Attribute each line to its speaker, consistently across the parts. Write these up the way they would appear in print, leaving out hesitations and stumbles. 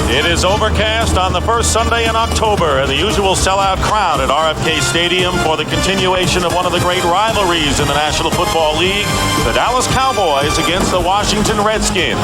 Speaker 1: It is overcast on the first Sunday in October, and the usual sellout crowd at RFK Stadium for the continuation of one of the great rivalries in the National Football League, the Dallas Cowboys against the Washington Redskins.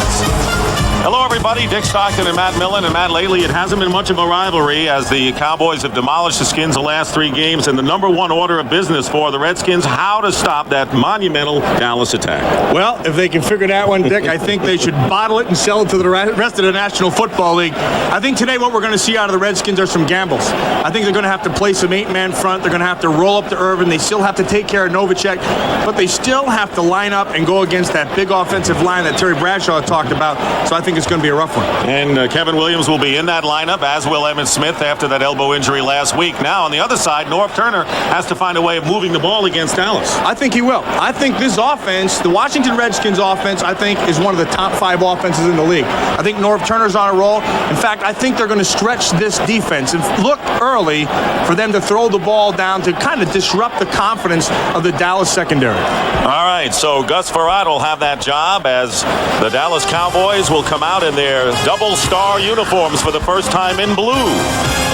Speaker 1: Hello, everybody. Dick Stockton and Matt Millen. And Matt, lately it hasn't been much of a rivalry as the Cowboys have demolished the Skins the last 3 games, and the number one order of business for the Redskins, how to stop that monumental Dallas attack.
Speaker 2: Well, if they can figure that one, Dick, I think they should bottle it and sell it to the rest of the National Football League. I think today what we're going to see out of the Redskins are some gambles. I think they're going to have to play some 8-man front. They're going to have to roll up to Irvin. They still have to take care of Novacek, but they still have to line up and go against that big offensive line that Terry Bradshaw talked about. So I think it's going to be a rough one.
Speaker 1: And Kevin Williams will be in that lineup, as will Emmitt Smith after that elbow injury last week. Now, on the other side, Norv Turner has to find a way of moving the ball against Dallas.
Speaker 2: I think he will. I think this offense, the Washington Redskins offense, I think is one of the top 5 offenses in the league. I think Norv Turner's on a roll. In fact, I think they're going to stretch this defense and look early for them to throw the ball down to kind of disrupt the confidence of the Dallas secondary.
Speaker 1: All right, so Gus Frerotte will have that job as the Dallas Cowboys will come out in their double star uniforms for the first time in blue.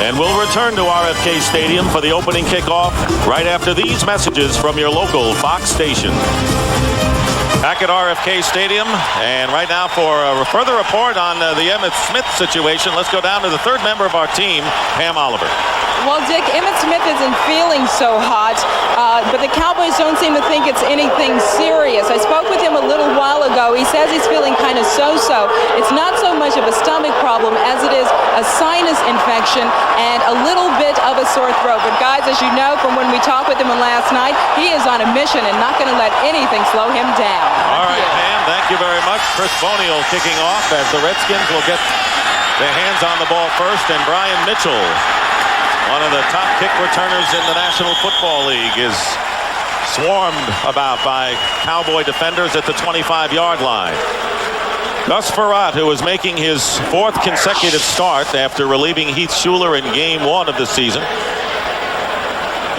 Speaker 1: And we'll return to RFK Stadium for the opening kickoff right after these messages from your local Fox station. Back at RFK Stadium, and right now for a further report on the Emmitt Smith situation, let's go down to the third member of our team, Pam Oliver.
Speaker 3: Well, Dick, Emmitt Smith isn't feeling so hot, but the Cowboys don't seem to think it's anything serious. I spoke with him a little while ago. He says he's feeling kind of so-so. It's not so much of a stomach problem as it is a sinus infection and a little bit of a sore throat. But guys, as you know from when we talked with him last night, he is on a mission and not going to let anything slow him down.
Speaker 1: All right, Pam, thank you very much. Chris Bonial kicking off as the Redskins will get their hands on the ball first, and Brian Mitchell, one of the top kick returners in the National Football League, is swarmed about by Cowboy defenders at the 25-yard line. Gus Frerotte, who is making his 4th consecutive start after relieving Heath Schuler in Game 1 of the season.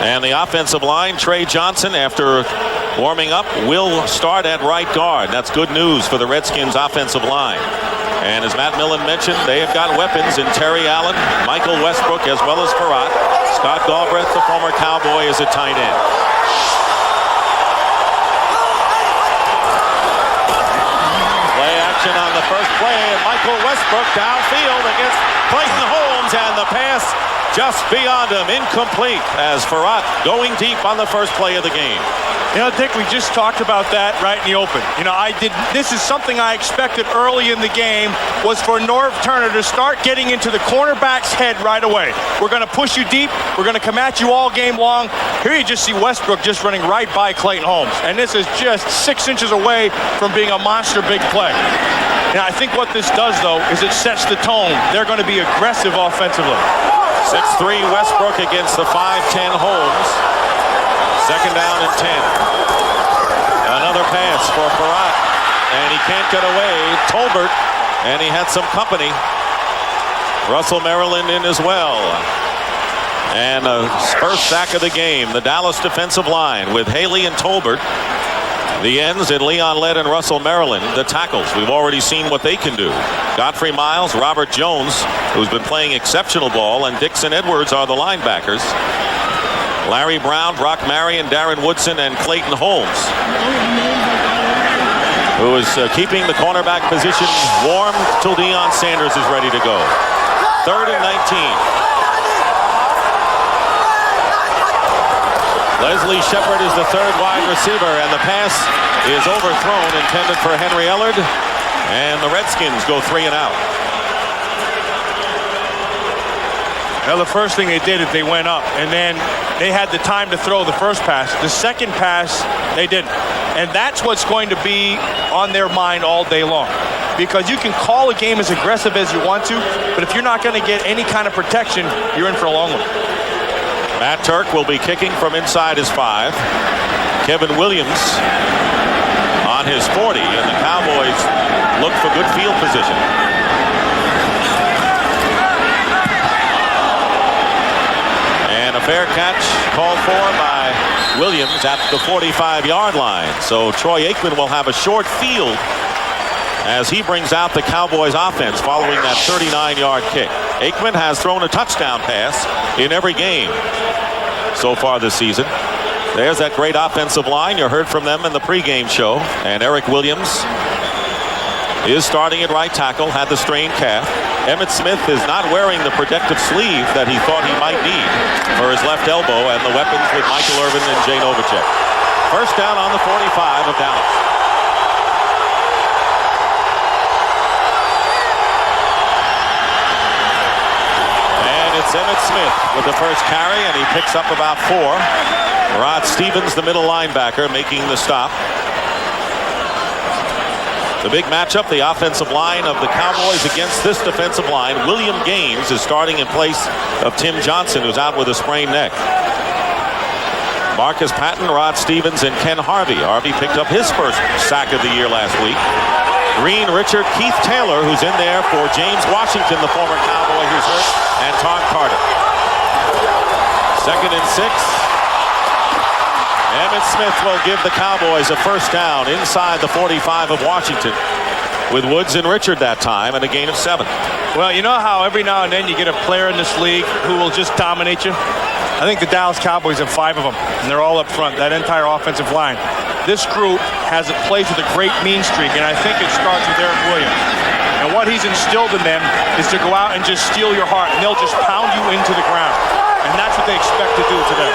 Speaker 1: And the offensive line, Trey Johnson, after warming up, will start at right guard. That's good news for the Redskins offensive line. And as Matt Millen mentioned, they have got weapons in Terry Allen, Michael Westbrook, as well as Frerotte. Scott Galbraith, the former Cowboy, is a tight end. Play action on the first play, and Michael Westbrook downfield against Clayton Holmes, and the pass just beyond him, incomplete, as Frerotte going deep on the first play of the game.
Speaker 2: You know, Dick, we just talked about that right in the open. You know, this is something I expected early in the game, was for Norv Turner to start getting into the cornerback's head right away. We're going to push you deep. We're going to come at you all game long. Here you just see Westbrook just running right by Clayton Holmes. And this is just 6 inches away from being a monster big play. Now, I think what this does, though, is it sets the tone. They're going to be aggressive offensively.
Speaker 1: 6'3" Westbrook against the 5'10" Holmes. 2nd down and 10. Another pass for Frerotte, and he can't get away. Tolbert, and he had some company. Russell Maryland in as well. And a first sack of the game. The Dallas defensive line with Haley and Tolbert. The ends in Leon Lett and Russell Maryland. The tackles, we've already seen what they can do. Godfrey Miles, Robert Jones, who's been playing exceptional ball, and Dixon Edwards are the linebackers. Larry Brown, Brock Marion, Darren Woodson, and Clayton Holmes, who is keeping the cornerback position warm till Deion Sanders is ready to go. 3rd and 19. Leslie Shepard is the 3rd wide receiver, and the pass is overthrown, intended for Henry Ellard, and the Redskins go 3 and out.
Speaker 2: Well, the first thing they did is they went up, and then they had the time to throw the first pass. The second pass, they didn't. And that's what's going to be on their mind all day long. Because you can call a game as aggressive as you want to, but if you're not going to get any kind of protection, you're in for a long one.
Speaker 1: Matt Turk will be kicking from inside his 5. Kevin Williams on his 40, and the Cowboys look for good field position. And a fair catch called for by Williams at the 45-yard line. So Troy Aikman will have a short field as he brings out the Cowboys offense following that 39-yard kick. Aikman has thrown a touchdown pass in every game so far this season. There's that great offensive line. You heard from them in the pregame show. And Eric Williams is starting at right tackle, had the strained calf. Emmitt Smith is not wearing the protective sleeve that he thought he might need for his left elbow, and the weapons with Michael Irvin and Jay Novacek. First down on the 45 of Dallas. And it's Emmitt Smith with the first carry, and he picks up about 4. Rod Stevens, the middle linebacker, making the stop. The big matchup, the offensive line of the Cowboys against this defensive line. William Gaines is starting in place of Tim Johnson, who's out with a sprained neck. Marcus Patton, Rod Stevens, and Ken Harvey. Harvey picked up his first sack of the year last week. Green, Richard, Keith Taylor, who's in there for James Washington, the former Cowboy who's hurt, and Tom Carter. 2nd and 6. Emmitt Smith will give the Cowboys a first down inside the 45 of Washington, with Woods and Richard that time, and a gain of 7.
Speaker 2: Well, you know how every now and then you get a player in this league who will just dominate you? I think the Dallas Cowboys have 5 of them, and they're all up front, that entire offensive line. This group plays with a great mean streak, and I think it starts with Eric Williams. And what he's instilled in them is to go out and just steal your heart, and they'll just pound you into the ground. And that's what they expect to do today.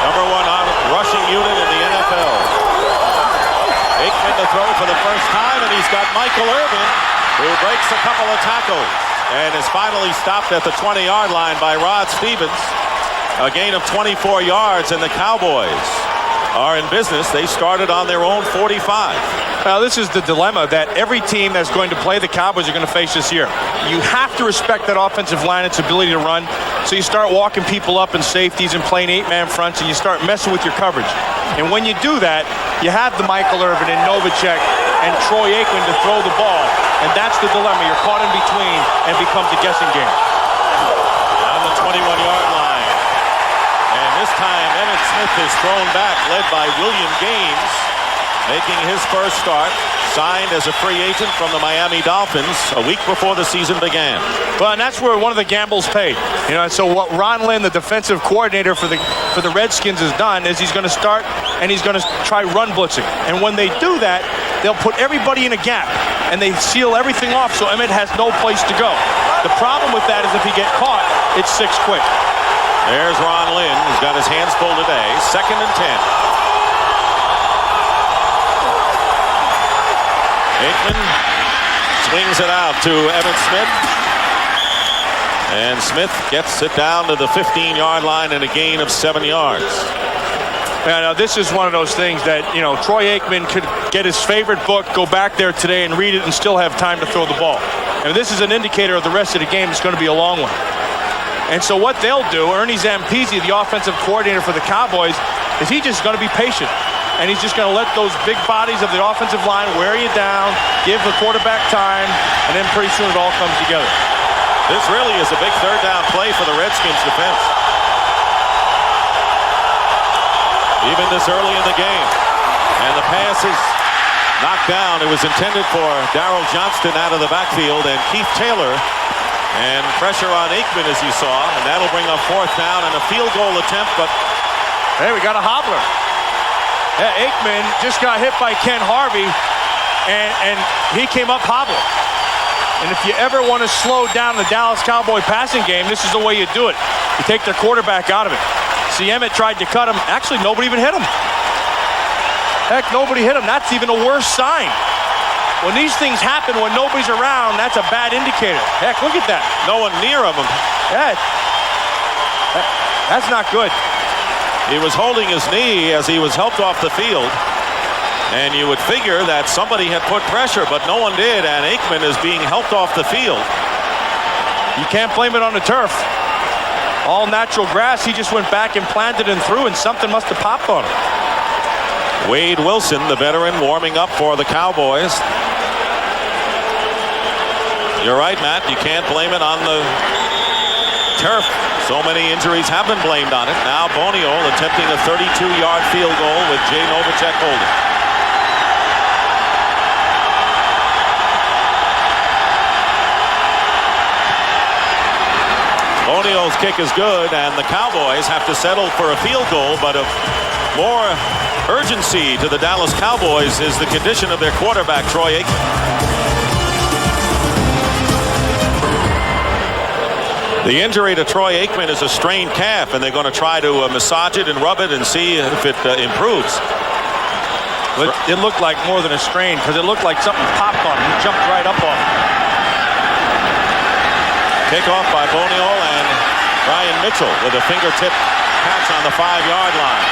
Speaker 1: Number 1 rushing unit in the NFL. Aikman to throw for the first time, and he's got Michael Irvin, who breaks a couple of tackles and is finally stopped at the 20-yard line by Rod Stevens. A gain of 24 yards, and the Cowboys are in business. They started on their own 45.
Speaker 2: Now, this is the dilemma that every team that's going to play the Cowboys are going to face this year. You have to respect that offensive line, its ability to run. So you start walking people up in safeties and playing 8-man fronts, and you start messing with your coverage. And when you do that, you have the Michael Irvin and Novacek and Troy Aikman to throw the ball. And that's the dilemma. You're caught in between, and it becomes a guessing game.
Speaker 1: On the 21-yard line. And this time, Emmitt Smith is thrown back, led by William Gaines, making his first start, signed as a free agent from the Miami Dolphins a week before the season began.
Speaker 2: Well, and that's where one of the gambles paid. You know, so what Ron Lynn, the defensive coordinator for the Redskins, has done is he's going to start and he's going to try run blitzing. And when they do that, they'll put everybody in a gap and they seal everything off so Emmitt has no place to go. The problem with that is if he gets caught, it's 6 quick.
Speaker 1: There's Ron Lynn, who's got his hands full today. 2nd and 10. Aikman swings it out to Emmitt Smith. And Smith gets it down to the 15-yard line and a gain of 7 yards.
Speaker 2: Yeah, now this is one of those things that, you know, Troy Aikman could get his favorite book, go back there today and read it and still have time to throw the ball. And this is an indicator of the rest of the game. It's going to be a long one. And so what they'll do, Ernie Zampese, the offensive coordinator for the Cowboys, is he's just going to be patient. And he's just going to let those big bodies of the offensive line wear you down, give the quarterback time, and then pretty soon it all comes together.
Speaker 1: This really is a big 3rd down play for the Redskins defense. Even this early in the game. And the pass is knocked down. It was intended for Darryl Johnston out of the backfield and Keith Taylor. And pressure on Aikman, as you saw. And that'll bring up 4th down and a field goal attempt. But
Speaker 2: hey, we got a hobbler. Yeah, Aikman just got hit by Ken Harvey, and he came up hobbling. And if you ever want to slow down the Dallas Cowboy passing game, this is the way you do it. You take their quarterback out of it. See, Emmitt tried to cut him. Actually, nobody even hit him. Heck, nobody hit him. That's even a worse sign. When these things happen when nobody's around, that's a bad indicator. Heck, look at that.
Speaker 1: No one near him.
Speaker 2: Yeah, that's not good.
Speaker 1: He was holding his knee as he was helped off the field. And you would figure that somebody had put pressure, but no one did. And Aikman is being helped off the field.
Speaker 2: You can't blame it on the turf. All natural grass. He just went back and planted and threw, and something must have popped on him.
Speaker 1: Wade Wilson, the veteran, warming up for the Cowboys. You're right, Matt. You can't blame it on the turf. So many injuries have been blamed on it. Now Boniol attempting a 32-yard field goal with Jay Novacek holding. Boniol's kick is good, and the Cowboys have to settle for a field goal, but of more urgency to the Dallas Cowboys is the condition of their quarterback, Troy Aikman. The injury to Troy Aikman is a strained calf, and they're going to try to massage it and rub it and see if it improves.
Speaker 2: But it looked like more than a strain, because it looked like something popped on him. He jumped right up on him.
Speaker 1: Kickoff by Boniol and Brian Mitchell with a fingertip catch on the 5-yard line.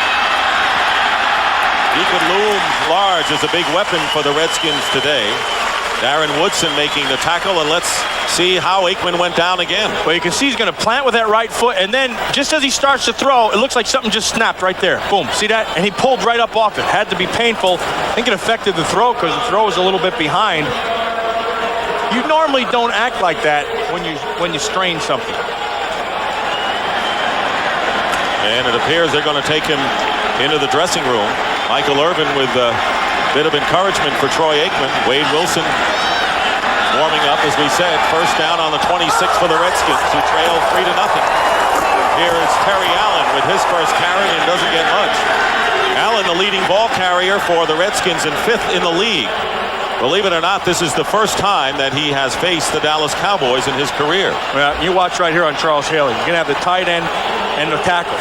Speaker 1: He could loom large as a big weapon for the Redskins today. Darren Woodson making the tackle, and let's see how Aikman went down again.
Speaker 2: Well, you can see he's going to plant with that right foot, and then just as he starts to throw, it looks like something just snapped right there. Boom, see that? And he pulled right up off it. Had to be painful. I think it affected the throw because the throw was a little bit behind. You normally don't act like that when you strain something.
Speaker 1: And it appears they're going to take him into the dressing room. Michael Irvin with a bit of encouragement for Troy Aikman. Wade Wilson warming up, as we said. First down on the 26 for the Redskins, who trail 3-0. Here is Terry Allen with his first carry and doesn't get much. Allen, the leading ball carrier for the Redskins and 5th in the league. Believe it or not, this is the first time that he has faced the Dallas Cowboys in his career.
Speaker 2: Well, you watch right here on Charles Haley. You're going to have the tight end and the tackle.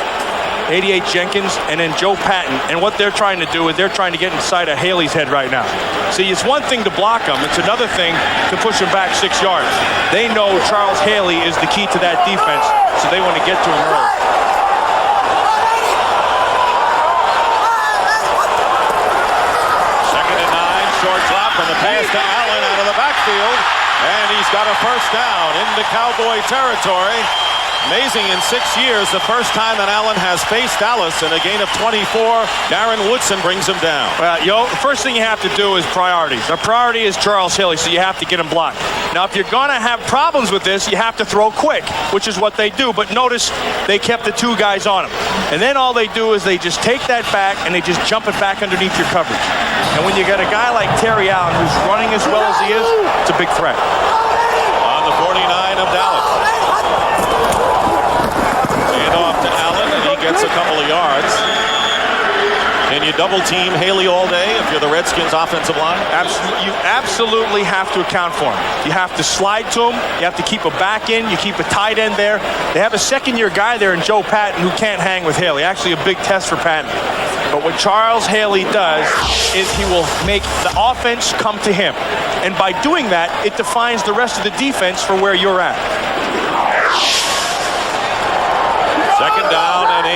Speaker 2: 88 Jenkins and then Joe Patton. And what they're trying to do is they're trying to get inside of Haley's head right now. See, it's one thing to block him. It's another thing to push him back 6 yards. They know Charles Haley is the key to that defense, so they want to get to him early.
Speaker 1: Second and 9, short drop, and the pass to Allen out of the backfield. And he's got a first down into Cowboy territory. Amazing, in 6 years, the first time that Allen has faced Dallas in a gain of 24. Darren Woodson brings him down.
Speaker 2: Well, the first thing you have to do is priorities. Our priority is Charles Haley, so you have to get him blocked. Now, if you're going to have problems with this, you have to throw quick, which is what they do. But notice they kept the 2 guys on him. And then all they do is they just take that back and they just jump it back underneath your coverage. And when you got a guy like Terry Allen who's running as well as he is, it's a big threat.
Speaker 1: On the 49 of Dallas. Gets a couple of yards. Can you double team Haley all day if you're the Redskins offensive line?
Speaker 2: Absolutely. You absolutely have to account for him. You have to slide to him. You have to keep a back end. You keep a tight end there. They have a second-year guy there in Joe Patton who can't hang with Haley. Actually a big test for Patton. But what Charles Haley does is he will make the offense come to him. And by doing that, it defines the rest of the defense for where you're at.
Speaker 1: Second down and 8.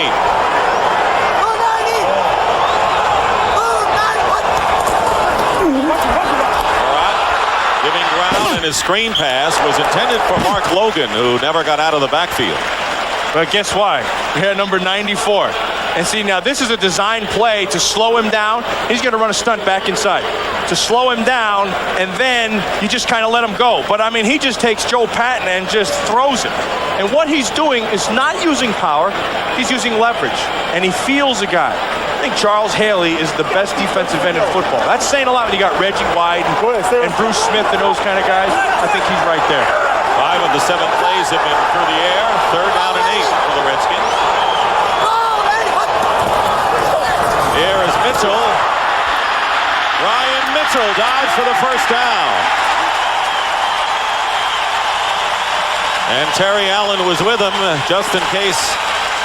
Speaker 1: Giving ground, and his screen pass was intended for Mark Logan, who never got out of the backfield.
Speaker 2: But guess why? We had number 94. And see, now this is a design play to slow him down. He's going to run a stunt back inside to slow him down, and then you just kind of let him go. But, I mean, he just takes Joe Patton and just throws it. And what he's doing is not using power. He's using leverage, and he feels a guy. I think Charles Haley is the best defensive end in football. That's saying a lot when you got Reggie White and Bruce Smith and those kind of guys. I think he's right there.
Speaker 1: 5 of the 7 plays have been through the air. Third down and 8 for the Redskins. Here is Mitchell. Brian Mitchell dives for the first down. And Terry Allen was with him just in case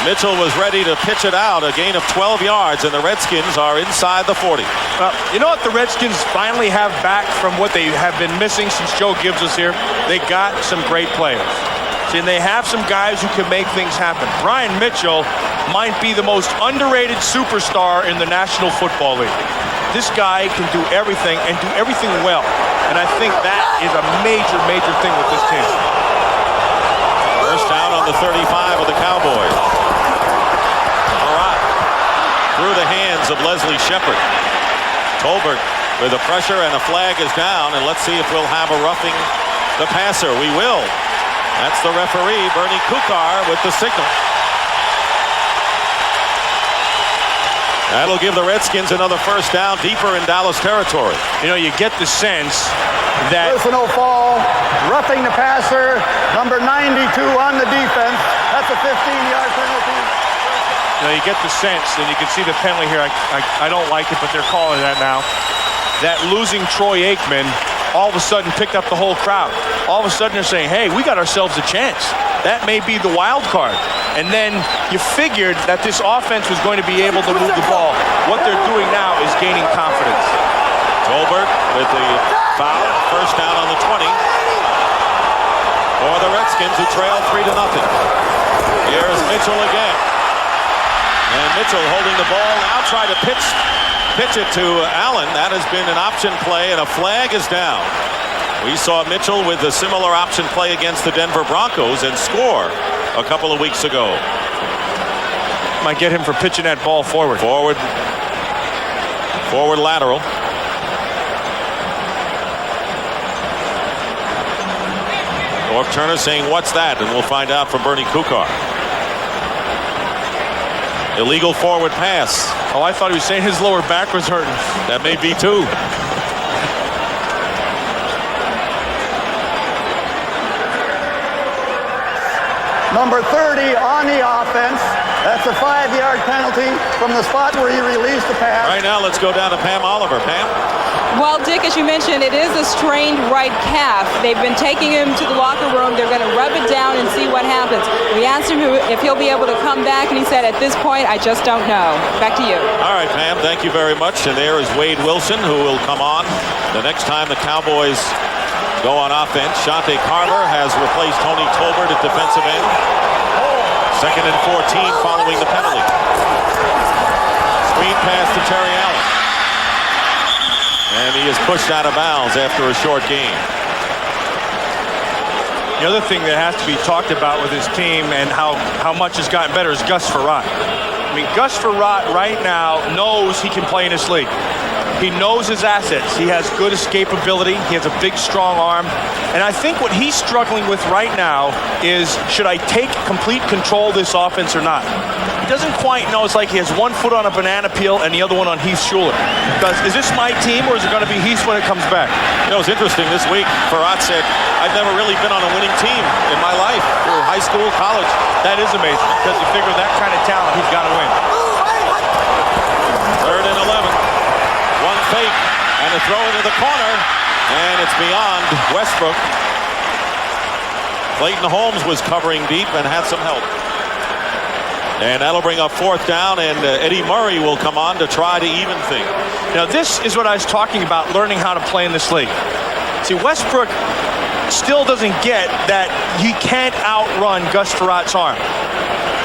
Speaker 1: Mitchell was ready to pitch it out. A gain of 12 yards, and the Redskins are inside the 40.
Speaker 2: Well, you know what the Redskins finally have back from what they have been missing since Joe Gibbs was here? They got some great players. See, and they have some guys who can make things happen. Brian Mitchell might be the most underrated superstar in the National Football League. This guy can do everything and do everything well. And I think that is a major, major thing with this team.
Speaker 1: First down on the 35 of the Cowboys. All right. Through the hands of Leslie Shepard. Tolbert with the pressure, and a flag is down. And let's see if we'll have a roughing the passer. We will. That's the referee, Bernie Kukar, with the signal. That'll give the Redskins another first down deeper in Dallas territory.
Speaker 2: You know, you get the sense that
Speaker 4: personal fall, roughing the passer, number 92 on the defense. 15-yard penalty.
Speaker 2: You know, you get the sense, and you can see the penalty here. I don't like it, but they're calling that now. That losing Troy Aikman all of a sudden picked up the whole crowd. All of a sudden they're saying, hey, we got ourselves a chance. That may be the wild card. And then you figured that this offense was going to be able to move the ball. What they're doing now is gaining confidence.
Speaker 1: Tolbert with the foul. First down on the 20. For the Redskins, who trail 3-0. Here's Mitchell again. And Mitchell holding the ball now, try to pitch it to Allen. That has been an option play, and a flag is down. We saw Mitchell with a similar option play against the Denver Broncos and score a couple of weeks ago.
Speaker 2: Might get him for pitching that ball forward.
Speaker 1: Forward lateral. Norv Turner saying, what's that? And we'll find out from Bernie Kukar. Illegal forward pass.
Speaker 2: Oh, I thought he was saying his lower back was hurting.
Speaker 1: That may be too.
Speaker 4: Number 30 on the offense. That's a 5-yard penalty from the spot where he released the pass.
Speaker 1: Right now, let's go down to Pam Oliver. Pam?
Speaker 3: Well, Dick, as you mentioned, it is a strained right calf. They've been taking him to the locker room. They're going to rub it down and see what happens. We asked him if he'll be able to come back, and he said, at this point, I just don't know. Back to you.
Speaker 1: All right, Pam, thank you very much. And there is Wade Wilson, who will come on the next time the Cowboys go on offense. Shante Carver has replaced Tony Tolbert at defensive end. 2nd and 14 following the penalty. Screen pass to Terry Allen. And he is pushed out of bounds after a short gain.
Speaker 2: The other thing that has to be talked about with his team and how much has gotten better is Gus Frerotte. I mean, Gus Frerotte right now knows he can play in this league. He knows his assets. He has good escapability. He has a big, strong arm. And I think what he's struggling with right now is, should I take complete control of this offense or not? He doesn't quite know. It's like he has one foot on a banana peel and the other one on Heath Schuler. Because is this my team or is it going to be Heath when it comes back?
Speaker 1: You know, it was interesting this week. Frerotte said, I've never really been on a winning team in my life, through high school, college.
Speaker 2: That is amazing because you figure that kind of talent, he's got to win.
Speaker 1: 3rd and 11. One fake and a throw into the corner, and it's beyond Westbrook. Clayton Holmes was covering deep and had some help. And that'll bring up 4th down, and Eddie Murray will come on to try to even things.
Speaker 2: Now, this is what I was talking about, learning how to play in this league. See, Westbrook still doesn't get that he can't outrun Gus Ferrotte's arm.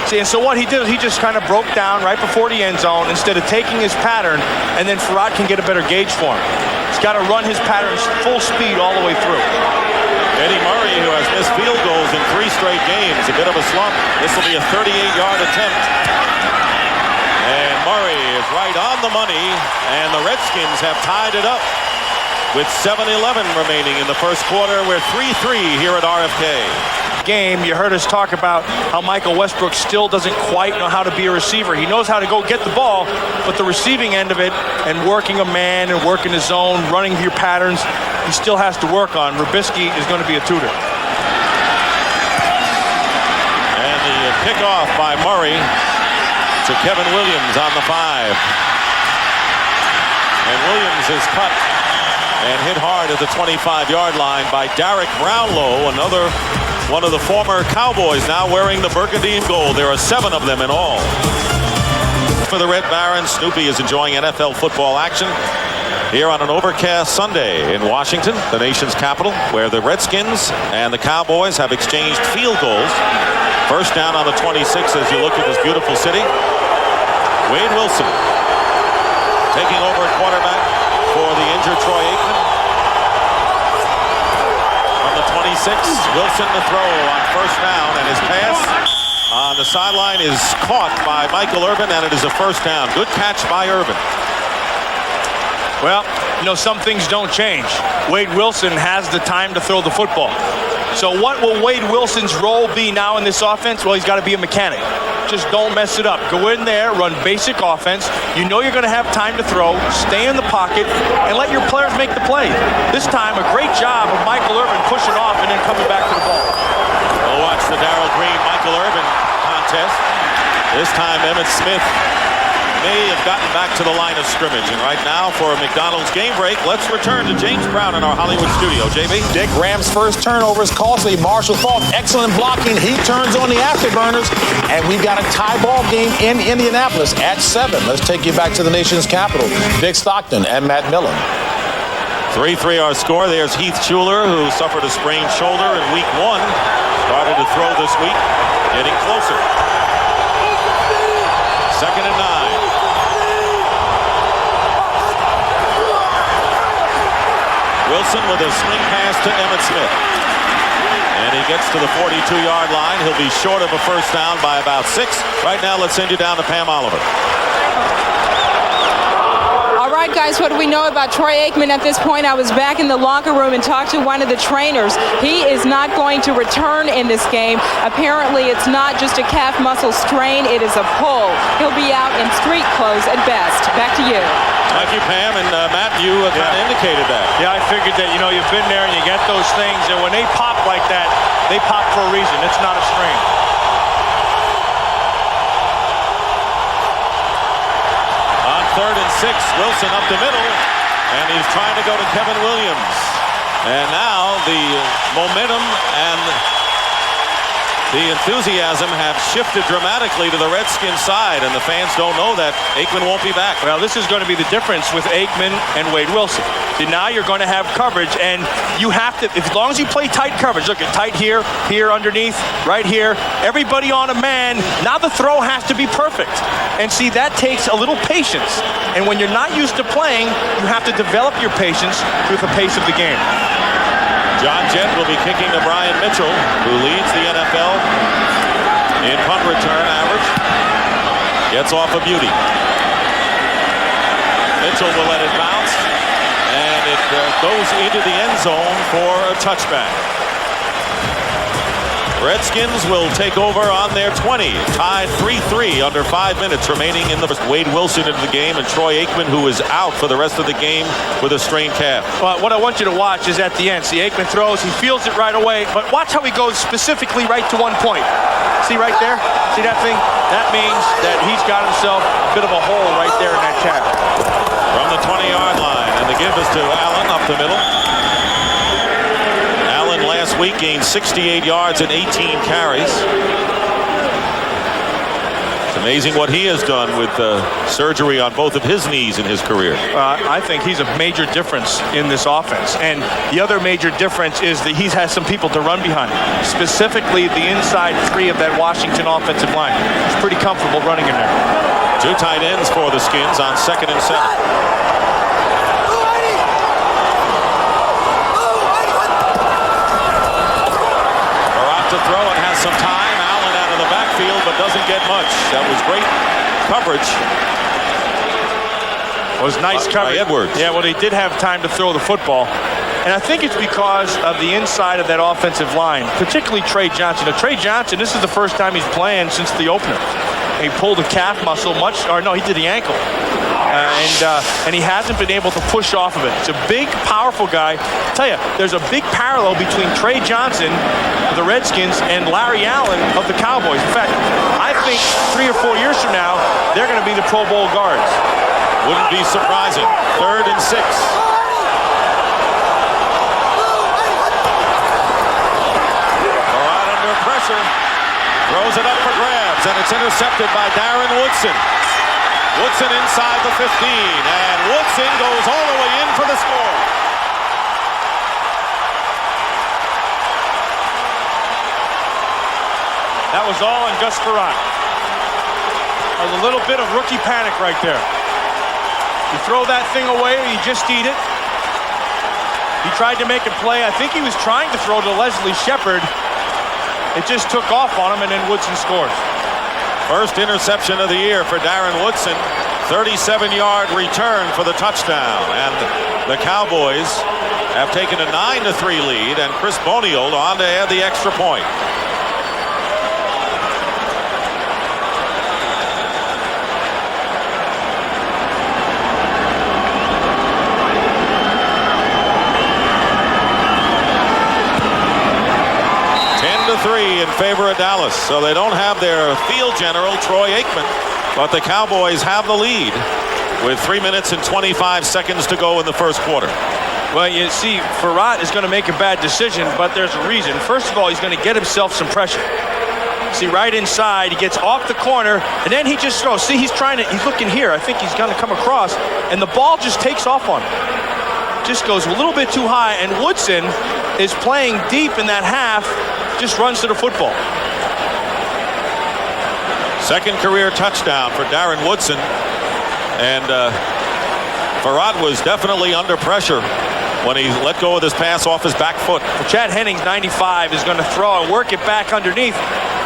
Speaker 2: See, and so what he did is he just kind of broke down right before the end zone instead of taking his pattern, and then Frerotte can get a better gauge for him. He's got to run his patterns full speed all the way through.
Speaker 1: Eddie Murray, who has missed field goals in 3 straight games, a bit of a slump. This will be a 38-yard attempt. And Murray is right on the money, and the Redskins have tied it up with 7:11 remaining in the first quarter. We're 3-3 here at RFK.
Speaker 2: Game, you heard us talk about how Michael Westbrook still doesn't quite know how to be a receiver. He knows how to go get the ball, but the receiving end of it and working a man and working his zone, running your patterns, he still has to work on. Rubisky is going to be a tutor.
Speaker 1: And the kickoff by Murray to Kevin Williams on the 5. And Williams is cut and hit hard at the 25-yard line by Derek Brownlow, another one of the former Cowboys, now wearing the burgundy and gold. There are 7 of them in all. For the Red Barons, Snoopy is enjoying NFL football action here on an overcast Sunday in Washington, the nation's capital, where the Redskins and the Cowboys have exchanged field goals. First down on the 26 as you look at this beautiful city. Wade Wilson taking over at quarterback for the injured Troy Aikman. On the 26, Wilson to throw on first down, and his pass on the sideline is caught by Michael Irvin, and it is a first down. Good catch by Irvin.
Speaker 2: Well, you know, some things don't change. Wade Wilson has the time to throw the football. So what will Wade Wilson's role be now in this offense? Well, he's got to be a mechanic. Just don't mess it up. Go in there, run basic offense. You know you're going to have time to throw. Stay in the pocket and let your players make the play. This time, a great job of Michael Irvin pushing off and then coming back to the ball.
Speaker 1: We'll watch the Darrell Green, Michael Irvin This time Emmitt Smith may have gotten back to the line of scrimmage. And right now for a McDonald's game break, let's return to James Brown in our Hollywood studio. JB?
Speaker 5: Dick, Rams' first turnover is costly. Marshall Faulk, excellent blocking. He turns on the afterburners. And we've got a tie ball game in Indianapolis at 7. Let's take you back to the nation's capital. Dick Stockton and Matt Millen.
Speaker 1: 3-3 our score. There's Heath Schuler, who suffered a sprained shoulder in week 1. Started to throw this week. Getting closer. 2nd and 9. Wilson with a swing pass to Emmitt Smith. And he gets to the 42-yard line. He'll be short of a first down by about 6. Right now, let's send you down to Pam Oliver.
Speaker 3: All right, guys, what do we know about Troy Aikman at this point? I was back in the locker room and talked to one of the trainers. He is not going to return in this game. Apparently, it's not just a calf muscle strain. It is a pull. He'll be out in street clothes at best. Back to you.
Speaker 1: Thank you, Pam. And Matt, you kind of indicated that.
Speaker 2: Yeah, I figured that, you've been there and you get those things, and when they pop like that, they pop for a reason. It's not a strain.
Speaker 1: On 3rd and 6, Wilson up the middle, and he's trying to go to Kevin Williams. And now the momentum and the enthusiasm have shifted dramatically to the Redskins side, and the fans don't know that Aikman won't be back.
Speaker 2: Well, this is going to be the difference with Aikman and Wade Wilson. Now you're going to have coverage, and you have to, as long as you play tight coverage, look at tight here, here underneath, right here, everybody on a man. Now the throw has to be perfect. And see, that takes a little patience. And when you're not used to playing, you have to develop your patience with the pace of the game.
Speaker 1: John Jett will be kicking to Brian Mitchell, who leads the NFL in punt return average. Gets off a beauty. Mitchell will let it bounce, and it goes into the end zone for a touchback. Redskins will take over on their 20, tied 3-3 under 5 minutes remaining in the Wade Wilson into the game, and Troy Aikman, who is out for the rest of the game with a strained calf.
Speaker 2: Well, what I want you to watch is at the end. See, Aikman throws, he feels it right away, but watch how he goes specifically right to one point. See right there? See that thing? That means that he's got himself a bit of a hole right there in that calf.
Speaker 1: From the 20-yard line, and the give is to Allen up the middle. Last week gained 68 yards and 18 carries. It's amazing what he has done with surgery on both of his knees in his career.
Speaker 2: I think he's a major difference in this offense. And the other major difference is that he has some people to run behind him, specifically the inside 3 of that Washington offensive line. He's pretty comfortable running in there.
Speaker 1: 2 tight ends for the Skins on 2nd and 7. To throw and has some time. Allen out of the backfield, but doesn't get much. That was great coverage.
Speaker 2: It was nice coverage.
Speaker 1: By Edwards.
Speaker 2: Yeah, well, he did have time to throw the football. And I think it's because of the inside of that offensive line, particularly Trey Johnson. Now, Trey Johnson, this is the first time he's playing since the opener. He pulled a calf muscle he did the ankle. And he hasn't been able to push off of it. It's a big, powerful guy. I'll tell you, there's a big parallel between Trey Johnson of the Redskins and Larry Allen of the Cowboys. In fact, I think 3 or 4 years from now, they're going to be the Pro Bowl guards.
Speaker 1: Wouldn't be surprising. 3rd and 6. Right under pressure. Throws it up for grabs, and it's intercepted by Darren Woodson. Woodson inside the 15, and Woodson goes all the way in for the score.
Speaker 2: That was all on Gus Frerotte. That was a little bit of rookie panic right there. You throw that thing away, or you just eat it. He tried to make a play. I think he was trying to throw to Leslie Shepard. It just took off on him, and then Woodson scores.
Speaker 1: First interception of the year for Darren Woodson. 37-yard return for the touchdown. And the Cowboys have taken a 9-3 lead, and Chris Boniol on to add the extra point. 10-3 in favor of Dallas. So they don't have their field general, Troy Aikman, but the Cowboys have the lead with 3 minutes and 25 seconds to go in the first quarter.
Speaker 2: Well, you see, Farad is going to make a bad decision, but there's a reason. First of all, he's going to get himself some pressure. See, right inside, he gets off the corner, and then he just throws. See, he's looking here. I think he's going to come across, and the ball just takes off on him. Just goes a little bit too high, and Woodson is playing deep in that half, just runs to the football.
Speaker 1: Second career touchdown for Darren Woodson, and Farad was definitely under pressure when he let go of this pass off his back foot.
Speaker 2: Chad Hennings, 95, is going to throw and work it back underneath.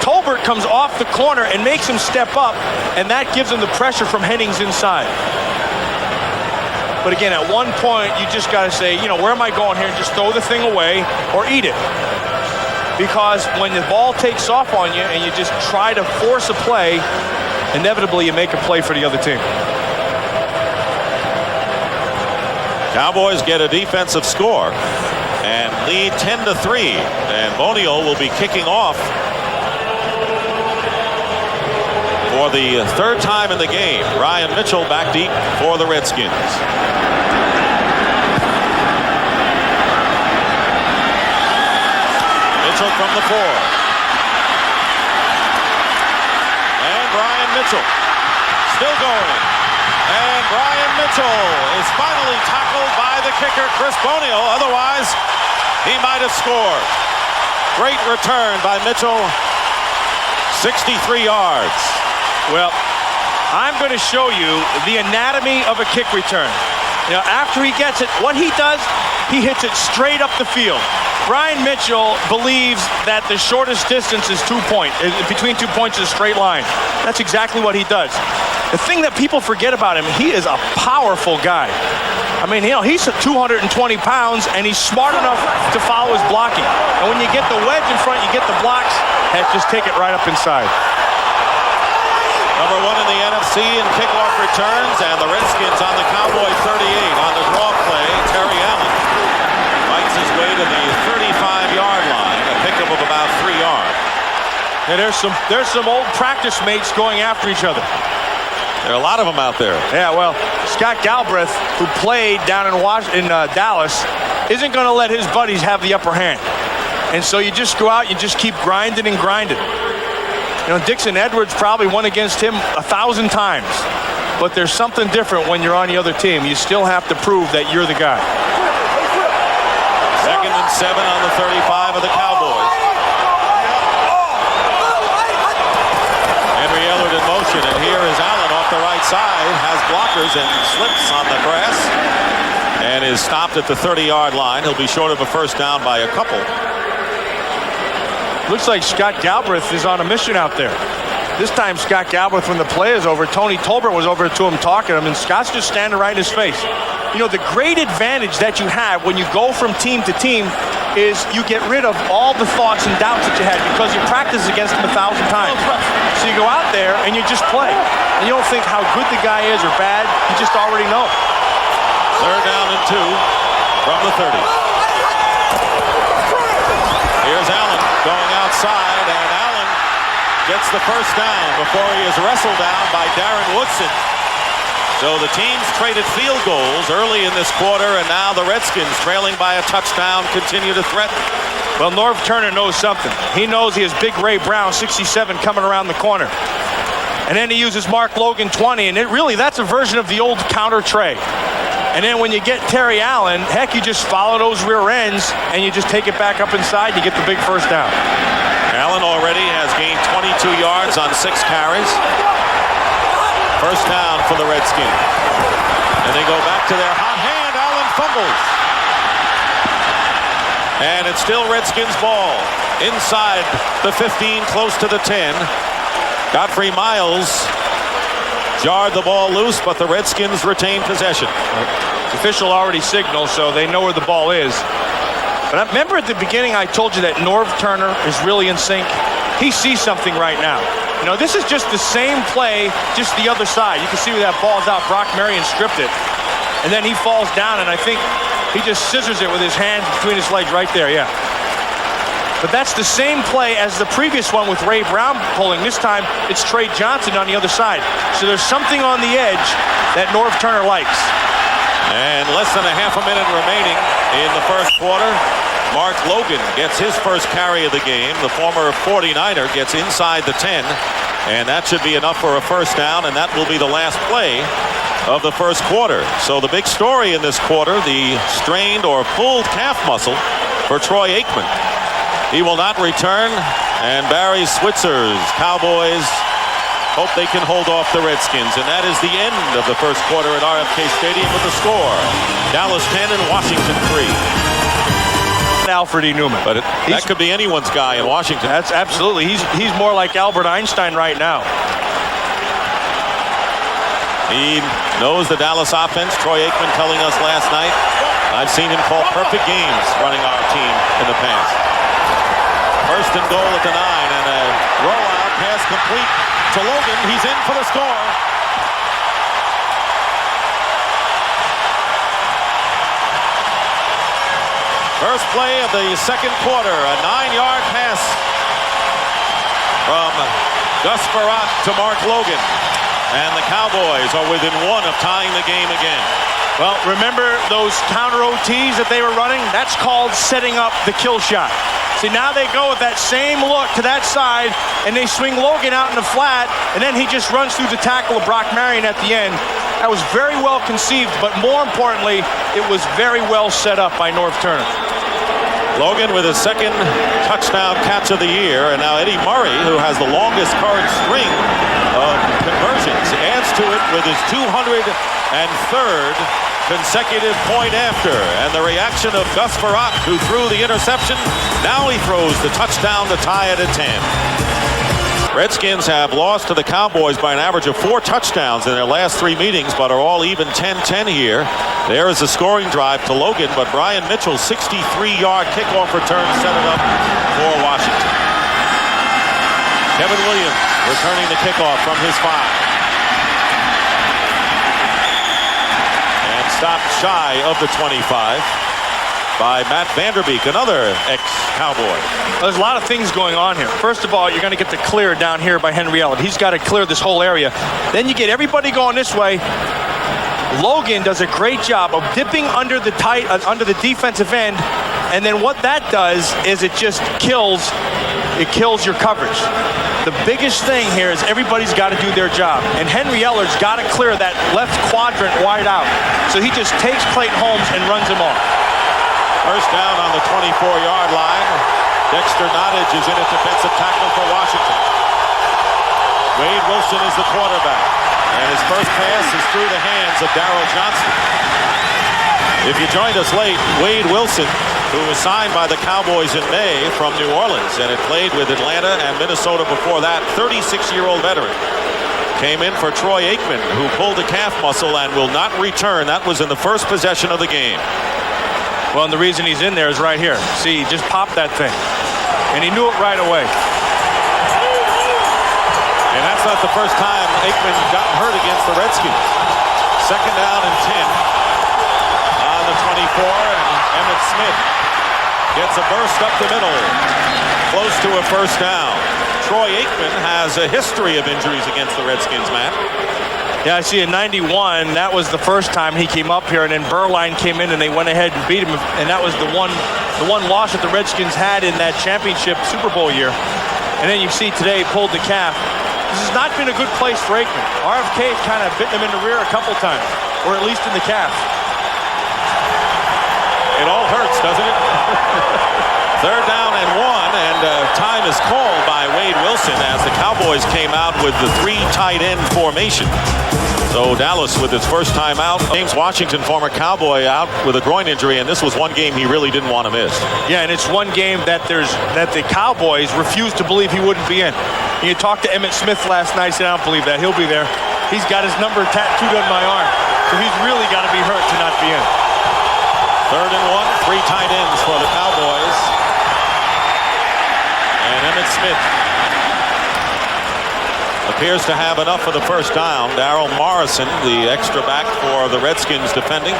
Speaker 2: Tolbert comes off the corner and makes him step up, and that gives him the pressure from Hennings inside. But again, at one point, you just got to say, where am I going here? Just throw the thing away or eat it. Because when the ball takes off on you and you just try to force a play, inevitably you make a play for the other team.
Speaker 1: Cowboys get a defensive score and lead 10-3, and Boniol will be kicking off for the third time in the game. Ryan Mitchell back deep for the Redskins. Mitchell from the 4. And Ryan Mitchell still going. And Brian Mitchell is finally tackled by the kicker, Chris Boniol. Otherwise, he might have scored. Great return by Mitchell. 63 yards.
Speaker 2: Well, I'm going to show you the anatomy of a kick return. After he gets it, what he does, he hits it straight up the field. Brian Mitchell believes that the shortest distance is 2 points. Between 2 points is a straight line. That's exactly what he does. The thing that people forget about him, he is a powerful guy. I mean, he's 220 pounds, and he's smart enough to follow his blocking. And when you get the wedge in front, you get the blocks, just take it right up inside.
Speaker 1: Number 1 in the NFC in kickoff returns, and the Redskins on the Cowboy 38 on the draw play. Terry Allen fights his way to the 35-yard line, a pickup of about 3 yards.
Speaker 2: And there's some old practice mates going after each other.
Speaker 1: There are a lot of them out there.
Speaker 2: Yeah, well, Scott Galbraith, who played down in Dallas, isn't going to let his buddies have the upper hand. And so you just go out, you just keep grinding and grinding. Dixon Edwards probably won against him 1,000 times. But there's something different when you're on the other team. You still have to prove that you're the guy.
Speaker 1: 2nd and 7 on the 35 of the Cowboys. Henry Ellard in motion, and here is Allen off the right side, has blockers and slips on the grass, and is stopped at the 30-yard line. He'll be short of a first down by a couple.
Speaker 2: Looks like Scott Galbraith is on a mission out there. This time Scott Galbraith, when the play is over, Tony Tolbert was over to him talking to him, and Scott's just standing right in his face. The great advantage that you have when you go from team to team is you get rid of all the thoughts and doubts that you had because you practice against them 1,000 times. So you go out there and you just play. And you don't think how good the guy is or bad. You just already know.
Speaker 1: 3rd down and 2 from the 30. Here's Allen going outside, and Allen gets the first down before he is wrestled down by Darren Woodson. So the teams traded field goals early in this quarter, and now the Redskins, trailing by a touchdown, continue to threaten.
Speaker 2: Well, Norv Turner knows something. He knows he has Big Ray Brown, 67, coming around the corner. And then he uses Mark Logan, 20, and that's a version of the old counter tray. And then when you get Terry Allen, heck, you just follow those rear ends, and you just take it back up inside, you get the big first down.
Speaker 1: Allen already has gained 22 yards on 6 carries. First down for the Redskins. And they go back to their hot hand. Allen fumbles. And it's still Redskins ball. Inside the 15, close to the 10. Godfrey Miles jarred the ball loose, but the Redskins retain possession.
Speaker 2: The official already signaled, so they know where the ball is. But remember at the beginning I told you that Norv Turner is really in sync? He sees something right now. This is just the same play, just the other side. You can see where that ball's out. Brock Marion stripped it. And then he falls down, and I think he just scissors it with his hand between his legs right there, yeah. But that's the same play as the previous one with Ray Brown pulling. This time, it's Trey Johnson on the other side. So there's something on the edge that Norv Turner likes.
Speaker 1: And less than a half a minute remaining in the first quarter. Mark Logan gets his first carry of the game. The former 49er gets inside the 10. And that should be enough for a first down, and that will be the last play of the first quarter. So the big story in this quarter, the strained or pulled calf muscle for Troy Aikman. He will not return, and Barry Switzer's Cowboys hope they can hold off the Redskins. And that is the end of the first quarter at RFK Stadium with the score. Dallas 10 and Washington 3.
Speaker 2: Alfred E. Newman.
Speaker 1: But that could be anyone's guy in Washington.
Speaker 2: That's absolutely. He's more like Albert Einstein right now.
Speaker 1: He knows the Dallas offense. Troy Aikman telling us last night, I've seen him call perfect games running our team in the past. First and goal at the 9, and a rollout pass complete to Logan. He's in for the score. First play of the second quarter, a 9-yard pass from Gus Barat to Mark Logan. And the Cowboys are within 1 of tying the game again.
Speaker 2: Well, remember those counter OTs that they were running? That's called setting up the kill shot. See, now they go with that same look to that side, and they swing Logan out in the flat, and then he just runs through the tackle of Brock Marion at the end. That was very well conceived, but more importantly, it was very well set up by Norv Turner.
Speaker 1: Logan with his second touchdown catch of the year, and now Eddie Murray, who has the longest current string of conversions, adds to it with his 203rd consecutive point after. And the reaction of Gus Barat, who threw the interception, now he throws the touchdown to tie it at 10. Redskins have lost to the Cowboys by an average of 4 touchdowns in their last 3 meetings, but are all even 10-10 here. There is a scoring drive to Logan, but Brian Mitchell's 63-yard kickoff return set it up for Washington. Kevin Williams returning the kickoff from his 5. And stopped shy of the 25 by Matt Vanderbeek, another ex-Cowboy.
Speaker 2: There's a lot of things going on here. First of all, you're going to get the clear down here by Henry Ellard. He's got to clear this whole area. Then you get everybody going this way. Logan does a great job of dipping under the defensive end, and then what that does is it just kills your coverage. The biggest thing here is everybody's got to do their job, and Henry Ellard's got to clear that left quadrant wide out. So he just takes Clayton Holmes and runs him off.
Speaker 1: First down on the 24-yard line. Dexter Nottage is in at defensive tackle for Washington. Wade Wilson is the quarterback. And his first pass is through the hands of Darryl Johnston. If you joined us late, Wade Wilson, who was signed by the Cowboys in May from New Orleans and had played with Atlanta and Minnesota before that, 36-year-old veteran, came in for Troy Aikman, who pulled a calf muscle and will not return. That was in the first possession of the game.
Speaker 2: Well, and the reason he's in there is right here. See, he just popped that thing. And he knew it right away.
Speaker 1: And that's not the first time Aikman got hurt against the Redskins. Second down and 10 on the 24, and Emmitt Smith gets a burst up the middle, close to a first down. Troy Aikman has a history of injuries against the Redskins, Matt.
Speaker 2: Yeah, I see in 91, that was the first time he came up here, and then Burline came in and they went ahead and beat him, and that was the one loss that the Redskins had in that championship Super Bowl year. And then you see today he pulled the calf. This has not been a good place for Aikman. RFK kind of bit him in the rear a couple times, or at least in the calf.
Speaker 1: It all hurts, doesn't it? Third down and 1, and time is called by Wade Wilson as the Cowboys came out with the 3 tight end formation. So Dallas with his first time out. James Washington, former Cowboy, out with a groin injury, and this was one game he really didn't want to miss.
Speaker 2: Yeah, and it's one game that the Cowboys refused to believe he wouldn't be in. You talked to Emmitt Smith last night, said, I don't believe that. He'll be there. He's got his number tattooed on my arm. So he's really got to be hurt to not be in.
Speaker 1: Third and 1, 3 tight ends for the Cowboys. And Emmitt Smith appears to have enough for the first down. Darrell Morrison, the extra back for the Redskins defending.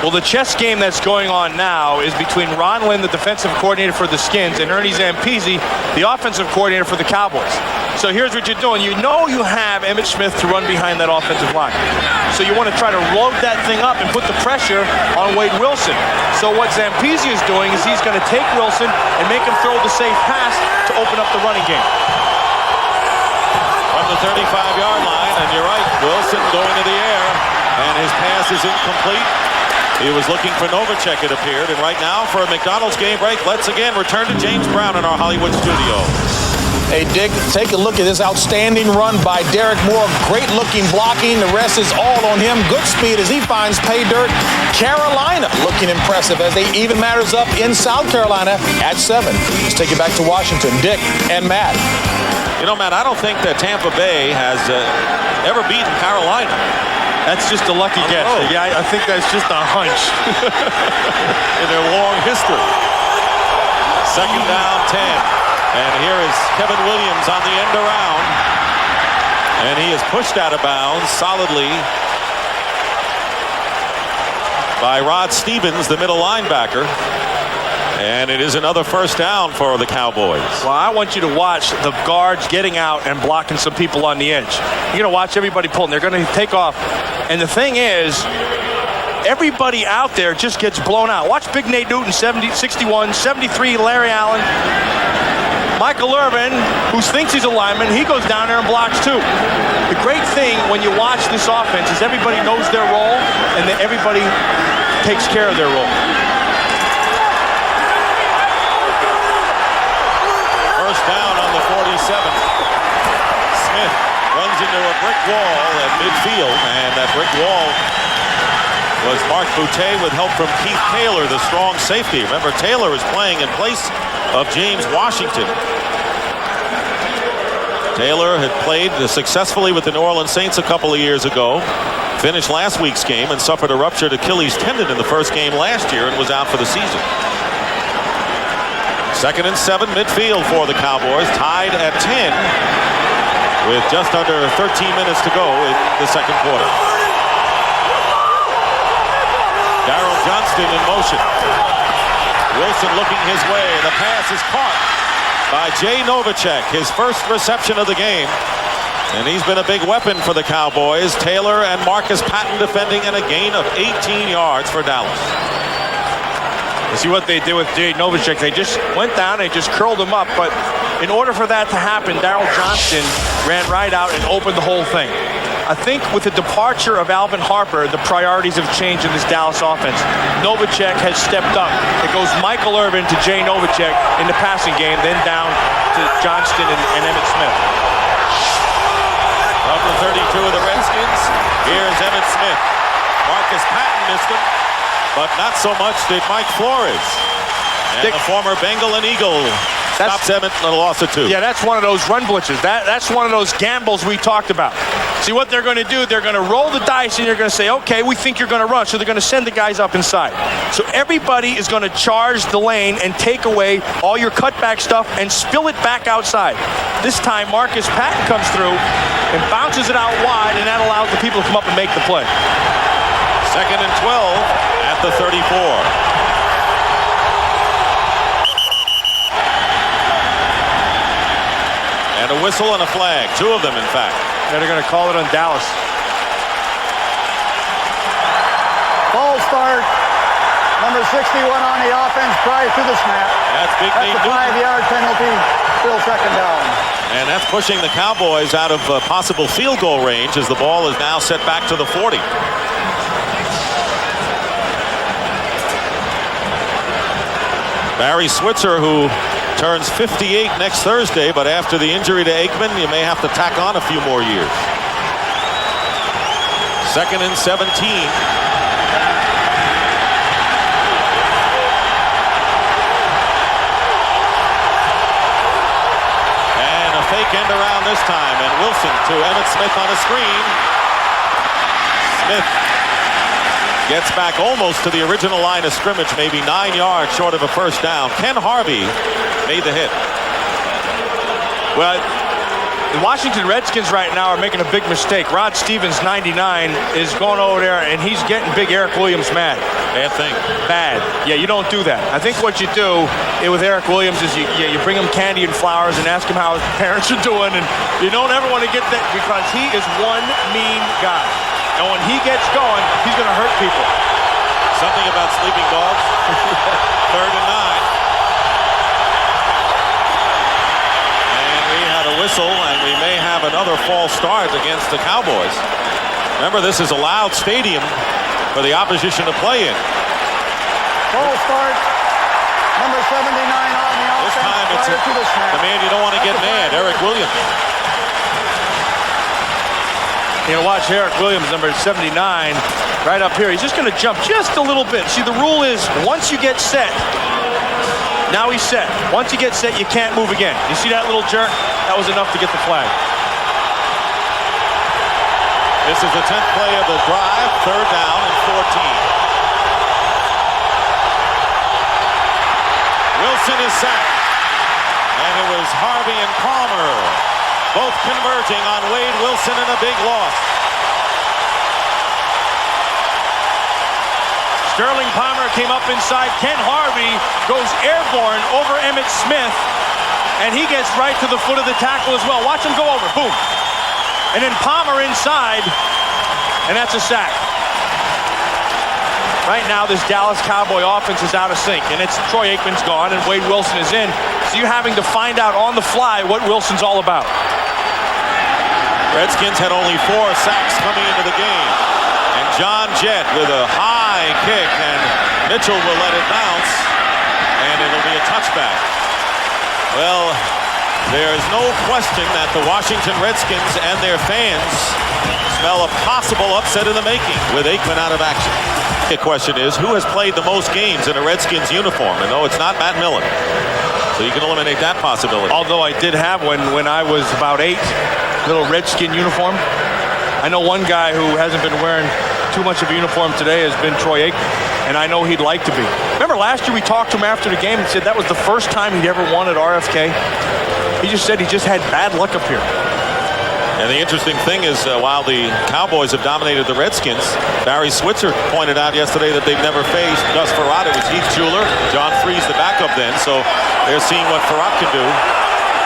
Speaker 2: Well, the chess game that's going on now is between Ron Lynn, the defensive coordinator for the Skins, and Ernie Zampese, the offensive coordinator for the Cowboys. So here's what you're doing. You know you have Emmitt Smith to run behind that offensive line. So you want to try to load that thing up and put the pressure on Wade Wilson. So what Zampese is doing is he's going to take Wilson and make him throw the safe pass to open up the running game.
Speaker 1: From the 35-yard line, and you're right, Wilson going to the air, and his pass is incomplete. He was looking for Novacek, it appeared, and right now for a McDonald's game break, let's again return to James Brown in our Hollywood studio.
Speaker 5: Hey, Dick, take a look at this outstanding run by Derek Moore. Great-looking blocking. The rest is all on him. Good speed as he finds pay dirt. Carolina looking impressive as they even matters up in South Carolina at 7. Let's take it back to Washington. Dick and Matt.
Speaker 1: You know, Matt, I don't think that Tampa Bay has ever beaten Carolina.
Speaker 2: That's just a lucky guess. Yeah, I think that's just a hunch.
Speaker 1: In their long history. Second down, 10. And here is Kevin Williams on the end around. And he is pushed out of bounds solidly by Rod Stevens, the middle linebacker. And it is another first down for the Cowboys.
Speaker 2: Well, I want you to watch the guards getting out and blocking some people on the edge. You're going to watch everybody pulling. They're going to take off. And the thing is, everybody out there just gets blown out. Watch Big Nate Newton, 61, 73, Larry Allen. Michael Irvin, who thinks he's a lineman, he goes down there and blocks too. The great thing when you watch this offense is everybody knows their role and that everybody takes care of their role.
Speaker 1: First down on the 47. Smith runs into a brick wall at midfield, and that brick wall was Mark Boutte with help from Keith Taylor, the strong safety. Remember, Taylor is playing in place of James Washington. Taylor had played successfully with the New Orleans Saints a couple of years ago, finished last week's game and suffered a ruptured Achilles tendon in the first game last year and was out for the season. Second and 7 midfield for the Cowboys, tied at 10 with just under 13 minutes to go in the second quarter. Darryl Johnston in motion. Wilson looking his way. The pass is caught by Jay Novacek, his first reception of the game. And he's been a big weapon for the Cowboys. Taylor and Marcus Patton defending, and a gain of 18 yards for Dallas.
Speaker 2: You see what they did with Jay Novacek. They just went down, they just curled him up. But in order for that to happen, Darryl Johnston ran right out and opened the whole thing. I think with the departure of Alvin Harper, the priorities have changed in this Dallas offense. Novacek has stepped up. It goes Michael Irvin to Jay Novacek in the passing game, then down to Johnston and Emmitt Smith.
Speaker 1: Number 32 of the Redskins. Here's Emmitt Smith. Marcus Patton missed him, but not so much did Mike Flores. And the former Bengal and Eagle stops Emmitt and a loss of 2.
Speaker 2: Yeah, that's one of those run blitzes. That's one of those gambles we talked about. See what they're going to do? They're going to roll the dice and you're going to say, okay, we think you're going to run. So they're going to send the guys up inside. So everybody is going to charge the lane and take away all your cutback stuff and spill it back outside. This time Marcus Patton comes through and bounces it out wide, and that allows the people to come up and make the play.
Speaker 1: Second and 12 at the 34. And a whistle and a flag. 2 of them, in fact.
Speaker 2: And they're going to call it on Dallas.
Speaker 4: False start. Number 61 on the offense prior to the snap.
Speaker 1: That's Big Nate
Speaker 4: Newton. That's a 5-yard penalty. Still second down.
Speaker 1: And that's pushing the Cowboys out of possible field goal range as the ball is now set back to the 40. Barry Switzer, who turns 58 next Thursday, but after the injury to Aikman, you may have to tack on a few more years. Second and 17. And a fake end around this time, and Wilson to Emmitt Smith on a screen. Smith gets back almost to the original line of scrimmage, maybe 9 yards short of a first down. Ken Harvey made the hit.
Speaker 2: Well, The Washington Redskins right now are making a big mistake. Rod Stevens, 99, is going over there, and he's getting big Eric Williams mad.
Speaker 1: Bad thing.
Speaker 2: Bad. Yeah, you don't do that. I think what you do with Eric Williams is you bring him candy and flowers and ask him how his parents are doing, and you don't ever want to get that because he is one mean guy. And when he gets going, he's going to hurt people.
Speaker 1: Something about sleeping dogs. 3rd and 9. A whistle, and we may have another false start against the Cowboys. Remember, this is a loud stadium for the opposition to play in.
Speaker 4: False start. Number 79 on the offense.
Speaker 1: This time it's the man you don't want to get mad, Eric Williams.
Speaker 2: You know, watch Eric Williams, number 79, right up here. He's just going to jump just a little bit. See, the rule is once you get set, now he's set. Once you get set, you can't move again. You see that little jerk? That was enough to get the flag.
Speaker 1: This is the 10th play of the drive, 3rd down and 14. Wilson is sacked. And it was Harvey and Palmer both converging on Wade Wilson in a big loss.
Speaker 2: Sterling Palmer came up inside. Ken Harvey goes airborne over Emmitt Smith, and he gets right to the foot of the tackle as well. Watch him go over. Boom. And then Palmer inside, and that's a sack. Right now, this Dallas Cowboy offense is out of sync, and it's Troy Aikman's gone, and Wade Wilson is in. So you're having to find out on the fly what Wilson's all about.
Speaker 1: Redskins had only 4 sacks coming into the game. And John Jett with a high kick, and Mitchell will let it bounce, and it'll be a touchback. Well, there's no question that the Washington Redskins and their fans smell a possible upset in the making with Aikman out of action. The question is, who has played the most games in a Redskins uniform? And no, it's not Matt Millen. So you can eliminate that possibility.
Speaker 2: Although I did have one when I was about 8, little Redskin uniform. I know one guy who hasn't been wearing too much of a uniform today has been Troy Aikman, and I know he'd like to be. Remember last year we talked to him after the game and said that was the first time he'd ever won at RFK? He just said he just had bad luck up here.
Speaker 1: And the interesting thing is, while the Cowboys have dominated the Redskins, Barry Switzer pointed out yesterday that they've never faced Gus Frerotte. It was Heath Schuler, John Freeze the backup then, so they're seeing what Frerotte can do.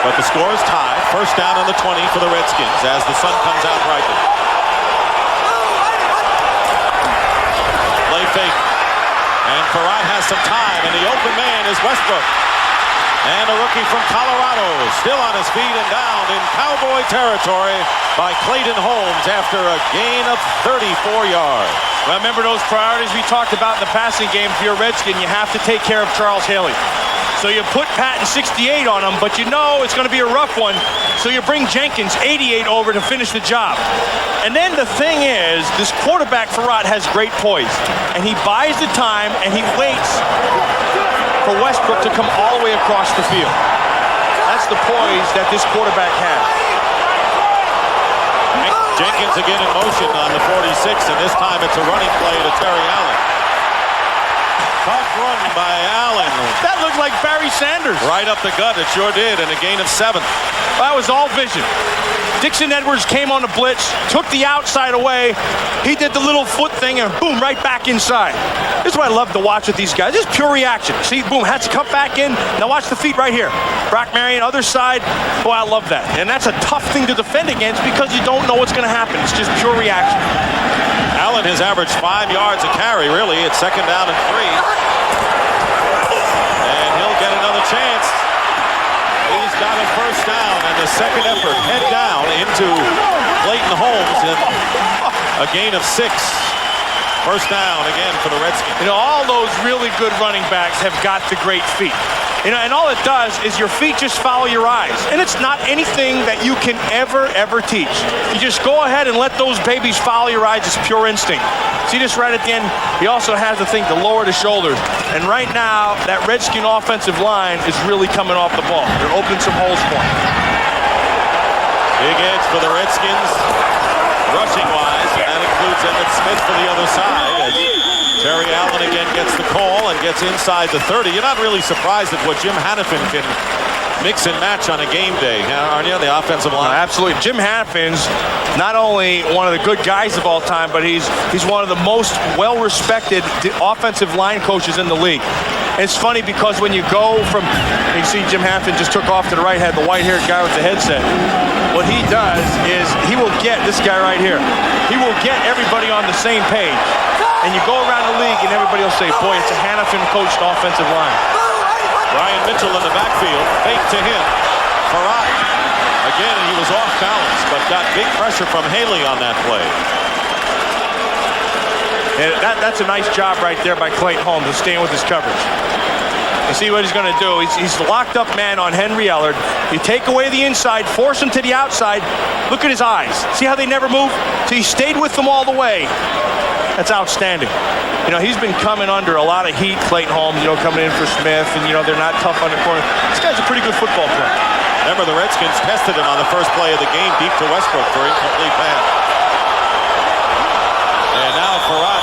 Speaker 1: But the score is tied. 1st down on the 20 for the Redskins as the sun comes out brightly. Play fake. And Frerotte has some time, and the open man is Westbrook. And a rookie from Colorado still on his feet and down in Cowboy territory by Clayton Holmes after a gain of 34 yards.
Speaker 2: Remember those priorities we talked about in the passing game? If you're a Redskin, you have to take care of Charles Haley. So you put Patton 68 on him, but you know it's going to be a rough one. So you bring Jenkins 88 over to finish the job. And then the thing is, this quarterback Frerotte has great poise. And he buys the time and he waits for Westbrook to come all the way across the field. That's the poise that this quarterback has.
Speaker 1: Jenkins again in motion on the 46, and this time it's a running play to Terry Allen. Tough run by Allen.
Speaker 2: That looked like Barry Sanders.
Speaker 1: Right up the gut, it sure did, and a gain of 7.
Speaker 2: That was all vision. Dixon Edwards came on the blitz, took the outside away. He did the little foot thing, and boom, right back inside. This is what I love to watch with these guys. This is pure reaction. See, boom, has to come back in. Now watch the feet right here. Brock Marion, other side. Boy, I love that. And that's a tough thing to defend against because you don't know what's going to happen. It's just pure reaction.
Speaker 1: Allen has averaged 5 yards a carry, really. It's 2nd down and 3. And he'll get another chance. He's got a 1st down, and the second effort head down into Clayton Holmes, and a gain of 6. 1st down again for the Redskins.
Speaker 2: You know, all those really good running backs have got the great feet. You know, and all it does is your feet just follow your eyes. And it's not anything that you can ever teach. You just go ahead and let those babies follow your eyes. It's pure instinct. See this right at the end? He also has the thing to lower the shoulders. And right now, that Redskin offensive line is really coming off the ball. They're opening some holes for him.
Speaker 1: Big edge for the Redskins, rushing-wise, and that includes Emmitt Smith for the other side. As Terry Allen again gets the call and gets inside the 30. You're not really surprised at what Jim Hannafin can mix and match on a game day, aren't you? The offensive line.
Speaker 2: Absolutely. Jim Hannafin's not only one of the good guys of all time, but he's one of the most well-respected offensive line coaches in the league. It's funny because when you go from, you see Jim Hannafin just took off to the right, had the white-haired guy with the headset. What he does is he will get this guy right here. He will get everybody on the same page. And you go around the league and everybody will say, boy, it's a Hannafin-coached offensive line.
Speaker 1: Brian Mitchell in the backfield, fake to him. Farad, again, he was off balance, but got big pressure from Haley on that play.
Speaker 2: And that's a nice job right there by Clayton Holmes to staying with his coverage. You see what he's going to do. He's locked up man on Henry Ellard. You take away the inside, force him to the outside. Look at his eyes. See how they never move? So he stayed with them all the way. That's outstanding. You know, he's been coming under a lot of heat, Clayton Holmes, coming in for Smith, and, they're not tough on the corner. This guy's a pretty good football player.
Speaker 1: Remember, the Redskins tested him on the first play of the game, deep to Westbrook for incomplete pass. And now Farad,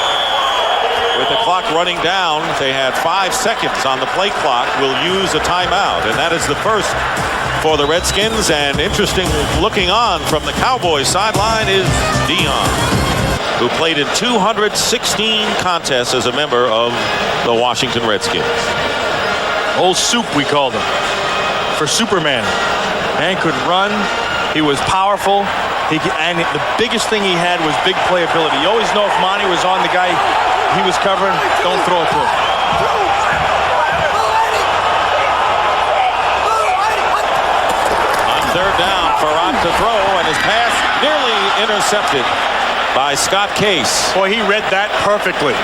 Speaker 1: with the clock running down, they had 5 seconds on the play clock, will use a timeout. And that is the first for the Redskins. And interesting looking on from the Cowboys sideline is Dion, who played in 216 contests as a member of the Washington Redskins.
Speaker 2: Old Soup, we called him, for Superman. Man could run. He was powerful. And the biggest thing he had was big playability. You always know if Monty was on the guy he was covering, don't throw it to him.
Speaker 1: On third down, Farad to throw, and his pass nearly intercepted by Scott Case.
Speaker 2: Boy, he read that perfectly.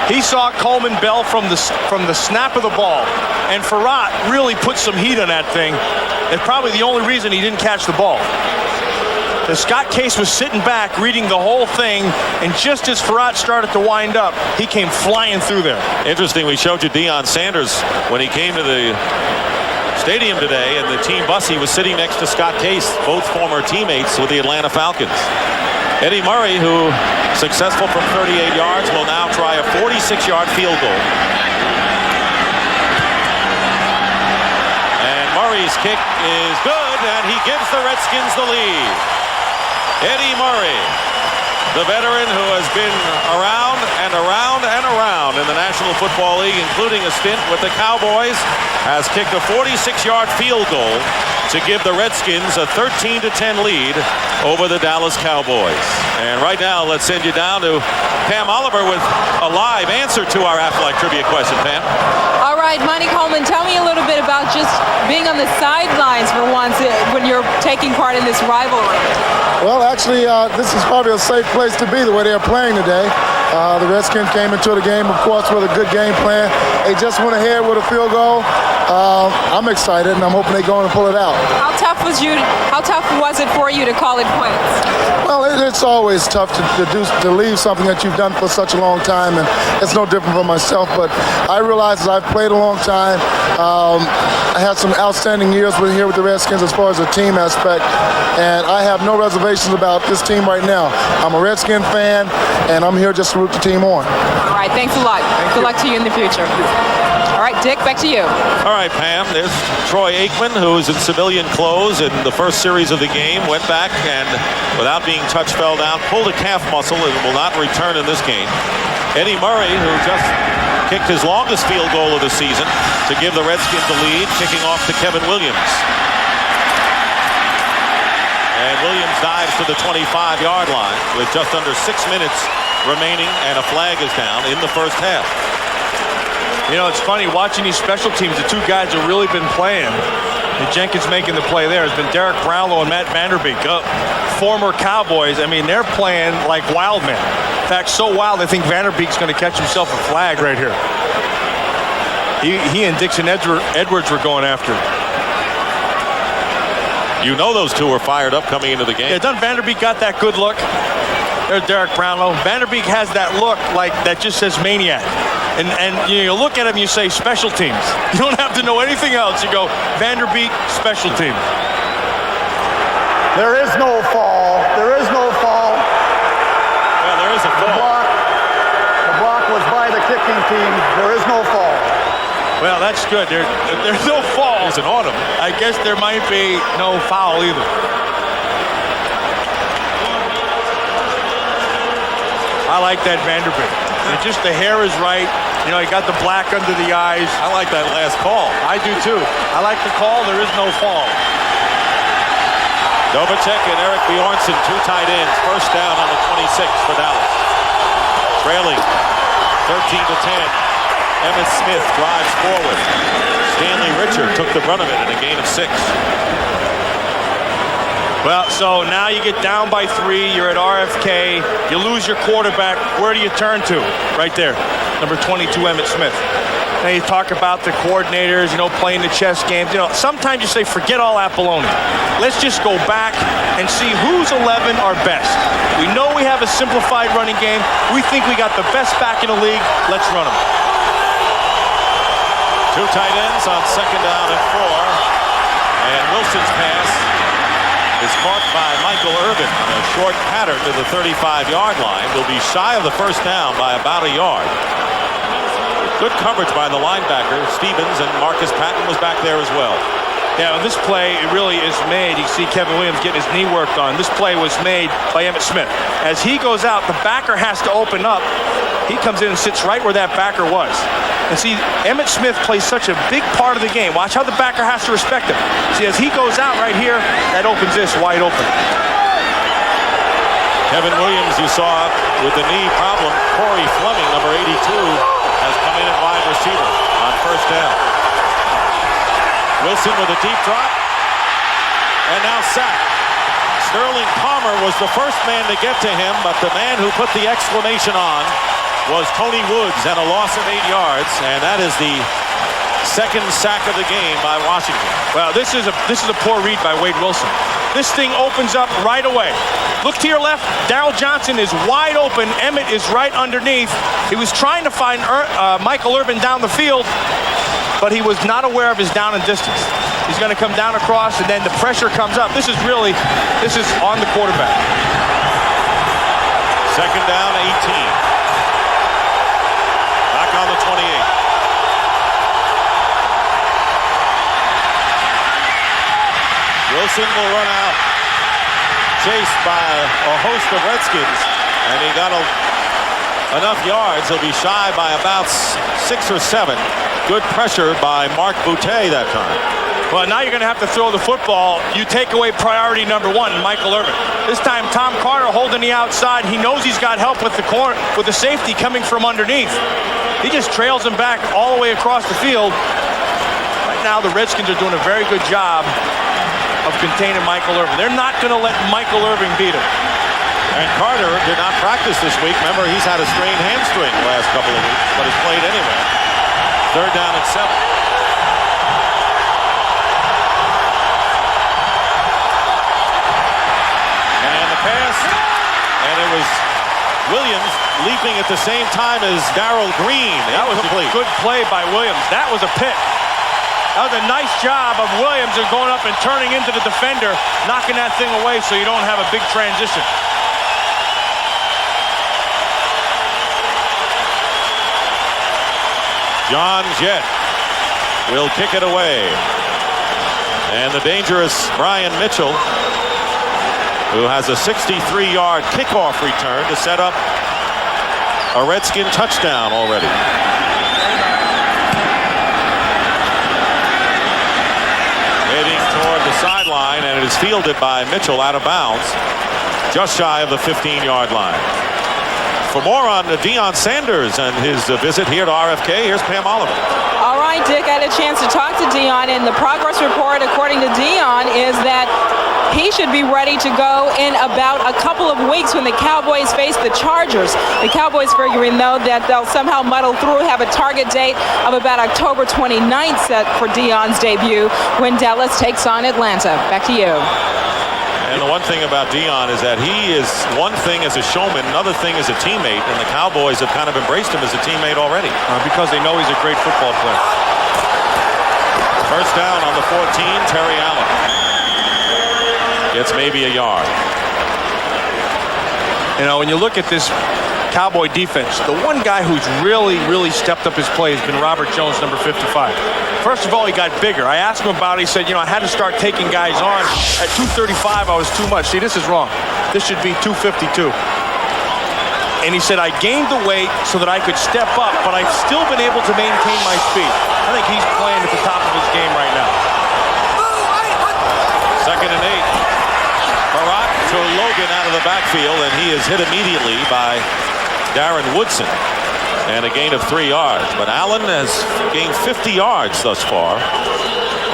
Speaker 2: He saw Coleman Bell from the snap of the ball, and Farad really put some heat on that thing. It's probably the only reason he didn't catch the ball. The Scott Case was sitting back, reading the whole thing, and just as Farad started to wind up, he came flying through there.
Speaker 1: Interesting, we showed you Deion Sanders when he came to the stadium today, and the team bus, he was sitting next to Scott Case, both former teammates with the Atlanta Falcons. Eddie Murray, who successful from 38 yards, will now try a 46-yard field goal. And Murray's kick is good, and he gives the Redskins the lead. Eddie Murray, the veteran who has been around and around and around in the National Football League, including a stint with the Cowboys, has kicked a 46-yard field goal to give the Redskins a 13-10 lead over the Dallas Cowboys. And right now, let's send you down to Pam Oliver with a live answer to our Aflac Trivia question. Pam?
Speaker 3: All right, Monty Coleman, tell me a little bit about just being on the sidelines for once when you're taking part in this rivalry.
Speaker 6: Well, actually, this is probably a safe place to be the way they're playing today. The Redskins came into the game, of course, with a good game plan. They just went ahead with a field goal. I'm excited, and I'm hoping they go and pull it out.
Speaker 3: How tough was it for you to call it quits?
Speaker 6: Well, it's always tough to leave something that you've done for such a long time, and it's no different for myself. But I realize that I've played a long time. I had some outstanding years here with the Redskins as far as the team aspect, and I have no reservations about this team right now. I'm a Redskin fan, and I'm here just to root the team on.
Speaker 3: All right, thanks a lot. Good luck to you in the future. All right, Dick, back to you.
Speaker 1: All right, Pam, there's Troy Aikman, who's in civilian clothes in the first series of the game, went back and, without being touched, fell down, pulled a calf muscle and will not return in this game. Eddie Murray, who just kicked his longest field goal of the season to give the Redskins the lead, kicking off to Kevin Williams. And Williams dives to the 25-yard line with just under 6 minutes remaining, and a flag is down in the first half.
Speaker 2: You know, it's funny watching these special teams. The two guys have really been playing. And Jenkins making the play there has been Derek Brownlow and Matt Vanderbeek, former Cowboys. I mean, they're playing like wild men. In fact, so wild I think Vanderbeek's going to catch himself a flag right here. He and Dixon Edwards were going after it.
Speaker 1: You know those two were fired up coming into the game.
Speaker 2: Yeah, doesn't Vanderbeek got that good look? There's Derek Brownlow. Vanderbeek has that look like that just says maniac. And you look at him, you say special teams. You don't have to know anything else. You go Vanderbeek, special teams.
Speaker 4: There is no fall. There is no fall.
Speaker 1: Well, there is a fall.
Speaker 4: The block was by the kicking team. There is no fall.
Speaker 2: Well, that's good. There's no fall.
Speaker 1: isn't on him.
Speaker 2: I guess there might be no foul either. I like that Vanderbilt. Just the hair is right. You know, he got the black under the eyes.
Speaker 1: I like that last call.
Speaker 2: I do too. I like the call. There is no fall.
Speaker 1: Novacek and Eric Bjornsson, 2 tight ends. First down on the 26 for Dallas. Trailing 13-10. Emmitt Smith drives forward. Stanley Richard took the brunt of it in a gain of 6.
Speaker 2: Well, so now you get down by 3. You're at RFK. You lose your quarterback. Where do you turn to? Right there. Number 22, Emmitt Smith. Now you talk about the coordinators, you know, playing the chess games. You know, sometimes you say, forget all that baloney. Let's just go back and see who's 11 are best. We know we have a simplified running game. We think we got the best back in the league. Let's run them.
Speaker 1: 2 tight ends on 2nd down and 4. And Wilson's pass is caught by Michael Irvin on a short pattern to the 35-yard line. Will be shy of the first down by about a yard. Good coverage by the linebacker, Stevens, and Marcus Patton was back there as well.
Speaker 2: Yeah, this play, it really is made. You see Kevin Williams getting his knee worked on. This play was made by Emmitt Smith. As he goes out, the backer has to open up. He comes in and sits right where that backer was. And see, Emmitt Smith plays such a big part of the game. Watch how the backer has to respect him. See, as he goes out right here, that opens this wide open.
Speaker 1: Kevin Williams, you saw with the knee problem. Corey Fleming, number 82, has come in at wide receiver on first down. Wilson with a deep drop. And now sacked. Sterling Palmer was the first man to get to him, but the man who put the exclamation on was Tony Woods, and a loss of 8 yards, and that is the second sack of the game by Washington.
Speaker 2: Well, this is a poor read by Wade Wilson. This thing opens up right away. Look to your left. Darryl Johnson is wide open. Emmitt is right underneath. He was trying to find Michael Irvin down the field, but he was not aware of his down and distance. He's going to come down across, and then the pressure comes up. This is on the quarterback.
Speaker 1: 2nd down, 18. Back on the 28. Wilson will run out, chased by a host of Redskins, and he got enough yards. He'll be shy by about 6 or 7. Good pressure by Mark Boutte that time.
Speaker 2: Well, now you're going to have to throw the football. You take away priority number 1, Michael Irvin. This time, Tom Carter holding the outside. He knows he's got help with the corner, with the safety coming from underneath. He just trails him back all the way across the field. Right now, the Redskins are doing a very good job of containing Michael Irvin. They're not going to let Michael Irvin beat him.
Speaker 1: And Carter did not practice this week. Remember, he's had a strained hamstring the last couple of weeks, but has played anyway. 3rd down and 7. And the pass, and it was Williams leaping at the same time as Darrell Green.
Speaker 2: That was a good play by Williams. That was a pick. That was a nice job of Williams of going up and turning into the defender, knocking that thing away so you don't have a big transition.
Speaker 1: John Jett will kick it away. And the dangerous Brian Mitchell, who has a 63-yard kickoff return to set up a Redskin touchdown already. Heading toward the sideline, and it is fielded by Mitchell out of bounds, just shy of the 15-yard line. For more on Deion Sanders and his visit here to RFK, here's Pam Oliver.
Speaker 3: All right, Dick, I had a chance to talk to Deion, and the progress report, according to Deion, is that he should be ready to go in about a couple of weeks when the Cowboys face the Chargers. The Cowboys figuring, though, that they'll somehow muddle through, have a target date of about October 29th set for Deion's debut when Dallas takes on Atlanta. Back to you.
Speaker 1: And the one thing about Deion is that he is one thing as a showman, another thing as a teammate, and the Cowboys have kind of embraced him as a teammate already.
Speaker 2: Because they know he's a great football player.
Speaker 1: First down on the 14, Terry Allen. Gets maybe a yard.
Speaker 2: You know, when you look at this Cowboy defense, the one guy who's really stepped up his play has been Robert Jones, number 55. First of all, he got bigger. I asked him about it. He said, I had to start taking guys on. At 235, I was too much. See, this is wrong. This should be 252. And he said, I gained the weight so that I could step up, but I've still been able to maintain my speed. I think he's playing at the top of his game right now.
Speaker 1: 2nd and 8. Barat to Logan out of the backfield, and he is hit immediately by Darren Woodson. And a gain of 3 yards. But Allen has gained 50 yards thus far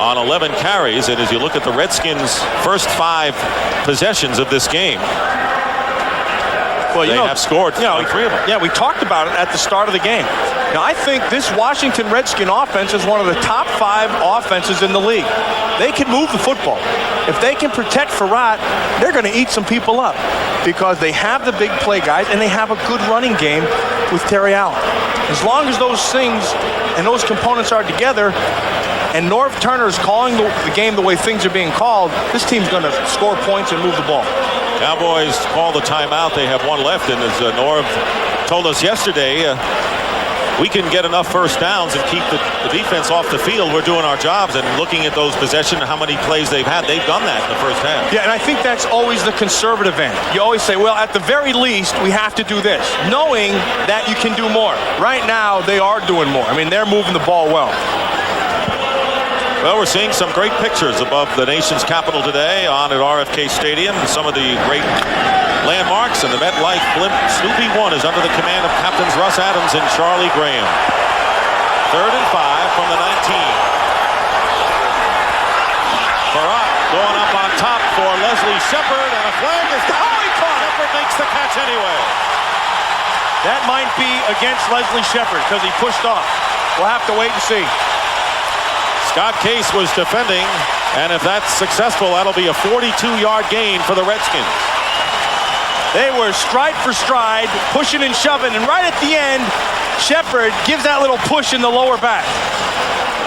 Speaker 1: on 11 carries. And as you look at the Redskins' first 5 possessions of this game,
Speaker 2: well,
Speaker 1: they have scored 3 of them.
Speaker 2: Yeah, we talked about it at the start of the game. Now, I think this Washington Redskin offense is one of the top 5 offenses in the league. They can move the football. If they can protect Farad, they're going to eat some people up because they have the big play guys and they have a good running game with Terry Allen. As long as those things and those components are together and Norv Turner is calling the game the way things are being called, this team's going to score points and move the ball.
Speaker 1: Cowboys call the timeout. They have 1 left, and as Norv told us yesterday, we can get enough first downs and keep the defense off the field. We're doing our jobs, and looking at those possessions, how many plays they've had, they've done that in the first half.
Speaker 2: Yeah, and I think that's always the conservative end. You always say, well, at the very least, we have to do this, knowing that you can do more. Right now, they are doing more. I mean, they're moving the ball well.
Speaker 1: Well, we're seeing some great pictures above the nation's capital today on at RFK Stadium. Some of the great landmarks, and the MetLife blimp Snoopy 1 is under the command of Captains Russ Adams and Charlie Graham. 3rd and 5 from the 19. Barat going up on top for Leslie Shepard, and a flag is down. Oh, he caught it. Shepard makes the catch anyway.
Speaker 2: That might be against Leslie Shepard because he pushed off. We'll have to wait and see.
Speaker 1: Scott Case was defending, and if that's successful, that'll be a 42-yard gain for the Redskins.
Speaker 2: They were stride for stride, pushing and shoving, and right at the end, Shepard gives that little push in the lower back.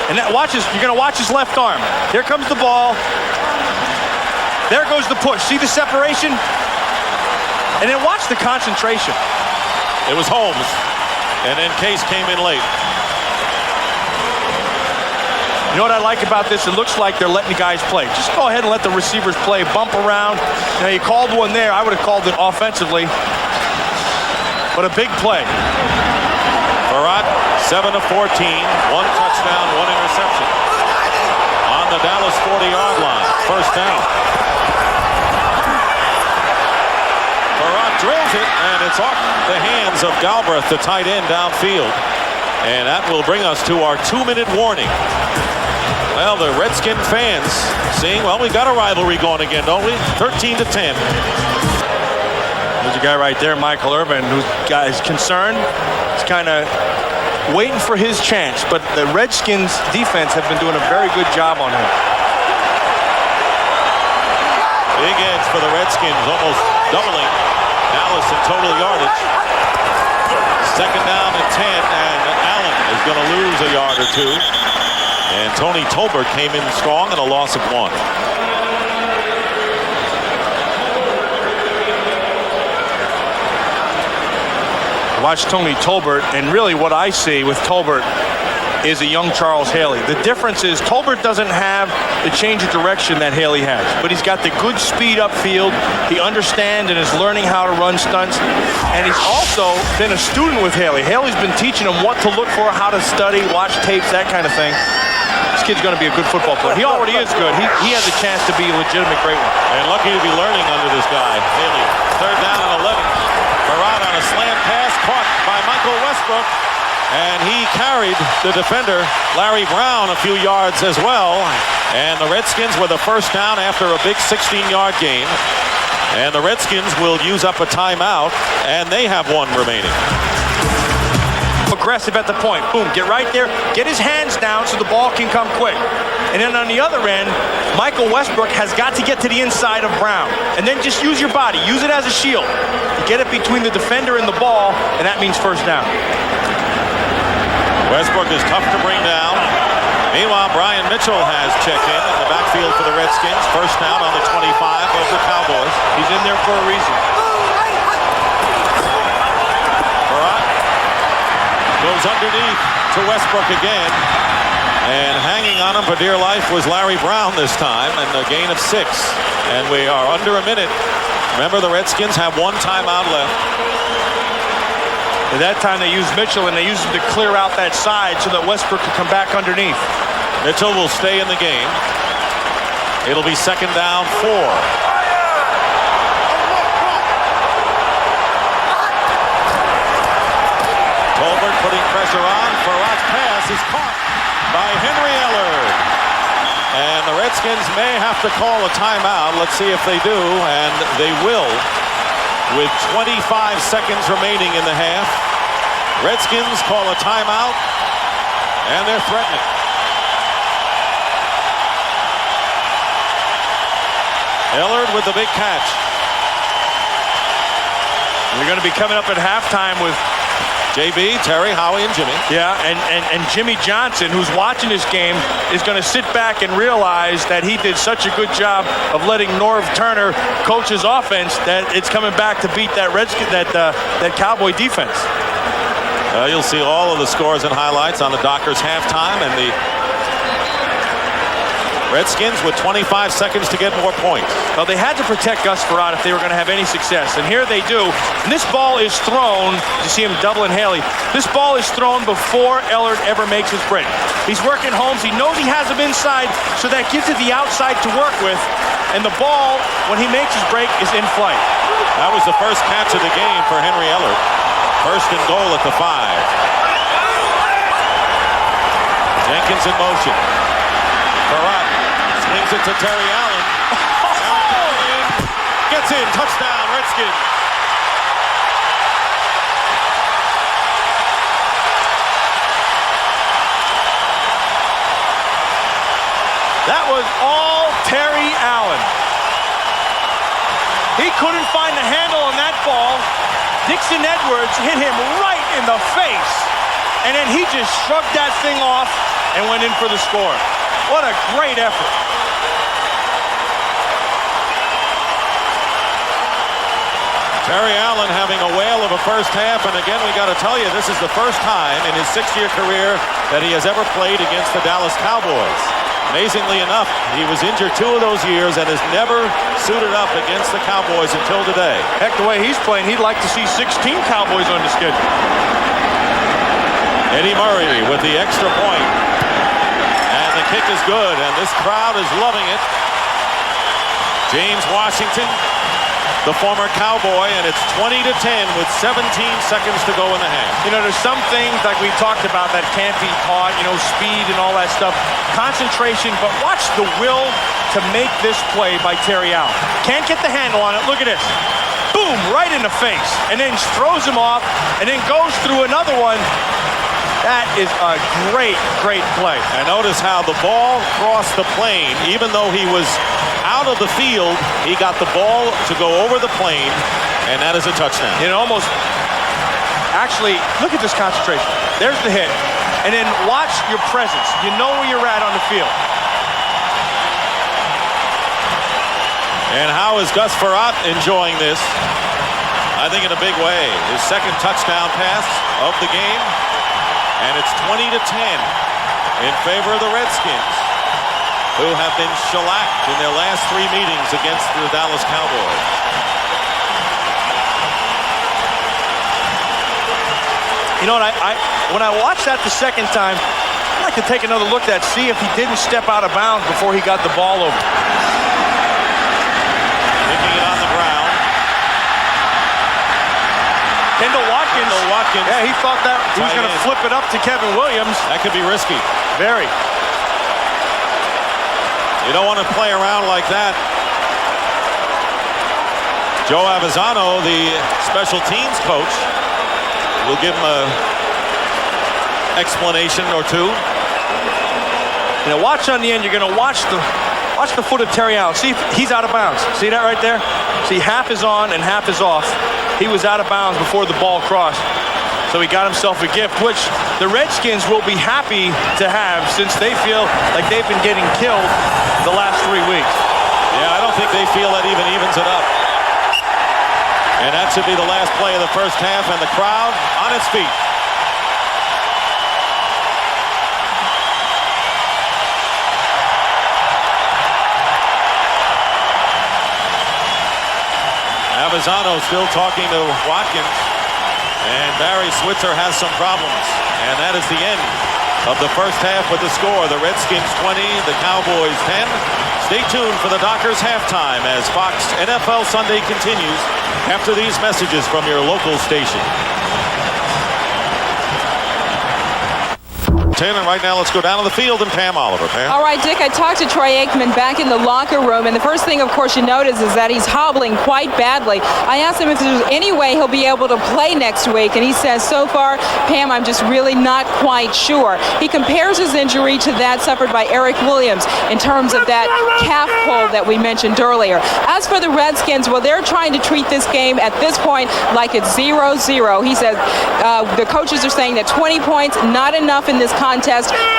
Speaker 2: And that you're going to watch his left arm. There comes the ball. There goes the push. See the separation? And then watch the concentration.
Speaker 1: It was Holmes, and then Case came in late.
Speaker 2: You know what I like about this? It looks like they're letting the guys play. Just go ahead and let the receivers play, bump around. You called one there. I would have called it offensively. But a big play.
Speaker 1: Barat, 7 of 14, 1 touchdown, 1 interception. On the Dallas 40-yard line, first down. Barat drills it, and it's off the hands of Galbraith, the tight end downfield. And that will bring us to our 2-minute warning. Well, the Redskin fans seeing, well, we got a rivalry going again, don't we? 13-10.
Speaker 2: There's a guy right there, Michael Irvin, who's concerned. He's kind of waiting for his chance, but the Redskins defense have been doing a very good job on him.
Speaker 1: Big edge for the Redskins, almost doubling Dallas in total yardage. 2nd down and 10, and Allen is going to lose a yard or 2. And Tony Tolbert came in strong and a loss of 1.
Speaker 2: Watch Tony Tolbert, and really what I see with Tolbert is a young Charles Haley. The difference is Tolbert doesn't have the change of direction that Haley has, but he's got the good speed upfield. He understands and is learning how to run stunts, and he's also been a student with Haley. Haley's been teaching him what to look for, how to study, watch tapes, that kind of thing. This kid's going to be a good football player. He already is good. He has a chance to be a legitimate great one.
Speaker 1: And lucky to be learning under this guy, Haley. 3rd down and 11. Barat on a slant pass, caught by Michael Westbrook. And he carried the defender, Larry Brown, a few yards as well. And the Redskins with a first down after a big 16-yard gain. And the Redskins will use up a timeout, and they have 1 remaining.
Speaker 2: Aggressive at the point. Boom, get right there. Get his hands down so the ball can come quick. And then on the other end, Michael Westbrook has got to get to the inside of Brown. And then just use your body. Use it as a shield. Get it between the defender and the ball, and that means first down.
Speaker 1: Westbrook is tough to bring down. Meanwhile, Brian Mitchell has checked in the backfield for the Redskins. First down on the 25 of the Cowboys.
Speaker 2: He's in there for a reason.
Speaker 1: Barat goes underneath to Westbrook again. And hanging on him for dear life was Larry Brown this time, and a gain of 6. And we are under a minute. Remember, the Redskins have 1 timeout left.
Speaker 2: At that time, they used Mitchell, and they used him to clear out that side so that Westbrook could come back underneath.
Speaker 1: Mitchell will stay in the game. It'll be 2nd down, 4. Tolbert putting pressure on. Farrat's pass is caught by Henry Ellard. And the Redskins may have to call a timeout. Let's see if they do, and they will. With 25 seconds remaining in the half, Redskins call a timeout, and they're threatening. Ellard with the big catch.
Speaker 2: We're going to be coming up at halftime with
Speaker 1: JB, Terry, Howie, and Jimmy.
Speaker 2: Yeah, and Jimmy Johnson, who's watching this game, is going to sit back and realize that he did such a good job of letting Norv Turner coach his offense that it's coming back to beat that Cowboy defense.
Speaker 1: You'll see all of the scores and highlights on the Dockers halftime, and the Redskins with 25 seconds to get more points.
Speaker 2: Well, they had to protect Gus Farrat if they were going to have any success, and here they do. And this ball is thrown. You see him doubling Haley. This ball is thrown before Ellard ever makes his break. He's working Holmes. He knows he has him inside, so that gives it the outside to work with. And the ball, when he makes his break, is in flight.
Speaker 1: That was the first catch of the game for Henry Ellard. 1st and goal at the 5. Jenkins in motion. Farrat swings it to Terry Allen. Gets in. Touchdown, Redskins.
Speaker 2: That was all Terry Allen. He couldn't find the handle on that ball. Dixon Edwards hit him right in the face. And then he just shrugged that thing off and went in for the score. What a great effort.
Speaker 1: Terry Allen having a whale of a first half, and again, we got to tell you, this is the first time in his 6-year career that he has ever played against the Dallas Cowboys. Amazingly enough, he was injured 2 of those years and has never suited up against the Cowboys until today.
Speaker 2: Heck, the way he's playing, he'd like to see 16 Cowboys on the schedule.
Speaker 1: Eddie Murray with the extra point. And the kick is good, and this crowd is loving it. James Washington, the former Cowboy, and it's 20-10 with 17 seconds to go in the half.
Speaker 2: You know, there's some things like we talked about that can't be taught, you know, speed and all that stuff. Concentration, but watch the will to make this play by Terry Allen. Can't get the handle on it. Look at this. Boom, right in the face. And then throws him off and then goes through another one. That is a great, great play.
Speaker 1: And notice how the ball crossed the plane. Even though he was out of the field, he got the ball to go over the plane, and that is a touchdown.
Speaker 2: It almost, actually, look at this concentration. There's the hit. And then watch your presence. You know where you're at on the field.
Speaker 1: And how is Gus Farrat enjoying this? I think in a big way. His 2nd touchdown pass of the game. And it's 20-10 in favor of the Redskins, who have been shellacked in their last 3 meetings against the Dallas Cowboys.
Speaker 2: You know what, when I watched that the 2nd time, I'd like to take another look at that, see if he didn't step out of bounds before he got the ball over.
Speaker 1: Picking it on the ground.
Speaker 2: Kendall Watkins. Yeah, he thought that he was going to flip it up to Kevin Williams.
Speaker 1: That could be risky.
Speaker 2: Very.
Speaker 1: You don't want to play around like that. Joe Avezzano, the special teams coach, will give him an explanation or two.
Speaker 2: You know, watch on the end. You're going to watch the foot of Terry Allen. See if he's out of bounds. See that right there? See, half is on and half is off. He was out of bounds before the ball crossed. So he got himself a gift, which the Redskins will be happy to have since they feel like they've been getting killed the last 3 weeks.
Speaker 1: Yeah, I don't think they feel that even evens it up. And that should be the last play of the first half, and the crowd on its feet. Avizano still talking to Watkins. And Barry Switzer has some problems. And that is the end of the first half with the score. The Redskins 20, the Cowboys 10. Stay tuned for the Dockers halftime as Fox NFL Sunday continues after these messages from your local station. And right now, let's go down to the field and Pam Oliver. Pam.
Speaker 3: All right, Dick, I talked to Troy Aikman back in the locker room, and the first thing, of course, you notice is that he's hobbling quite badly. I asked him if there's any way he'll be able to play next week, and he says, so far, Pam, I'm just really not quite sure. He compares his injury to that suffered by Eric Williams in terms of that calf pull that we mentioned earlier. As for the Redskins, well, they're trying to treat this game at this point like it's 0-0. He says the coaches are saying that 20 points, not enough in this contest.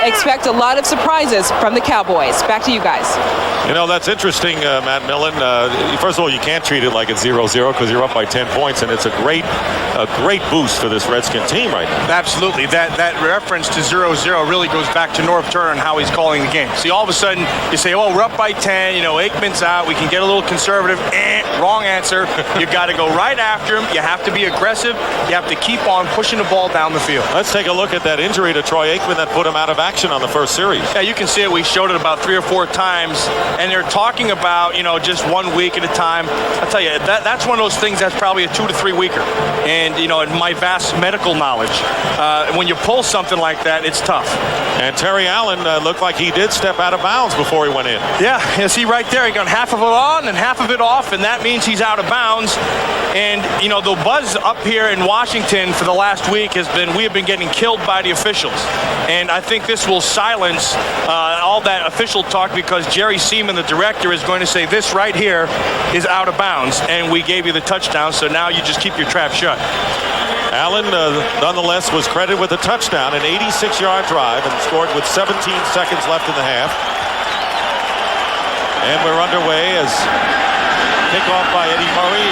Speaker 3: Expect a lot of surprises from the Cowboys. Back to you guys.
Speaker 1: You know, that's interesting, Matt Millen. First of all, you can't treat it like it's 0-0 because you're up by 10 points, and it's a great boost for this Redskin team right now.
Speaker 2: Absolutely. That reference to 0-0 really goes back to Norv Turner and how he's calling the game. See, all of a sudden, you say, oh, we're up by 10. You know, Aikman's out. We can get a little conservative. Wrong answer. You got to go right after him. You have to be aggressive. You have to keep on pushing the ball down the field.
Speaker 1: Let's take a look at that injury to Troy Aikman that put him out of action on the first series.
Speaker 2: Yeah, you can see it. We showed it about 3 or 4 times, and they're talking about, you know, just 1 week at a time. I'll tell you, that's one of those things that's probably a 2 to 3 weeker. And, you know, in my vast medical knowledge, when you pull something like that, it's tough.
Speaker 1: And Terry Allen looked like he did step out of bounds before he went in.
Speaker 2: Yeah, you see right there, he got half of it on and half of it off, and that means he's out of bounds. And, you know, the buzz up here in Washington for the last week has been we have been getting killed by the officials. And I think this will silence all that official talk because Jerry Seaman, the director, is going to say this right here is out of bounds, and we gave you the touchdown, so now you just keep your trap shut.
Speaker 1: Allen, nonetheless, was credited with a touchdown, an 86-yard drive, and scored with 17 seconds left in the half. And we're underway as kickoff by Eddie Murray,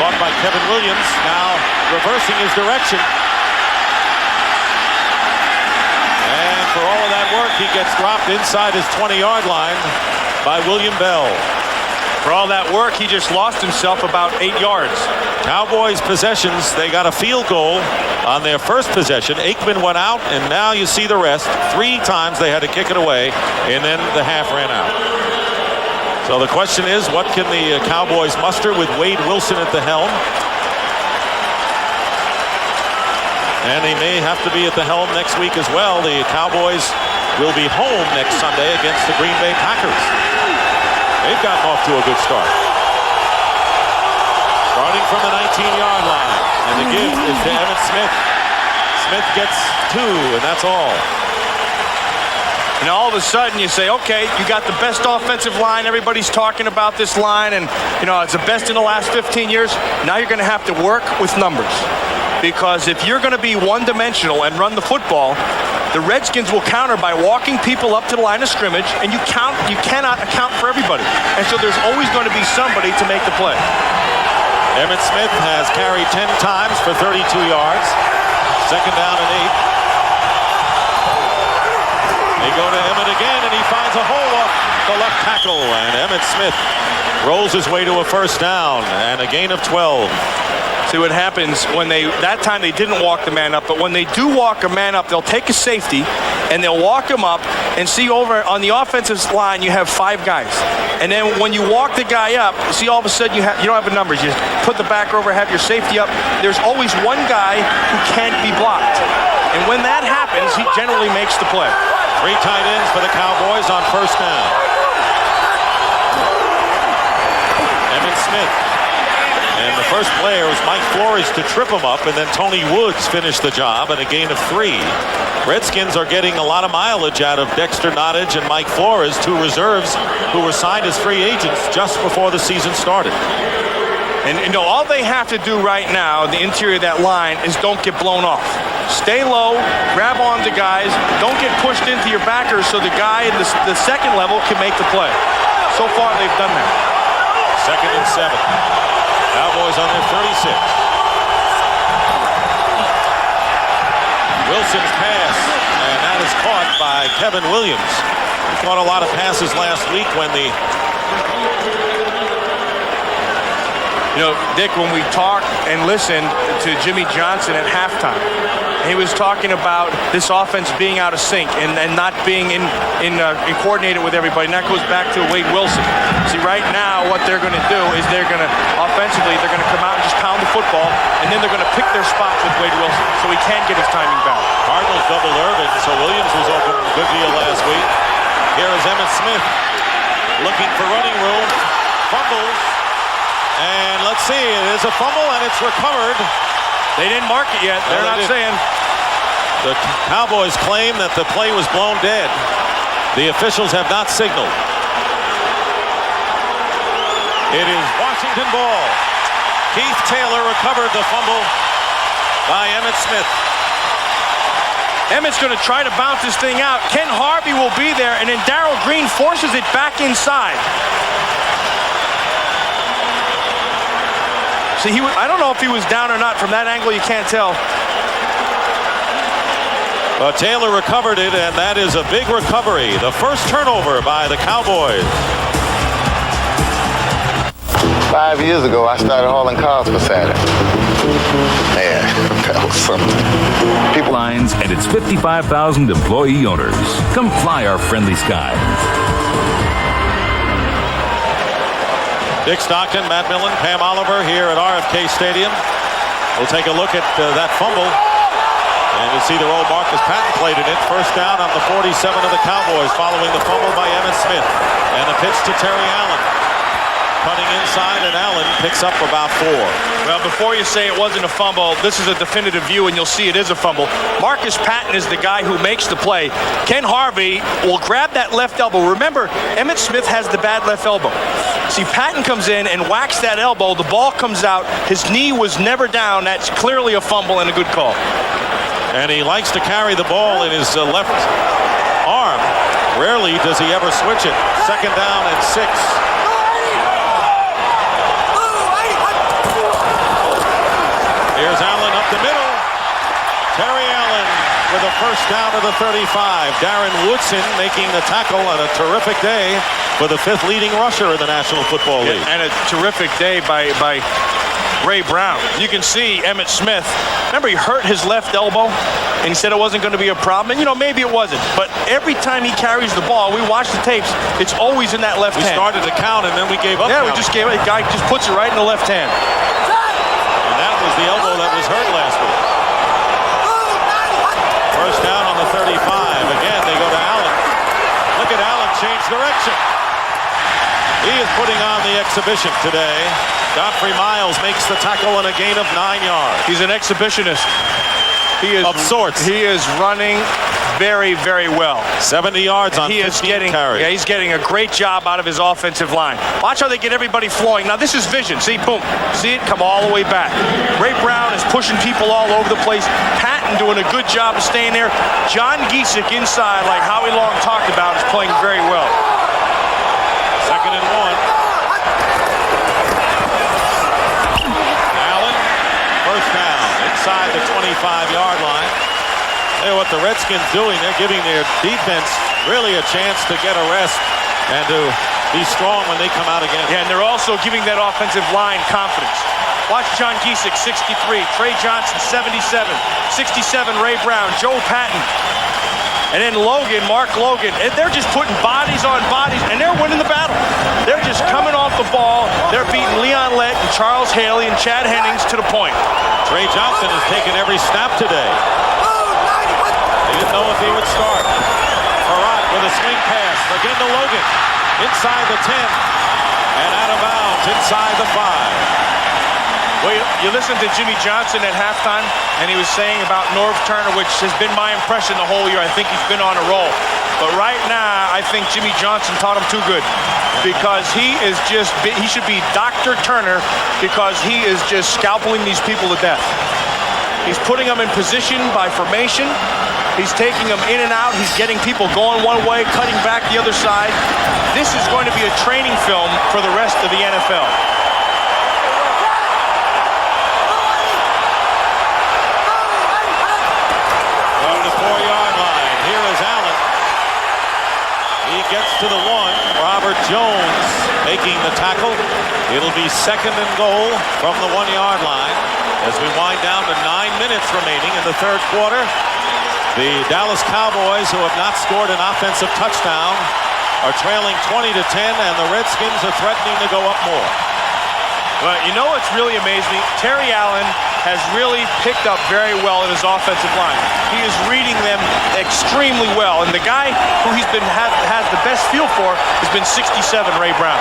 Speaker 1: caught by Kevin Williams, now reversing his direction. And for all of that work, he gets dropped inside his 20-yard line by William Bell.
Speaker 2: For all that work, he just lost himself about 8 yards.
Speaker 1: Cowboys possessions, they got a field goal on their first possession. Aikman went out, and now you see the rest. 3 times they had to kick it away, and then the half ran out. So the question is, what can the Cowboys muster with Wade Wilson at the helm? And he may have to be at the helm next week as well. The Cowboys will be home next Sunday against the Green Bay Packers. They've gotten off to a good start. Starting from the 19-yard line. And the give is to Emmitt Smith. Smith gets 2, and that's all.
Speaker 2: And all of a sudden you say, okay, you got the best offensive line. Everybody's talking about this line, and, you know, it's the best in the last 15 years. Now you're going to have to work with numbers. Because if you're going to be one-dimensional and run the football, the Redskins will counter by walking people up to the line of scrimmage, and you cannot account for everybody. And so there's always going to be somebody to make the play.
Speaker 1: Emmitt Smith has carried 10 times for 32 yards. Second down and 8. They go to Emmitt again, and he finds a hole off the left tackle. And Emmitt Smith rolls his way to a first down and a gain of 12.
Speaker 2: See what happens when that time they didn't walk the man up, but when they do walk a man up, they'll take a safety and they'll walk him up, and see over on the offensive line you have 5 guys. And then when you walk the guy up, see all of a sudden you don't have the numbers. You put the back over, have your safety up. There's always one guy who can't be blocked. And when that happens, he generally makes the play.
Speaker 1: 3 tight ends for the Cowboys on first down. Emmitt Smith. And the first player was Mike Flores to trip him up, and then Tony Woods finished the job and a gain of 3. Redskins are getting a lot of mileage out of Dexter Nottage and Mike Flores, 2 reserves who were signed as free agents just before the season started.
Speaker 2: And, you know, all they have to do right now, the interior of that line, is don't get blown off. Stay low, grab on to guys, don't get pushed into your backers so the guy in the second level can make the play. So far, they've done that.
Speaker 1: 2nd and 7. Cowboys on their 36. Wilson's pass, and that is caught by Kevin Williams. He caught a lot of passes last week when the...
Speaker 2: You Dick, when we talked and listened to Jimmy Johnson at halftime, he was talking about this offense being out of sync and not being in coordinated with everybody. And that goes back to Wade Wilson. See, right now, what they're going to do is they're going to, offensively, they're going to come out and just pound the football, and then they're going to pick their spots with Wade Wilson so he can get his timing back.
Speaker 1: Cardinals doubled Irvin, so Williams was open a good deal last week. Here is Emmitt Smith looking for running room. Fumbles. And let's see, it is a fumble, and it's recovered.
Speaker 2: They didn't mark it yet. They're not saying.
Speaker 1: The Cowboys claim that the play was blown dead. The officials have not signaled. It is Washington ball. Keith Taylor recovered the fumble by Emmitt Smith.
Speaker 2: Emmitt's going to try to bounce this thing out. Ken Harvey will be there, and then Darrell Green forces it back inside. See, I don't know if he was down or not. From that angle, you can't tell.
Speaker 1: But Taylor recovered it, and that is a big recovery. The first turnover by the Cowboys.
Speaker 7: 5 years ago, I started hauling cars for Saturday. Man, that was something. People
Speaker 8: Lines and its 55,000 employee owners. Come fly our friendly skies.
Speaker 1: Dick Stockton, Matt Millen, Pam Oliver here at RFK Stadium. We'll take a look at that fumble. And you'll see the role Marcus Patton played in it. First down on the 47 of the Cowboys following the fumble by Emmitt Smith. And a pitch to Terry Allen. Cutting inside, and Allen picks up about 4.
Speaker 2: Well, before you say it wasn't a fumble, this is a definitive view, and you'll see it is a fumble. Marcus Patton is the guy who makes the play. Ken Harvey will grab that left elbow. Remember, Emmitt Smith has the bad left elbow. See, Patton comes in and whacks that elbow. The ball comes out. His knee was never down. That's clearly a fumble and a good call.
Speaker 1: And he likes to carry the ball in his left arm. Rarely does he ever switch it. Second down and 6. Here's Allen up the middle. Terry Allen with a first down to the 35. Darren Woodson making the tackle on a terrific day for the 5th leading rusher in the National Football League.
Speaker 2: And a terrific day by Ray Brown. You can see Emmitt Smith. Remember, he hurt his left elbow, and he said it wasn't going to be a problem. And, maybe it wasn't. But every time he carries the ball, we watch the tapes, it's always in that left hand.
Speaker 1: We started to count, and then we gave up.
Speaker 2: Yeah, we just gave it. The guy just puts it right in the left hand.
Speaker 1: And that was the elbow that was hurt last week. First down on the 35. Again, they go to Allen. Look at Allen change direction. He is putting on the exhibition today. Godfrey Miles makes the tackle and a gain of 9 yards.
Speaker 2: He's an exhibitionist. He is
Speaker 1: of sorts.
Speaker 2: He is running very, very well.
Speaker 1: 70 yards on 15 carries.
Speaker 2: Yeah, he's getting a great job out of his offensive line. Watch how they get everybody flowing. Now this is vision. See, boom. See it come all the way back. Ray Brown is pushing people all over the place. Patton doing a good job of staying there. John Giesick inside, like Howie Long talked about, is playing very well.
Speaker 1: Second and 1. Allen, first down inside the 25-yard line. Hey, what the Redskins doing, they're giving their defense really a chance to get a rest and to be strong when they come out again.
Speaker 2: Yeah, and they're also giving that offensive line confidence. Watch John Giesick, 63. Trey Johnson, 77. 67, Ray Brown. Joe Patton. And then Logan, Mark Logan. And they're just putting bodies on bodies, and they're winning the battle. They're just coming off the ball. They're beating Leon Lett and Charles Haley and Chad Hennings to the point.
Speaker 1: Trey Johnson has taken every snap today. They didn't know if he would start. Farrat with a swing pass. Again to Logan. Inside the 10. And out of bounds inside the 5.
Speaker 2: Well, you listened to Jimmy Johnson at halftime, and he was saying about Norv Turner, which has been my impression the whole year. I think he's been on a roll. But right now, I think Jimmy Johnson taught him too good, because he should be Dr. Turner, because he is just scalping these people to death. He's putting them in position by formation. He's taking them in and out. He's getting people going one way, cutting back the other side. This is going to be a training film for the rest of the NFL.
Speaker 1: Gets to the 1. Robert Jones making the tackle. It'll be 2nd and goal from the 1-yard line as we wind down to 9 minutes remaining in the third quarter. The Dallas Cowboys, who have not scored an offensive touchdown, are trailing 20-10, and the Redskins are threatening to go up more.
Speaker 2: Well, you know what's really amazed me? Terry Allen has really picked up very well in his offensive line. He is reading them extremely well, and the guy who he's been has the best feel for has been 67, Ray Brown.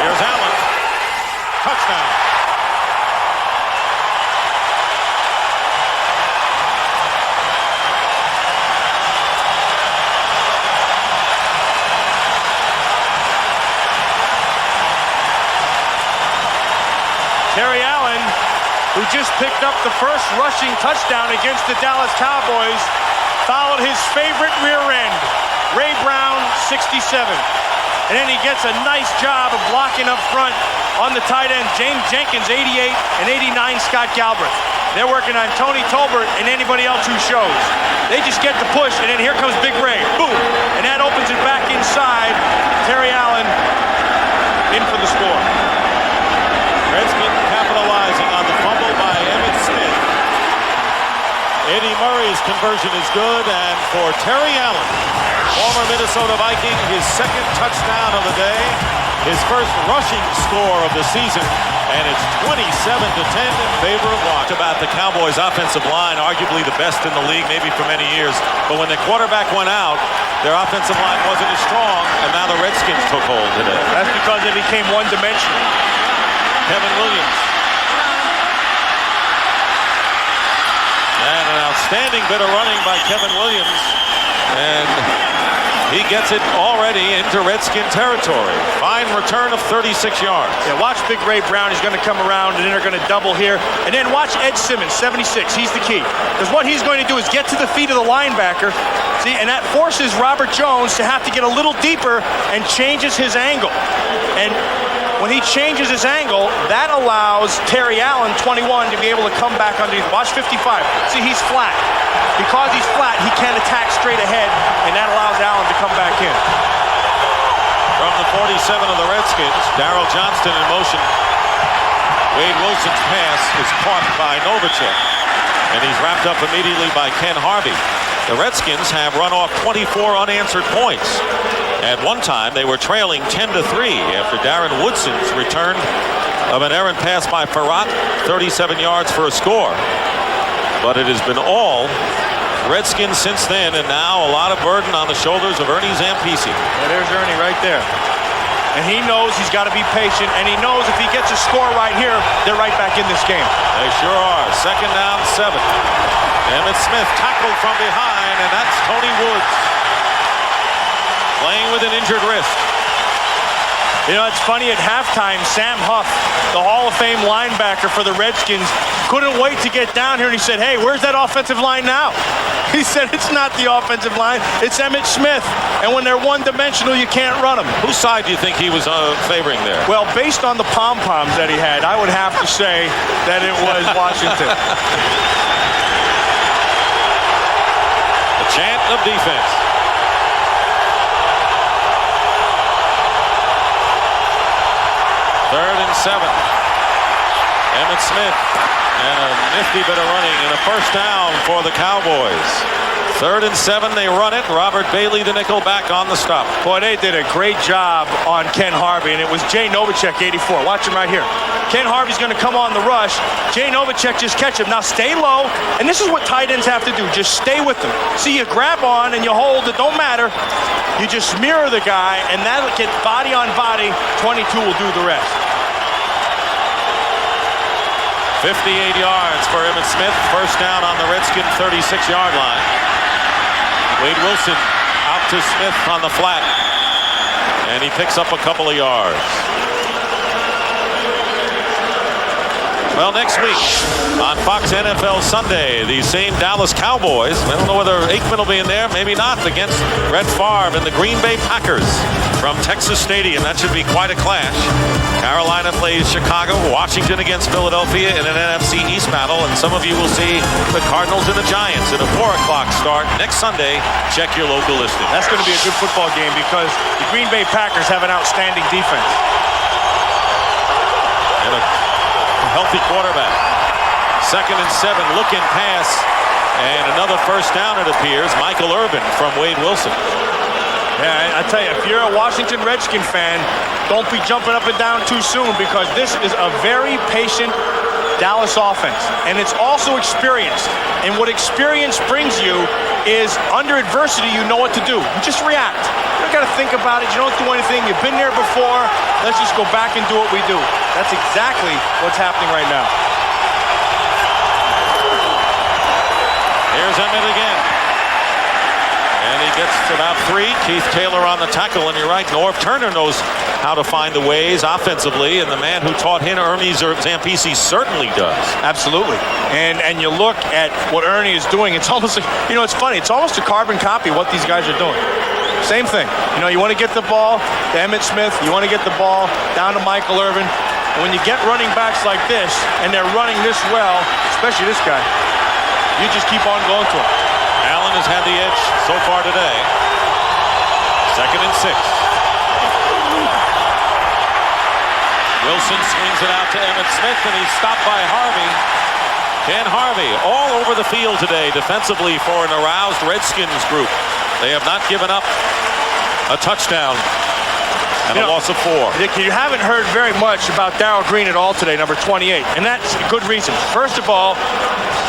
Speaker 1: Here's Allen. Touchdown.
Speaker 2: Terry Allen, who just picked up the first rushing touchdown against the Dallas Cowboys, followed his favorite rear end, Ray Brown, 67. And then he gets a nice job of blocking up front on the tight end, James Jenkins, 88, and 89, Scott Galbraith. They're working on Tony Tolbert and anybody else who shows. They just get the push, and then here comes Big Ray. Boom! And that opens it back inside. Terry Allen in for the score.
Speaker 1: Redskins capitalizing on the fumble by Emmitt Smith. Eddie Murray's conversion is good, and for Terry Allen, former Minnesota Viking, his 2nd touchdown of the day, his first rushing score of the season, and it's 27-10 in favor of Washington. About the Cowboys' offensive line, arguably the best in the league, maybe for many years, but when the quarterback went out, their offensive line wasn't as strong, and now the Redskins took hold today.
Speaker 2: That's because they became one-dimensional.
Speaker 1: Kevin Williams. And an outstanding bit of running by Kevin Williams. And he gets it already into Redskin territory. Fine return of 36 yards.
Speaker 2: Yeah, watch Big Ray Brown. He's going to come around, and then they're going to double here. And then watch Ed Simmons, 76. He's the key. Because what he's going to do is get to the feet of the linebacker. See, and that forces Robert Jones to have to get a little deeper and changes his angle. And when he changes his angle, that allows Terry Allen, 21, to be able to come back underneath. Watch 55. See, he's flat. Because he's flat, he can't attack straight ahead, and that allows Allen to come back in.
Speaker 1: From the 47 of the Redskins, Darryl Johnston in motion. Wade Wilson's pass is caught by Novacek, and he's wrapped up immediately by Ken Harvey. The Redskins have run off 24 unanswered points. At one time, they were trailing 10-3 after Darren Woodson's return of an errant pass by Farrat, 37 yards for a score. But it has been all Redskins since then, and now a lot of burden on the shoulders of Ernie Zampisi.
Speaker 2: Yeah, there's Ernie right there. And he knows he's got to be patient, and he knows if he gets a score right here, they're right back in this game.
Speaker 1: They sure are. 2nd down, 7. Emmitt Smith tackled from behind, and that's Tony Woods. Playing with an injured wrist.
Speaker 2: You know, it's funny, at halftime, Sam Huff, the Hall of Fame linebacker for the Redskins, couldn't wait to get down here, and he said, hey, where's that offensive line now? He said, it's not the offensive line, it's Emmitt Smith. And when they're one-dimensional, you can't run them.
Speaker 1: Whose side do you think he was favoring there?
Speaker 2: Well, based on the pom-poms that he had, I would have to say that it was Washington.
Speaker 1: A chant of defense. Third and 7. Emmitt Smith, and a nifty bit of running, and a first down for the Cowboys. 3rd and 7, they run it. Robert Bailey, the nickel, back on the stop.
Speaker 2: Boy, they did a great job on Ken Harvey, and it was Jay Novacek, 84. Watch him right here. Ken Harvey's going to come on the rush. Jay Novacek just catch him. Now stay low, and this is what tight ends have to do. Just stay with them. See, you grab on and you hold. It don't matter. You just mirror the guy, and that'll get body on body. 22 will do the rest.
Speaker 1: 58 yards for Emmitt Smith. First down on the Redskin 36-yard line. Wade Wilson out to Smith on the flat, and he picks up a couple of yards. Well, next week on Fox NFL Sunday, the same Dallas Cowboys, I don't know whether Aikman will be in there, maybe not, against Brett Favre and the Green Bay Packers. from Texas Stadium. That should be quite a clash. Carolina plays Chicago, Washington against Philadelphia in an NFC East battle, and some of you will see the Cardinals and the Giants in a 4 o'clock start next Sunday. Check your local listing.
Speaker 2: That's going to be a good football game because the Green Bay Packers have an outstanding defense.
Speaker 1: And a healthy quarterback. 2nd and 7, looking pass, and another first down it appears. Michael Irvin from Wade Wilson.
Speaker 2: Yeah, I tell you, if you're a Washington Redskin fan, don't be jumping up and down too soon because this is a very patient Dallas offense. And it's also experience. And what experience brings you is under adversity, you know what to do. You just react. You don't got to think about it. You don't do anything. You've been there before. Let's just go back and do what we do. That's exactly what's happening right now.
Speaker 1: Here's Emmett again. And he gets about 3. Keith Taylor on the tackle, and you're right, Norv Turner knows how to find the ways offensively, and the man who taught him, Ernie Zampisi, certainly does.
Speaker 2: Absolutely. And you look at what Ernie is doing, it's almost like, you know, it's funny, it's almost a carbon copy of what these guys are doing. Same thing. You know, you want to get the ball to Emmitt Smith, you want to get the ball down to Michael Irvin, and when you get running backs like this, and they're running this well, especially this guy, you just keep on going to him.
Speaker 1: Allen has had the edge so far today. 2nd and 6. Wilson swings it out to Emmitt Smith, and he's stopped by Harvey. Ken Harvey all over the field today defensively for an aroused Redskins group. They have not given up a touchdown and a loss of 4.
Speaker 2: Dick, you haven't heard very much about Darrell Green at all today, number 28, and that's a good reason. First of all,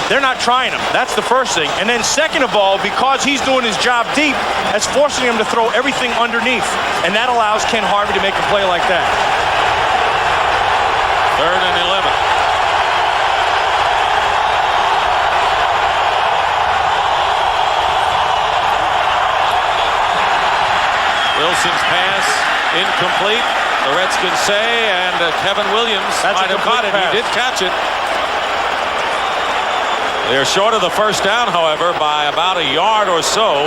Speaker 2: they're not trying him. That's the first thing. And then second of all, because he's doing his job deep, that's forcing him to throw everything underneath. And that allows Ken Harvey to make a play like that.
Speaker 1: 3rd and 11. Wilson's pass incomplete, the Redskins say, and Kevin Williams might have caught it. He did catch it. They're short of the first down, however, by about a yard or so,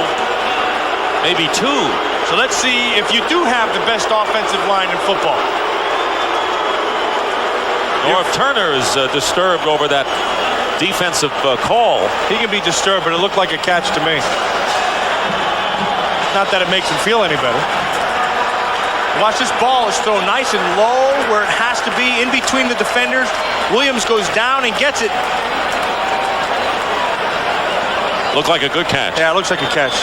Speaker 1: maybe 2.
Speaker 2: So let's see if you do have the best offensive line in football.
Speaker 1: Norv Turner is disturbed over that defensive call.
Speaker 2: He can be disturbed, but it looked like a catch to me. Not that it makes him feel any better. Watch, this ball is thrown nice and low where it has to be, in between the defenders. Williams goes down and gets it.
Speaker 1: Looked like a good catch.
Speaker 2: Yeah, it looks like a catch.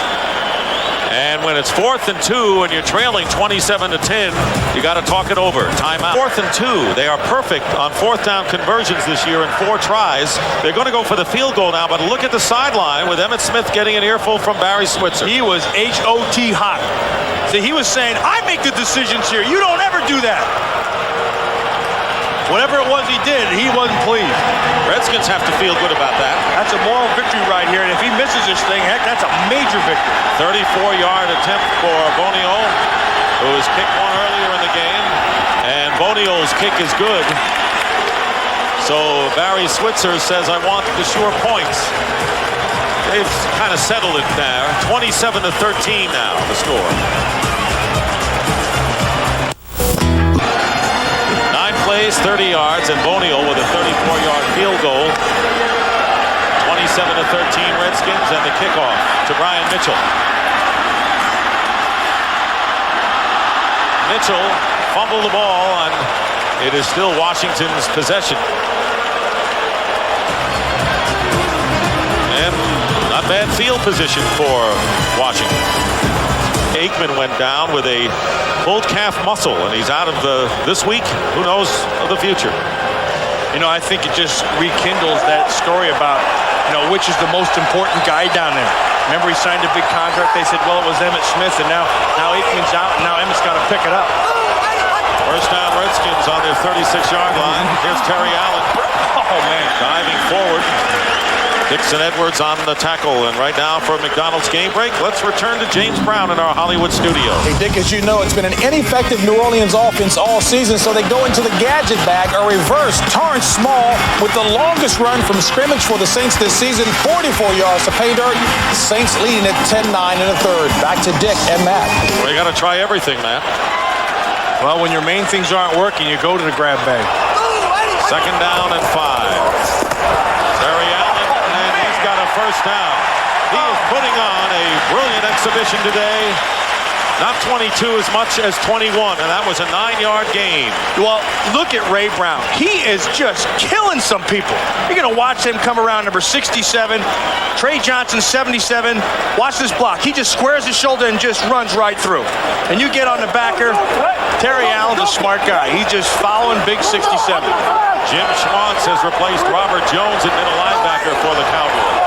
Speaker 1: And when it's 4th and 2 and you're trailing 27-10, you got to talk it over. Timeout. 4th and 2. They are perfect on 4th down conversions this year in 4 tries. They're going to go for the field goal now, but look at the sideline with Emmitt Smith getting an earful from Barry Switzer.
Speaker 2: He was H.O.T. hot. See, he was saying, I make the decisions here. You don't ever do that. Whatever it was he did, he wasn't pleased.
Speaker 1: Redskins have to feel good about that.
Speaker 2: That's a moral victory right here, and if he misses this thing, heck, that's a major victory.
Speaker 1: 34-yard attempt for Bonio, who was kicked one earlier in the game, and Bonio's kick is good. So Barry Switzer says, I want the sure points. They've kind of settled it there. 27-13 now, the score. 9 plays, 30 yards, and Bonio with a 34-yard field goal. 27-13 Redskins, and the kickoff to Brian Mitchell. Mitchell fumbled the ball, and it is still Washington's possession. And not bad field position for Washington. Aikman went down with a pulled calf muscle, and he's out of this week. Who knows of the future?
Speaker 2: You know, I think it just rekindles that story about, you know, which is the most important guy down there. Remember, he signed a big contract. They said, well, it was Emmitt Smith, and now Aikman's out, and now Emmitt's got to pick it up.
Speaker 1: First down Redskins on their 36-yard line. Here's Terry Allen.
Speaker 2: Oh, man.
Speaker 1: Diving forward. Dixon Edwards on the tackle, and right now for McDonald's game break, let's return to James Brown in our Hollywood studio.
Speaker 5: Hey, Dick, as you know, it's been an ineffective New Orleans offense all season, so they go into the gadget bag, a reverse Torrance Small with the longest run from scrimmage for the Saints this season, 44 yards to pay dirt. Saints leading at 10-9 in the third. Back to Dick and Matt.
Speaker 1: Well, you got to try everything, Matt.
Speaker 2: Well, when your main things aren't working, you go to the grab bag.
Speaker 1: 2nd down and 5. Terry Allen, and he's got a first down. He is putting on a brilliant exhibition today. Not 22 as much as 21, and that was a 9-yard gain.
Speaker 2: Well, look at Ray Brown. He is just killing some people. You're going to watch him come around number 67. Trey Johnson, 77. Watch this block. He just squares his shoulder and just runs right through. And you get on the backer. Terry Allen's a smart guy. He's just following big 67.
Speaker 1: Jim Schwantz has replaced Robert Jones at middle linebacker for the Cowboys.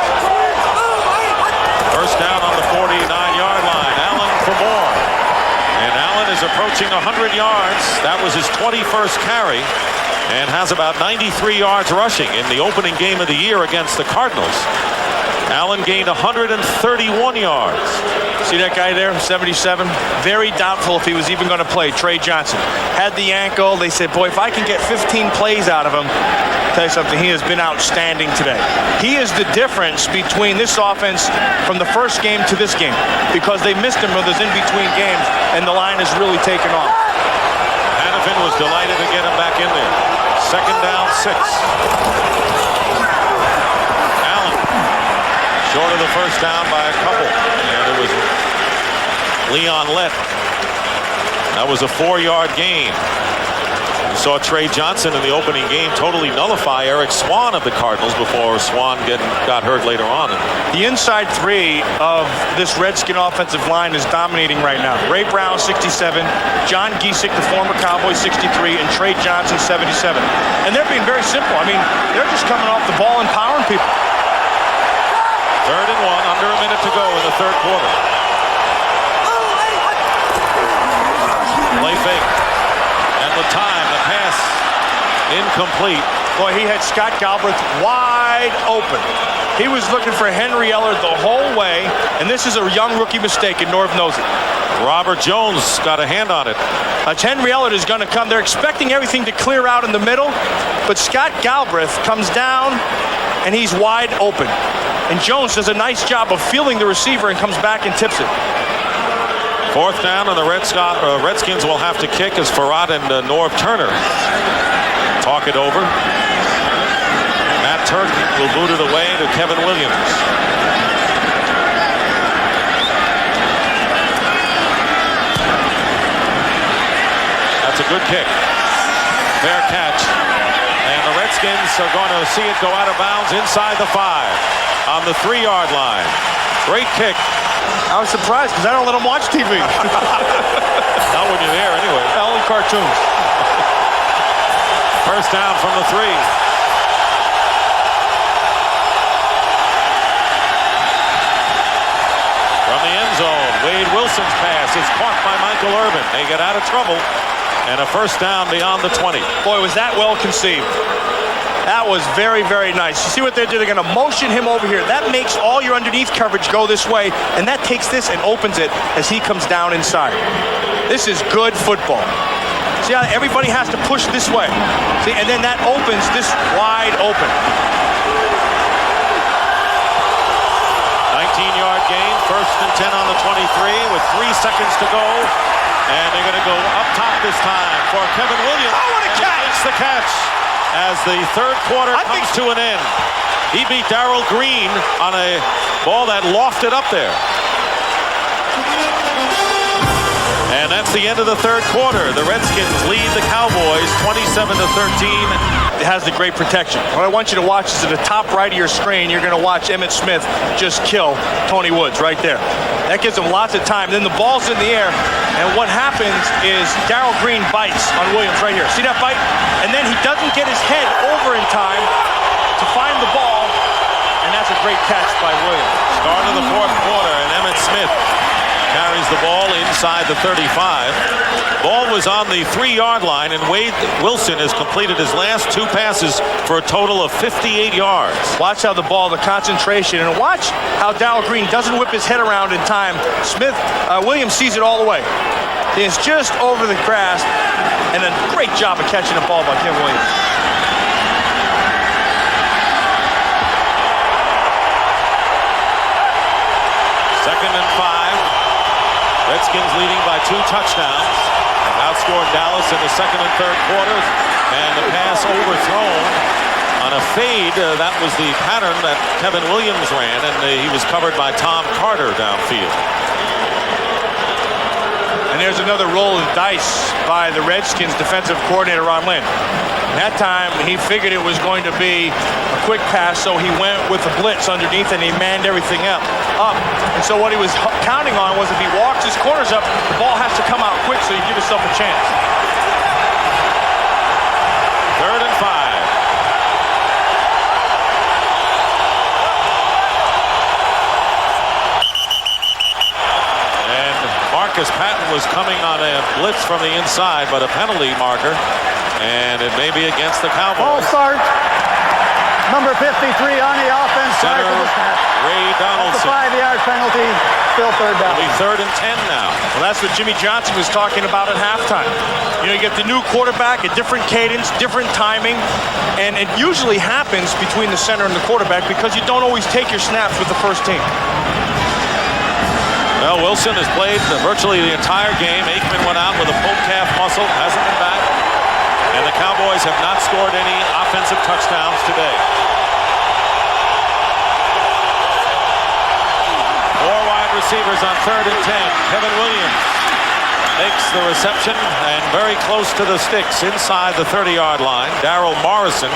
Speaker 1: First down on the 49-yard line. Allen for more. And Allen is approaching 100 yards. That was his 21st carry and has about 93 yards rushing in the opening game of the year against the Cardinals. Allen gained 131 yards.
Speaker 2: See that guy there, 77? Very doubtful if he was even going to play. Trey Johnson had the ankle. They said, boy, if I can get 15 plays out of him, I'll tell you something, he has been outstanding today. He is the difference between this offense from the first game to this game, because they missed him with those in-between games, and the line has really taken off.
Speaker 1: Hannafin was delighted to get him back in there. 2nd down, 6. Short of the first down by a couple. And it was Leon Lett. That was a 4-yard gain. We saw Trey Johnson in the opening game totally nullify Eric Swan of the Cardinals before Swan got hurt later on.
Speaker 2: The inside 3 of this Redskin offensive line is dominating right now. Ray Brown, 67. John Giesick, the former Cowboy, 63. And Trey Johnson, 77. And they're being very simple. I mean, they're just coming off the ball and powering people.
Speaker 1: 3rd and 1, under a minute to go in the third quarter. Play fake. And the time, the pass, incomplete.
Speaker 2: Boy, he had Scott Galbraith wide open. He was looking for Henry Ellard the whole way, and this is a young rookie mistake, and Norv knows it.
Speaker 1: Robert Jones got a hand on it.
Speaker 2: Henry Ellard is going to come. They're expecting everything to clear out in the middle, but Scott Galbraith comes down, and he's wide open. And Jones does a nice job of fielding the receiver and comes back and tips it.
Speaker 1: 4th down, and the Redskins will have to kick as Farad and Norv Turner talk it over. Matt Turk will boot it away to Kevin Williams. That's a good kick. Fair catch. And the Redskins are going to see it go out of bounds inside the 5. On the 3-yard line. Great kick.
Speaker 2: I was surprised because I don't let them watch TV.
Speaker 1: Not when you're there anyway.
Speaker 2: Only cartoons.
Speaker 1: First down from the 3. From the end zone, Wade Wilson's pass is caught by Michael Irvin. They get out of trouble. And a first down beyond the 20.
Speaker 2: Boy, was that well conceived. That was very, very nice. You see what they're doing? They're going to motion him over here. That makes all your underneath coverage go this way, and that takes this and opens it as he comes down inside. This is good football. See how everybody has to push this way? See, and then that opens this wide open.
Speaker 1: 19-yard gain, 1st and 10 on the 23 with 3 seconds to go. And they're going to go up top this time for Kevin Williams.
Speaker 2: Oh, what a catch!
Speaker 1: He makes the catch as the third quarter comes to an end. He beat Darrell Green on a ball that lofted up there. And that's the end of the third quarter. The Redskins lead the Cowboys 27-13.
Speaker 2: It has the great protection. What I want you to watch is at the top right of your screen, you're going to watch Emmitt Smith just kill Tony Woods right there. That gives him lots of time. Then the ball's in the air, and what happens is Darrell Green bites on Williams right here. See that bite? And then he doesn't get his head over in time to find the ball, and that's a great catch by Williams.
Speaker 1: Start of the fourth quarter, and Emmitt Smith carries the ball inside the 35. Ball was on the 3-yard line, and Wade Wilson has completed his last 2 passes for a total of 58 yards.
Speaker 2: Watch how the concentration, and watch how Darrell Green doesn't whip his head around in time. Williams sees it all the way. It's just over the grass, and a great job of catching the ball by Kim Williams.
Speaker 1: Second and 5. Redskins leading by 2 touchdowns. Outscored Dallas in the second and third quarters, and the pass overthrown on a fade. That was the pattern that Kevin Williams ran, and he was covered by Tom Carter downfield.
Speaker 2: And there's another roll of the dice by the Redskins defensive coordinator, Ron Lynn. That time, he figured it was going to be a quick pass, so he went with the blitz underneath, and he manned everything up. And so what he was counting on was if he walks his corners up, the ball has to come out quick so you give yourself a chance.
Speaker 1: Third and 5. Marcus Patton was coming on a blitz from the inside, but a penalty marker, and it may be against the Cowboys.
Speaker 4: Ball start. Number 53 on the offense.
Speaker 1: Center Ray
Speaker 4: That's
Speaker 1: Donaldson.
Speaker 4: a 5-yard penalty. Still third down.
Speaker 1: It'll be third and 10 now.
Speaker 2: Well, that's what Jimmy Johnson was talking about at halftime. You get the new quarterback, a different cadence, different timing, and it usually happens between the center and the quarterback because you don't always take your snaps with the first team.
Speaker 1: Well, Wilson has played virtually the entire game. Aikman went out with a pulled calf muscle, hasn't been back. And the Cowboys have not scored any offensive touchdowns today. 4 wide receivers on third and 10. Kevin Williams makes the reception and very close to the sticks inside the 30-yard line. Darrell Morrison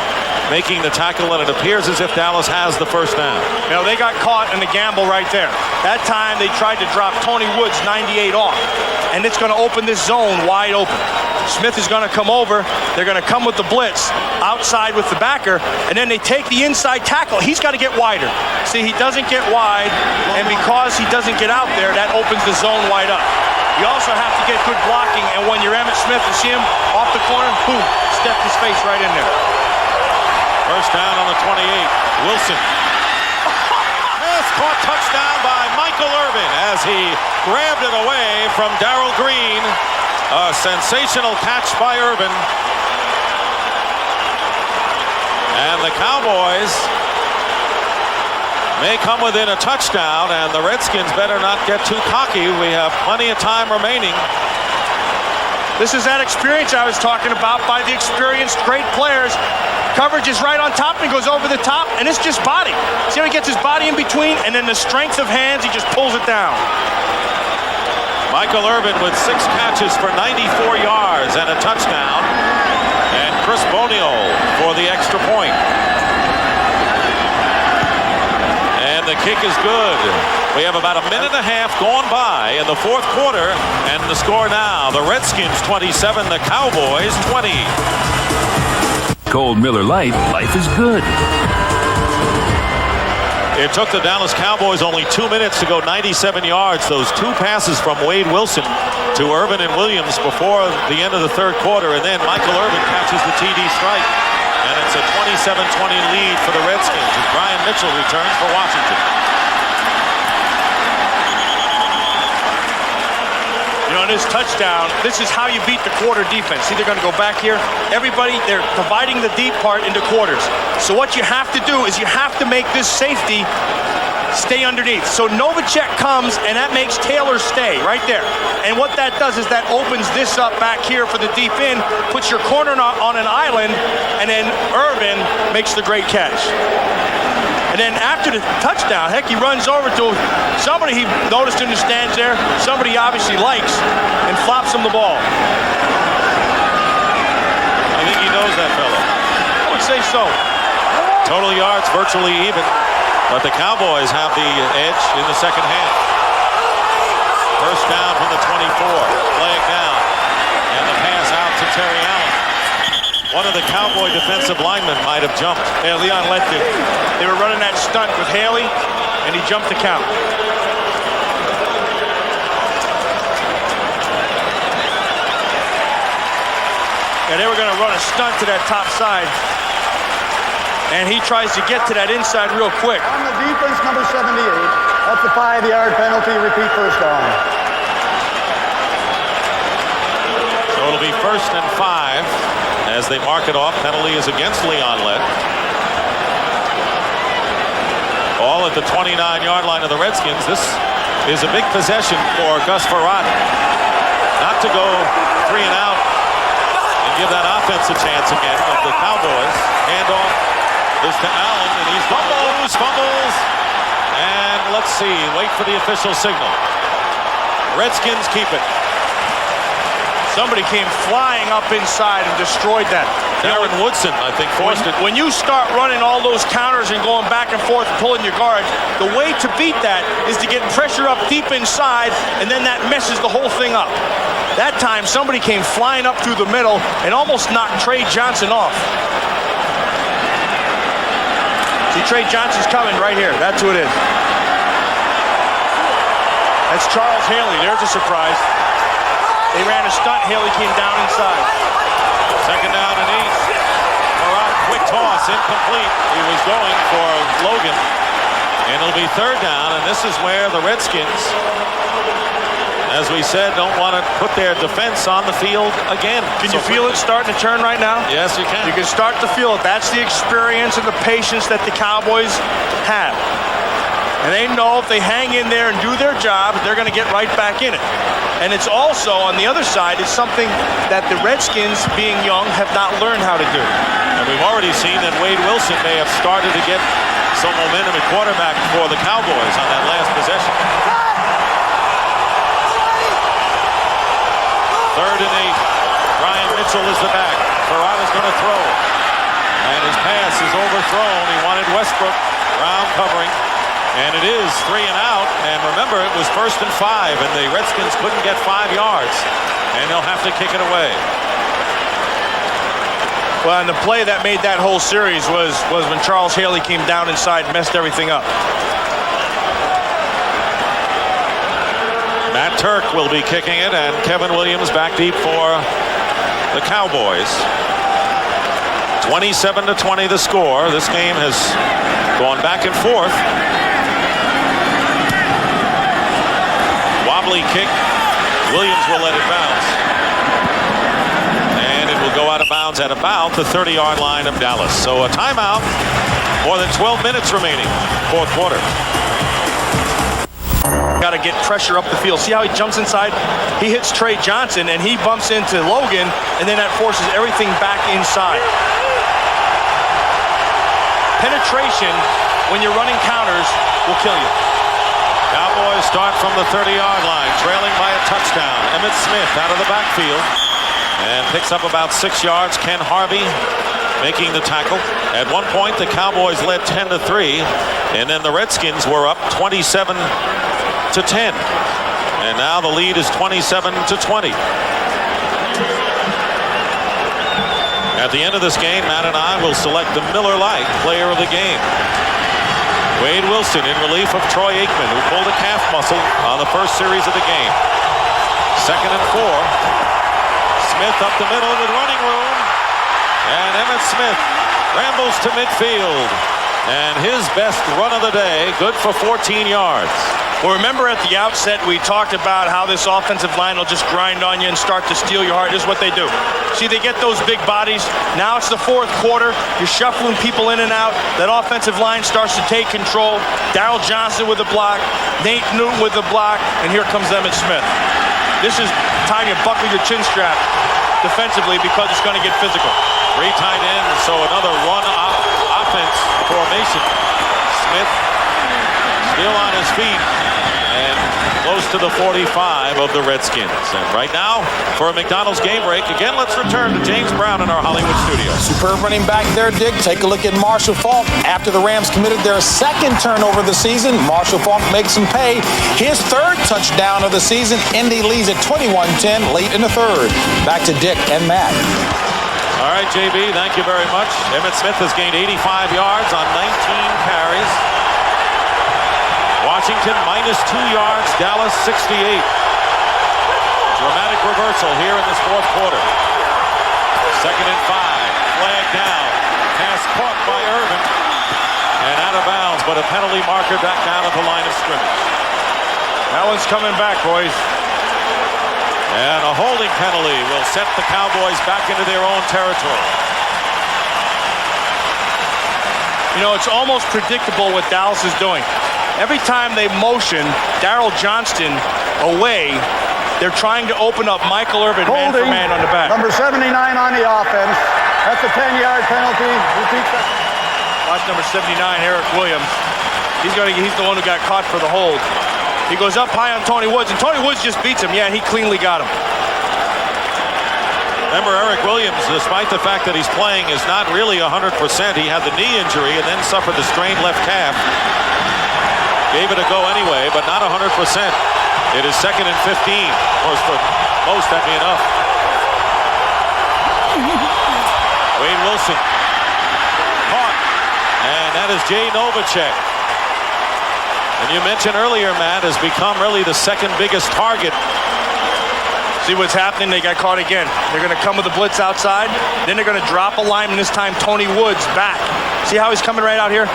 Speaker 1: making the tackle, and it appears as if Dallas has the first down.
Speaker 2: They got caught in the gamble right there. That time they tried to drop Tony Woods 98 off, and it's going to open this zone wide open. Smith is going to come over. They're going to come with the blitz outside with the backer, and then they take the inside tackle. He's got to get wider. See, he doesn't get wide, and because he doesn't get out there, that opens the zone wide up. You also have to get good blocking, and when you're Emmitt Smith and see him off the corner, boom, step his face right in there.
Speaker 1: First down on the 28. Wilson. Pass caught, touchdown by Michael Irvin as he grabbed it away from Darrell Green. A sensational catch by Irvin. And the Cowboys may come within a touchdown, and the Redskins better not get too cocky. We have plenty of time remaining.
Speaker 2: This is that experience I was talking about by the experienced great players. Coverage is right on top and goes over the top, and it's just body. See how he gets his body in between, and then the strength of hands, he just pulls it down.
Speaker 1: Michael Irvin with 6 catches for 94 yards and a touchdown. And Chris Boniol for the extra point. And the kick is good. We have about a minute and a half gone by in the fourth quarter, and the score now, the Redskins 27, the Cowboys 20.
Speaker 8: Cold Miller Lite, life is good.
Speaker 1: It took the Dallas Cowboys only 2 minutes to go 97 yards. Those 2 passes from Wade Wilson to Irvin and Williams before the end of the third quarter, and then Michael Irvin catches the TD strike. And it's a 27-20 lead for the Redskins as Brian Mitchell returns for Washington.
Speaker 2: On this touchdown, this is how you beat the quarter defense. See, they're going to go back here. Everybody, they're dividing the deep part into quarters. So what you have to do is you have to make this safety stay underneath. So Novacek comes, and that makes Taylor stay right there. And what that does is that opens this up back here for the deep end, puts your corner on an island, and then Irvin makes the great catch. And then after the touchdown, heck, he runs over to somebody he noticed in the stands there, somebody he obviously likes, and flops him the ball.
Speaker 1: I think he knows that fellow.
Speaker 2: I would say so.
Speaker 1: Total yards virtually even, but the Cowboys have the edge in the second half. First down from the 24, flag down, and the pass out to Terry Allen. One of the Cowboy defensive linemen might have jumped.
Speaker 2: Yeah, Leon Lett did. They were running that stunt with Haley, and he jumped the count. And they were going to run a stunt to that top side. And he tries to get to that inside real quick.
Speaker 4: On the defense, number 78. That's a 5-yard penalty. Repeat first down.
Speaker 1: So it'll be 1st and 5 as they mark it off. Penalty is against Leon Lett. All at the 29-yard line of the Redskins. This is a big possession for Gus Frerotte. Not to go 3 and out and give that offense a chance again, but the Cowboys hand off is to Allen, and he's fumbles. And let's see, wait for the official signal. Redskins keep it.
Speaker 2: Somebody came flying up inside and destroyed that.
Speaker 1: Darren Woodson, I think, forced it.
Speaker 2: When you start running all those counters and going back and forth and pulling your guards, the way to beat that is to get pressure up deep inside, and then that messes the whole thing up. That time, somebody came flying up through the middle and almost knocked Trey Johnson off. See, Trey Johnson's coming right here. That's who it is. That's Charles Haley. There's a surprise. They ran a stunt. Haley came down inside.
Speaker 1: 2nd down and 8. Frerotte, quick toss, incomplete. He was going for Logan. And it'll be 3rd down, and this is where the Redskins, as we said, don't want to put their defense on the field again.
Speaker 2: Can you feel it starting to turn right now?
Speaker 1: Yes, you can.
Speaker 2: You can start to feel it. That's the experience and the patience that the Cowboys have. And they know if they hang in there and do their job, they're going to get right back in it. And it's also, on the other side, it's something that the Redskins, being young, have not learned how to do.
Speaker 1: And we've already seen that Wade Wilson may have started to get some momentum at quarterback for the Cowboys on that last possession. 3rd and 8. Brian Mitchell is the back. Frerotte is going to throw. And his pass is overthrown. He wanted Westbrook round covering. And it is 3 and out. And remember, it was 1st and 5, and the Redskins couldn't get 5 yards. And they'll have to kick it away.
Speaker 2: Well, and the play that made that whole series was when Charles Haley came down inside and messed everything up.
Speaker 1: Matt Turk will be kicking it, and Kevin Williams back deep for the Cowboys. 27-20 the score. This game has gone back and forth. Wobbly kick. Williams will let it bounce. And it will go out of bounds at about the 30-yard line of Dallas. So a timeout. More than 12 minutes remaining. 4th quarter.
Speaker 2: Got to get pressure up the field. See how he jumps inside? He hits Trey Johnson, and he bumps into Logan, and then that forces everything back inside. Penetration, when you're running counters, will kill you.
Speaker 1: Cowboys start from the 30-yard line, trailing by a touchdown. Emmitt Smith out of the backfield and picks up about 6 yards. Ken Harvey making the tackle. At one point, the Cowboys led 10-3, and then the Redskins were up 27-10. And now the lead is 27-20. At the end of this game, Matt and I will select the Miller Lite player of the game. Wade Wilson in relief of Troy Aikman, who pulled a calf muscle on the first series of the game. 2nd and 4. Smith up the middle with running room. And Emmitt Smith rambles to midfield. And his best run of the day, good for 14 yards.
Speaker 2: Well, remember at the outset, we talked about how this offensive line will just grind on you and start to steal your heart. This is what they do. See, they get those big bodies. Now it's the 4th quarter. You're shuffling people in and out. That offensive line starts to take control. Darryl Johnson with the block. Nate Newton with the block. And here comes Emmitt Smith. This is time you buckle your chin strap defensively because it's going to get physical.
Speaker 1: 3 tight ends, so another run offense formation. Smith still on his feet and close to the 45 of the Redskins. And right now, for a McDonald's game break, again, let's return to James Brown in our Hollywood studio.
Speaker 5: Superb running back there, Dick. Take a look at Marshall Faulk. After the Rams committed their 2nd turnover of the season, Marshall Faulk makes him pay. His 3rd touchdown of the season. Indy leads at 21-10 late in the 3rd. Back to Dick and Matt.
Speaker 1: All right, JB, thank you very much. Emmitt Smith has gained 85 yards on 19 carries. Washington minus 2 yards, Dallas 68. Dramatic reversal here in this 4th quarter. Second and 5. Flag down. Pass caught by Irvin. And out of bounds, but a penalty marker back down at the line of scrimmage.
Speaker 2: That one's coming back, boys.
Speaker 1: And a holding penalty will set the Cowboys back into their own territory.
Speaker 2: You know, it's almost predictable what Dallas is doing. Every time they motion Daryl Johnston away, they're trying to open up Michael Irvin man for man on the back.
Speaker 4: Number 79 on the offense. That's a 10-yard penalty. Repeat that.
Speaker 2: Watch number 79, Eric Williams. He's the one who got caught for the hold. He goes up high on Tony Woods, and Tony Woods just beats him. Yeah, he cleanly got him.
Speaker 1: Remember, Eric Williams, despite the fact that he's playing, is not really 100%. He had the knee injury and then suffered the strained left calf. Gave it a go anyway, but not 100%. It is second and 15. Of course, for most, that'd be enough. Wade Wilson. Caught. And that is Jay Novacek. And you mentioned earlier, Matt, has become really the second biggest target.
Speaker 2: See what's happening? They got caught again. They're going to come with the blitz outside. Then they're going to drop a lineman, this time Tony Woods back. See how he's coming right out here?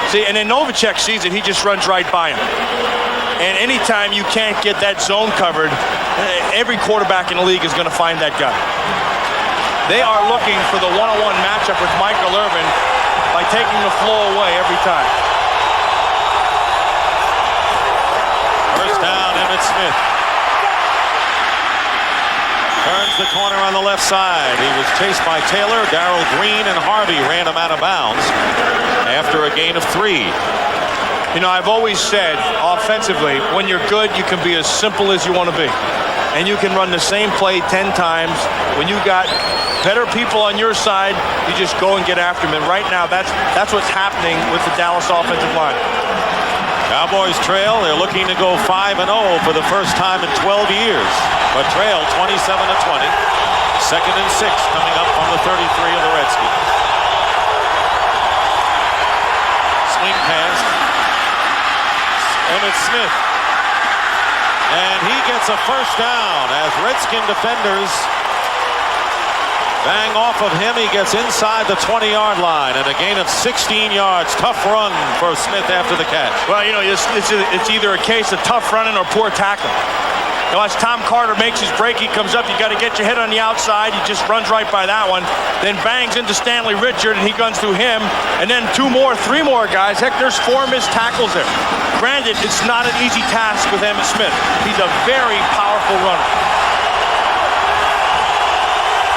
Speaker 2: See, and then Novacek sees it. He just runs right by him. And anytime you can't get that zone covered, every quarterback in the league is going to find that guy. They are looking for the one-on-one matchup with Michael Irvin by taking the flow away every time.
Speaker 1: First down, Emmitt Smith. Turns the corner on the left side. He was chased by Taylor. Darrell Green and Harvey ran him out of bounds after a gain of 3.
Speaker 2: You know, I've always said, offensively, when you're good, you can be as simple as you want to be. And you can run the same play 10 times. When you got better people on your side, you just go and get after them. And right now, that's what's happening with the Dallas offensive line.
Speaker 1: Cowboys trail. They're looking to go 5-0 for the first time in 12 years. But trail 27-20. Second and 6 coming up on the 33 of the Redskins. Swing pass. Emmitt Smith. And he gets a first down as Redskin defenders bang off of him. He gets inside the 20-yard line and a gain of 16 yards. Tough run for Smith after the catch.
Speaker 2: Well, you know, it's either a case of tough running or poor tackling. You know, as Tom Carter makes his break, he comes up. You got to get your head on the outside. He just runs right by that one. Then bangs into Stanley Richard, and he guns through him. And then 2 more, 3 more guys. Heck, there's 4 missed tackles there. Granted, it's not an easy task with Emmitt Smith. He's a very powerful runner.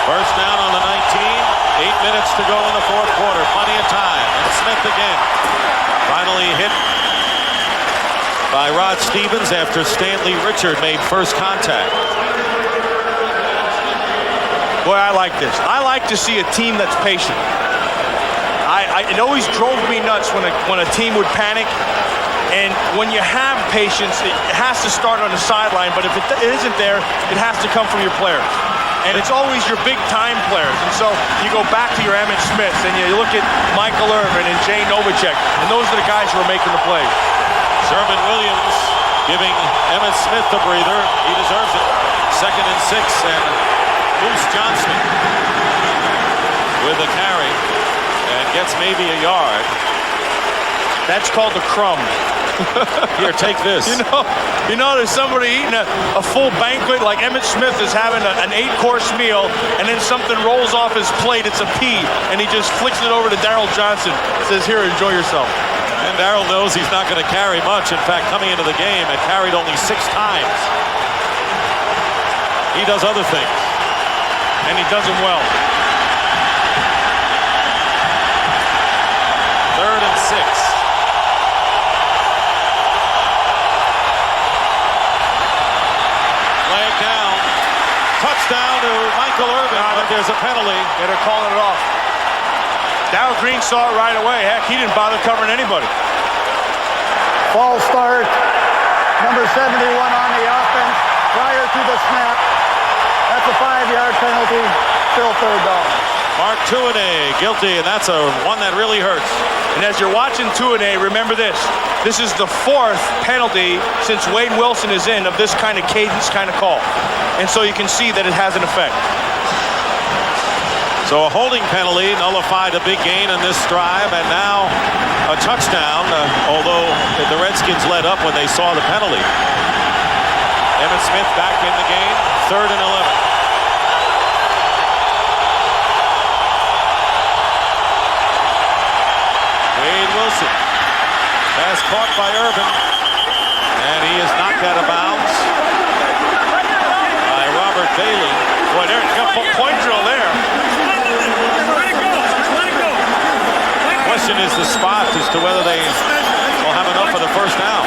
Speaker 1: First down on the 19. 8 minutes to go in the fourth quarter. Plenty of time. And Smith again. Finally hit by Rod Stevens after Stanley Richard made first contact.
Speaker 2: Boy, I like this. I like to see a team that's patient. It always drove me nuts when a team would panic. And when you have patience, it has to start on the sideline. But if it isn't there, it has to come from your players. And it's always your big-time players. And so you go back to your Emmitt Smiths, and you look at Michael Irvin and Jay Novacek, and those are the guys who are making the plays.
Speaker 1: Sherman Williams giving Emmitt Smith the breather. He deserves it. Second and 6, and Moose Johnston with the carry and gets maybe a yard.
Speaker 2: That's called the crumb.
Speaker 1: Here, take this.
Speaker 2: You know, there's somebody eating a full banquet like Emmitt Smith is having an 8-course meal, and then something rolls off his plate. It's a pea, and he just flicks it over to Daryl Johnston. Says, "Here, enjoy yourself."
Speaker 1: And Darrell knows he's not going to carry much. In fact, coming into the game, it carried only 6 times. He does other things.
Speaker 2: And he does them well.
Speaker 1: 3rd and 6. Flag down. Touchdown to Michael Irvin, but there's a penalty.
Speaker 2: Yeah, they're calling it off. Darrell Green saw it right away. Heck, he didn't bother covering anybody.
Speaker 4: False start. Number 71 on the offense prior to the snap. That's a 5-yard penalty. Still 3rd down.
Speaker 1: Mark Tuinei guilty, and that's one that really hurts.
Speaker 2: And as you're watching Tuinei, remember this. This is the 4th penalty since Wade Wilson is in of this kind of cadence kind of call. And so you can see that it has an effect.
Speaker 1: So a holding penalty nullified a big gain in this drive, and now a touchdown, although the Redskins led up when they saw the penalty. Emmitt Smith back in the game, 3rd and 11. Wade Wilson. Pass caught by Irvin, and he is knocked out of bounds by Robert Bailey.
Speaker 2: Boy, there, got a point drill there.
Speaker 1: Question is the spot as to whether they will have enough for the first down.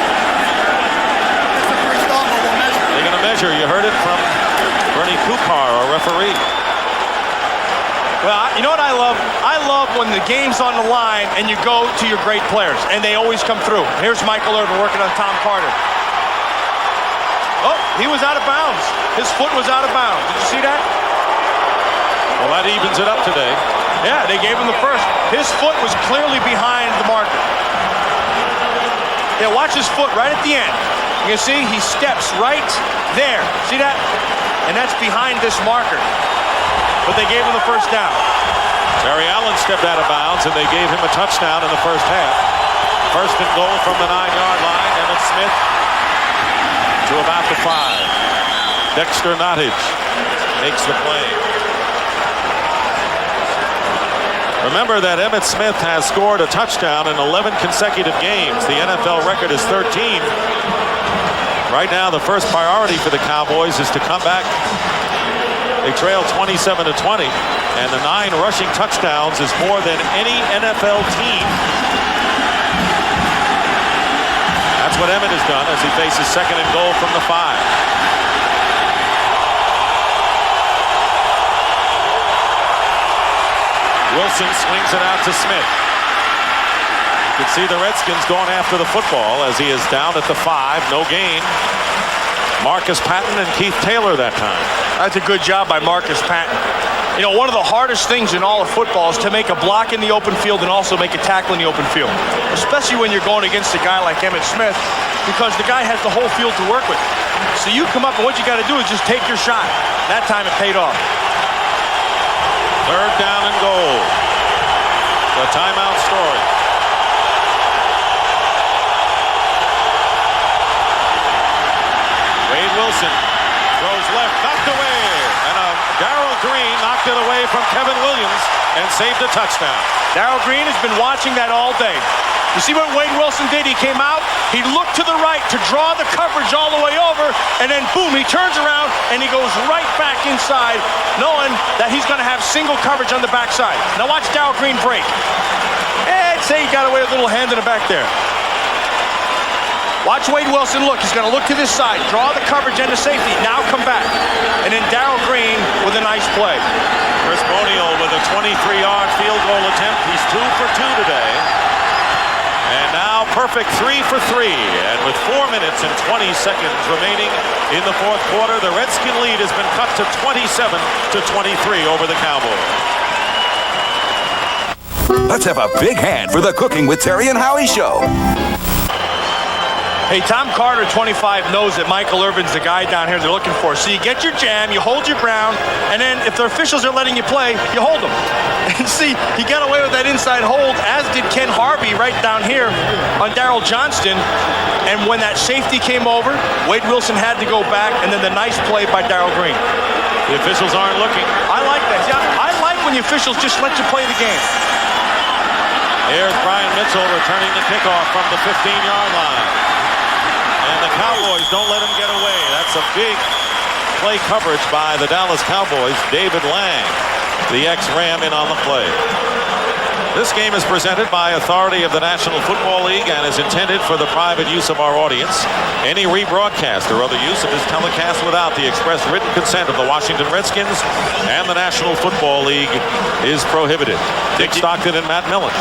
Speaker 1: They're going to measure. You heard it from Bernie Kukar, our referee.
Speaker 2: Well, you know what I love? I love when the game's on the line and you go to your great players, and they always come through. Here's Michael Irvin working on Tom Carter. Oh, he was out of bounds. His foot was out of bounds. Did you see that?
Speaker 1: Well, that evens it up today.
Speaker 2: Yeah, they gave him the first. His foot was clearly behind the marker. Yeah, watch his foot right at the end. You can see he steps right there. See that? And that's behind this marker. But they gave him the first down.
Speaker 1: Terry Allen stepped out of bounds, and they gave him a touchdown in the first half. First and goal from the 9-yard line. Emmitt Smith to about the 5. Dexter Nottage makes the play. Remember that Emmitt Smith has scored a touchdown in 11 consecutive games. The NFL record is 13. Right now, the first priority for the Cowboys is to come back. They trail 27-20, and the 9 rushing touchdowns is more than any NFL team. That's what Emmitt has done as he faces second and goal from the 5. Wilson swings it out to Smith. You can see the Redskins going after the football as he is down at the 5, no gain. Marcus Patton and Keith Taylor that time.
Speaker 2: That's a good job by Marcus Patton. You know, one of the hardest things in all of football is to make a block in the open field and also make a tackle in the open field, especially when you're going against a guy like Emmitt Smith, because the guy has the whole field to work with. So you come up and what you got to do is just take your shot. That time it paid off.
Speaker 1: 3rd down and goal. The timeout story. Wade Wilson throws left, knocked away, and Darrell Green knocked it away from Kevin Williams and saved a touchdown.
Speaker 2: Darrell Green has been watching that all day. You see what Wade Wilson did? He came out, he looked to the right to draw the coverage all the way over, and then boom, he turns around and he goes right back inside, knowing that he's going to have single coverage on the backside. Now watch Darrell Green break. I'd say he got away with a little hand in the back there. Watch Wade Wilson look. He's going to look to this side, draw the coverage and the safety. Now come back. And then Darrell Green with a nice play.
Speaker 1: Chris Bonial with a 23-yard field goal attempt. He's 2 for 2 today. And now perfect 3 for 3. And with 4 minutes and 20 seconds remaining in the fourth quarter, the Redskin lead has been cut to 27-23 over the Cowboys.
Speaker 9: Let's have a big hand for the Cooking with Terry and Howie show.
Speaker 2: Hey, Tom Carter, 25, knows that Michael Irvin's the guy down here they're looking for. So you get your jam, you hold your ground, and then if the officials are letting you play, you hold them. And see, he got away with that inside hold, as did Ken Harvey right down here on Darryl Johnston. And when that safety came over, Wade Wilson had to go back, and then the nice play by Darrell Green.
Speaker 1: The officials aren't looking.
Speaker 2: I like that. Yeah, I like when the officials just let you play the game.
Speaker 1: Here's Brian Mitchell returning the kickoff from the 15-yard line. And the Cowboys don't let him get away. That's a big play coverage by the Dallas Cowboys. David Lang, the ex-Ram, in on the play. This game is presented by authority of the National Football League and is intended for the private use of our audience. Any rebroadcast or other use of this telecast without the express written consent of the Washington Redskins and the National Football League is prohibited. Dick Stockton and Matt Millen.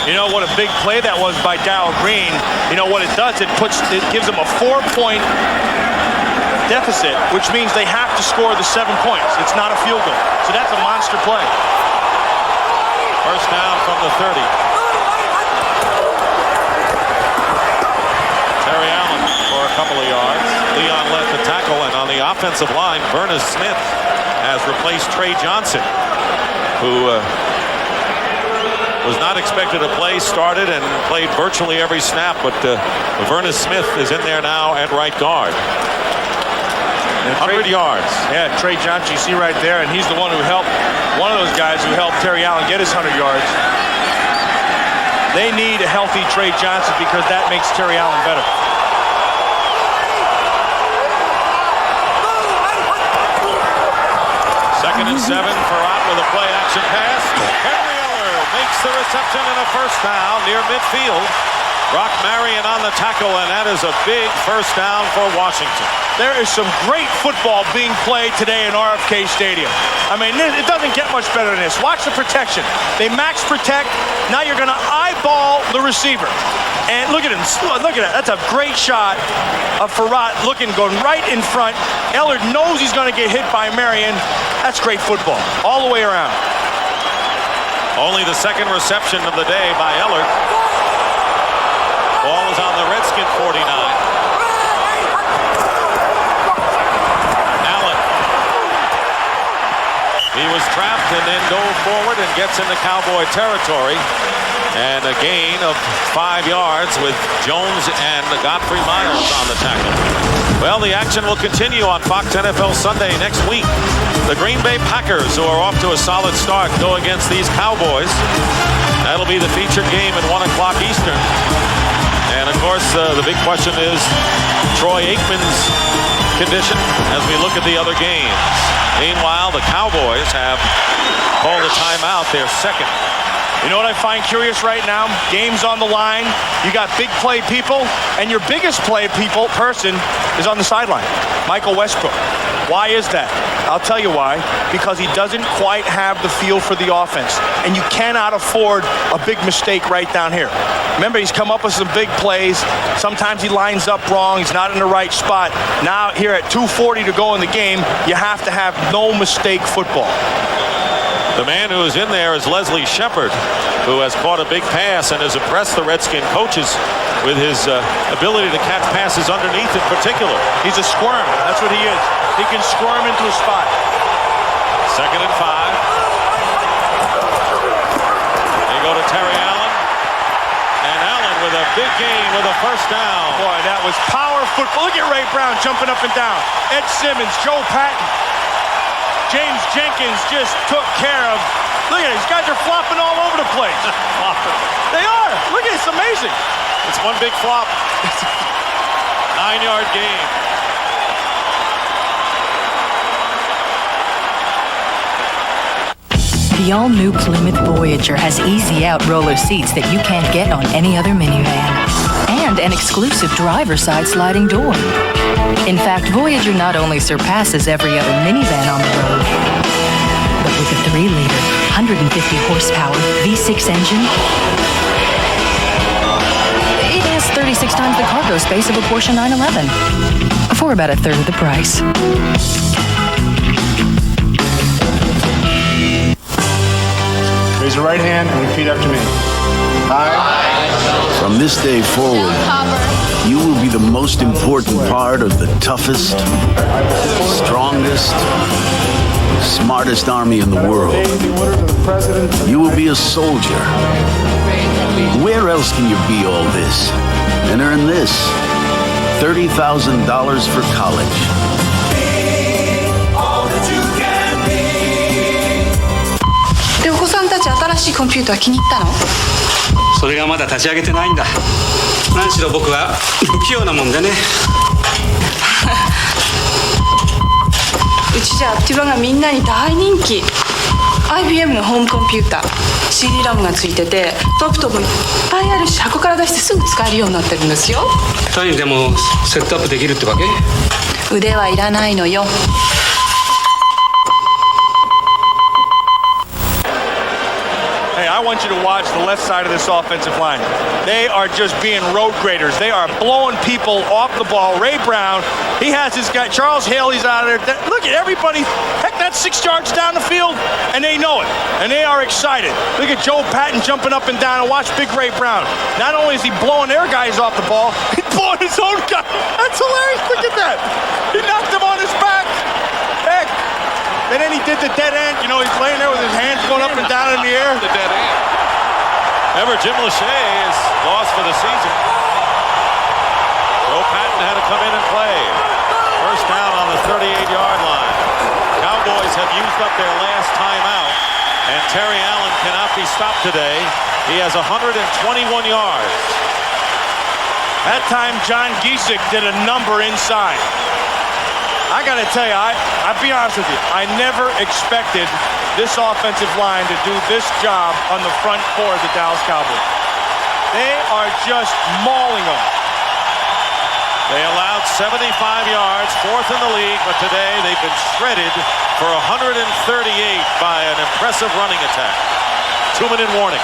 Speaker 2: You know what a big play that was by Darrell Green. You know what it does? It gives them a 4-point deficit, which means they have to score the 7 points. It's not a field goal. So that's a monster play.
Speaker 1: First down from the 30. Terry Allen for a couple of yards. Leon led the tackle, and on the offensive line, Vernon Smith has replaced Trey Johnson. who was not expected to play, started and played virtually every snap, but Vernon Smith is in there now at right guard. 100 yards.
Speaker 2: Yeah, Trey Johnson, you see right there, and he's the one who helped, one of those guys who helped Terry Allen get his 100 yards. They need a healthy Trey Johnson because that makes Terry Allen better.
Speaker 1: Second and 7, Farrat with a play action pass. Henry Eller makes the reception and a first down near midfield. Brock Marion on the tackle, and that is a big first down for Washington.
Speaker 2: There is some great football being played today in RFK Stadium. I mean, it doesn't get much better than this. Watch the protection. They max protect. Now you're going to eyeball the receiver. And look at him. Look at that. That's a great shot of Farrat going right in front. Eller knows he's going to get hit by Marion. That's great football all the way around.
Speaker 1: Only the second reception of the day by Eller. Ball is on the Redskin 49. Allen. He was trapped and then dove forward and gets into Cowboy territory. And a gain of 5 yards with Jones and Godfrey Miles on the tackle. Well, the action will continue on Fox NFL Sunday next week. The Green Bay Packers, who are off to a solid start, go against these Cowboys. That'll be the featured game at 1 o'clock Eastern. And, of course, the big question is Troy Aikman's condition as we look at the other games. Meanwhile, the Cowboys have called a timeout, their second.
Speaker 2: You know what I find curious right now? Game's on the line. You got big play people, and your biggest play person is on the sideline, Michael Westbrook. Why is that? I'll tell you why. Because he doesn't quite have the feel for the offense. And you cannot afford a big mistake right down here. Remember, he's come up with some big plays. Sometimes he lines up wrong. He's not in the right spot. Now, here at 2:40 to go in the game, you have to have no mistake football.
Speaker 1: The man who is in there is Leslie Shepard, who has caught a big pass and has impressed the Redskin coaches with his ability to catch passes underneath in particular.
Speaker 2: He's a squirm. That's what he is. He can squirm into a spot.
Speaker 1: Second and 5. They go to Terry Allen. And Allen with a big gain with a first down.
Speaker 2: Boy, that was power football. Look at Ray Brown jumping up and down. Ed Simmons, Joe Patton. James Jenkins just took care of. Look at it. These guys are flopping all over the place. They are. Look at it. It's amazing.
Speaker 1: It's one big flop. 9-yard gain.
Speaker 10: The all-new Plymouth Voyager has easy-out roller seats that you can't get on any other minivan. And an exclusive driver's side sliding door. In fact, Voyager not only surpasses every other minivan on the road, but with a 3-liter, 150 horsepower V6 engine, it has 36 times the cargo space of a Porsche 911 for about a third of the price.
Speaker 11: Raise your right hand and repeat after me.
Speaker 12: From this day forward, you will be the most important part of the toughest, strongest, smartest army in the world. You will be a soldier. Where else can you be all this and earn this? $30,000 for college.
Speaker 13: All that you can be. で、お子さんたち新しいコンピューター気に入ったの？
Speaker 14: それがまだ立ち上げてないんだ。何しろ僕は不器用なもんでね。
Speaker 13: うちじゃアクティバがみんなに大人気。IBM のホームコンピューター CD ラムがついててトップトップいっぱいあるし箱から出してすぐ使えるようになってるんですよ。
Speaker 14: 単位でもセットアップできるってわけ？
Speaker 13: 腕はいらないのよ。
Speaker 2: I want you to watch the left side of this offensive line. They are just being road graders. They are blowing people off the ball. Ray Brown, he has his guy. Charles Haley's out of there. Look at everybody. Heck, that's 6 yards down the field, and they know it. And they are excited. Look at Joe Patton jumping up and down, and watch Big Ray Brown. Not only is he blowing their guys off the ball, he's blowing his own guy. That's hilarious. Look at that. He knocked him on his back. Heck. And then he did the dead end. You know, he's laying there with his hands going up and down in the air.
Speaker 1: The dead end. Remember, Jim Lachey is lost for the season. Joe Patton had to come in and play. First down on the 38-yard line. Cowboys have used up their last timeout, and Terry Allen cannot be stopped today. He has 121 yards.
Speaker 2: That time, John Giesick did a number inside. I got to tell you, I'll be honest with you, I never expected this offensive line to do this job on the front four of the Dallas Cowboys. They are just mauling them.
Speaker 1: They allowed 75 yards, fourth in the league, but today they've been shredded for 138 by an impressive running attack. 2-minute warning.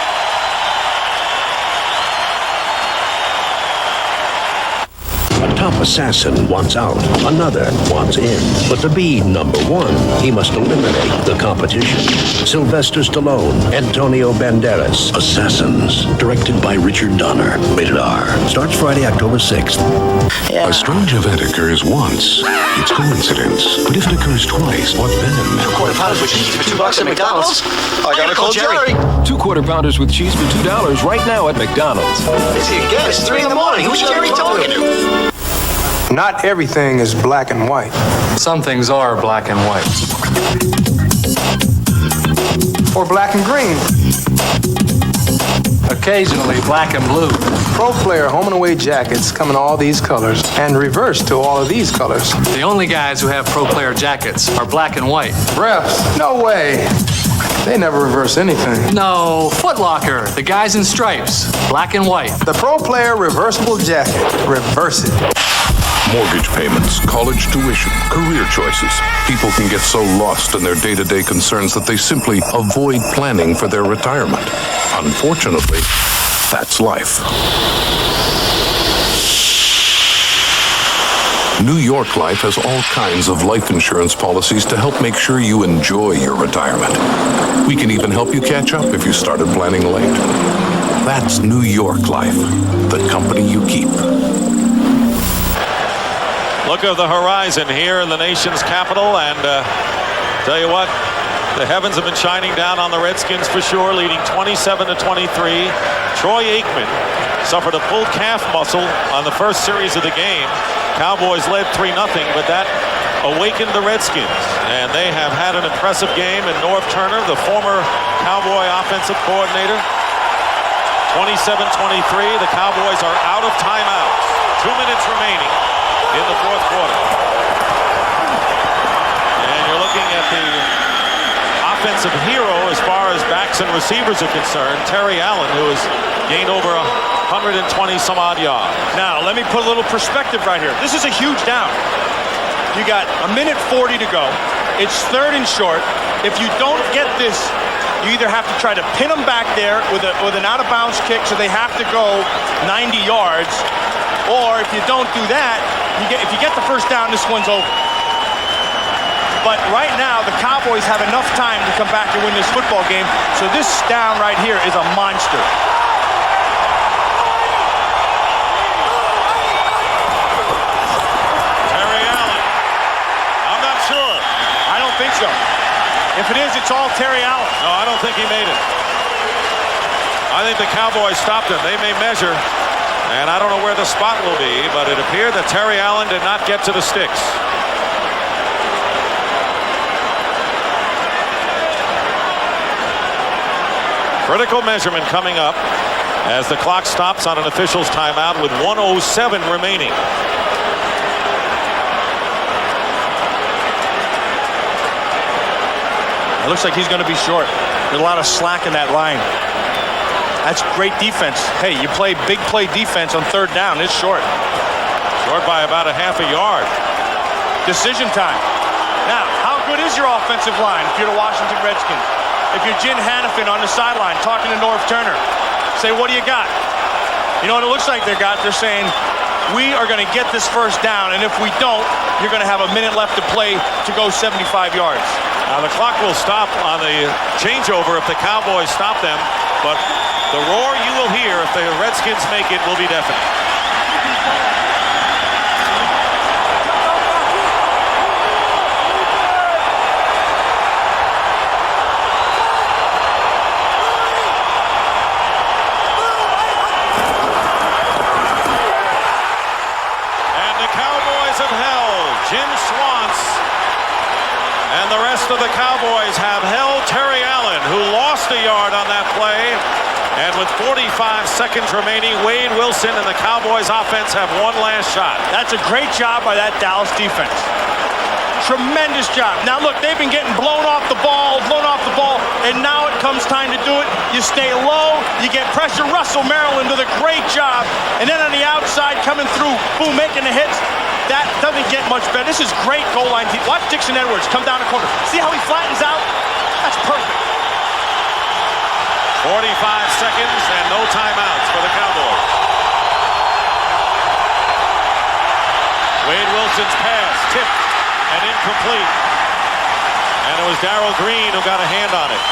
Speaker 15: A top assassin wants out, another wants in. But to be number one, he must eliminate the competition. Sylvester Stallone, Antonio Banderas, Assassins. Directed by Richard Donner. Rated R. Starts Friday, October 6th.
Speaker 16: Yeah. A strange event occurs once. It's coincidence. But if it occurs twice, what then?
Speaker 17: 2 quarter pounders with cheese for $2 at McDonald's? I gotta call Jerry.
Speaker 18: 2 quarter pounders with cheese for $2 right now at McDonald's.
Speaker 17: Is he again? It's 3 in the morning. Who's Jerry talking to?
Speaker 19: Not everything is black and white.
Speaker 20: Some things are black and white.
Speaker 19: Or black and green.
Speaker 20: Occasionally black and blue.
Speaker 19: Pro Player home and away jackets come in all these colors and reverse to all of these colors.
Speaker 20: The only guys who have Pro Player jackets are black and white.
Speaker 19: Refs, no way. They never reverse anything.
Speaker 20: No, Foot Locker, the guys in stripes, black and white.
Speaker 19: The Pro Player reversible jacket, reverse it.
Speaker 16: Mortgage payments, college tuition, career choices. People can get so lost in their day-to-day concerns that they simply avoid planning for their retirement. Unfortunately, that's life. New York Life has all kinds of life insurance policies to help make sure you enjoy your retirement. We can even help you catch up if you started planning late. That's New York Life, the company you keep.
Speaker 1: Look of the horizon here in the nation's capital, and tell you what, the heavens have been shining down on the Redskins for sure, leading 27-23. Troy Aikman suffered a pulled calf muscle on the first series of the game. Cowboys led 3-0, but that awakened the Redskins, and they have had an impressive game. And Norv Turner, the former Cowboy offensive coordinator, 27-23. The Cowboys are out of timeouts. 2 minutes remaining in the fourth quarter. And you're looking at the offensive hero as far as backs and receivers are concerned, Terry Allen, who has gained over 120 some odd yards.
Speaker 2: Now, let me put a little perspective right here. This is a huge down. You got 1:40 to go. It's 3rd and short. If you don't get this, you either have to try to pin them back there with an out-of-bounds kick, so they have to go 90 yards, or if you don't do that, if you get the first down, this one's over. But right now, the Cowboys have enough time to come back and win this football game, so this down right here is a monster.
Speaker 1: Terry Allen. I'm not sure.
Speaker 2: I don't think so. If it is, it's all Terry Allen.
Speaker 1: No, I don't think he made it. I think the Cowboys stopped him. They may measure. And I don't know where the spot will be, but it appeared that Terry Allen did not get to the sticks. Critical measurement coming up as the clock stops on an official's timeout with 1:07 remaining.
Speaker 2: It looks like he's going to be short. There's a lot of slack in that line. That's great defense. Hey, you play big play defense on 3rd down. It's short.
Speaker 1: Short by about a half a yard.
Speaker 2: Decision time. Now, how good is your offensive line if you're the Washington Redskins? If you're Jim Hannafin on the sideline talking to Norv Turner, say, what do you got? You know what it looks like they're saying, we are going to get this first down, and if we don't, you're going to have a minute left to play to go 75 yards.
Speaker 1: Now, the clock will stop on the changeover if the Cowboys stop them, but the roar you will hear if the Redskins make it will be deafening. And the rest of the Cowboys have held Terry Allen, who lost a yard on that play. And with 45 seconds remaining, Wade Wilson and the Cowboys offense have one last shot.
Speaker 2: That's a great job by that Dallas defense. Tremendous job. Now look, they've been getting blown off the ball, and now it comes time to do it. You stay low, you get pressure. Russell Maryland did a great job. And then on the outside, coming through, boom, making the hits. That doesn't get much better. This is great goal line. Watch Dixon Edwards come down the corner. See how he flattens out? That's perfect.
Speaker 1: 45 seconds and no timeouts for the Cowboys. Wade Wilson's pass tipped and incomplete. And it was Darrell Green who got a hand on it.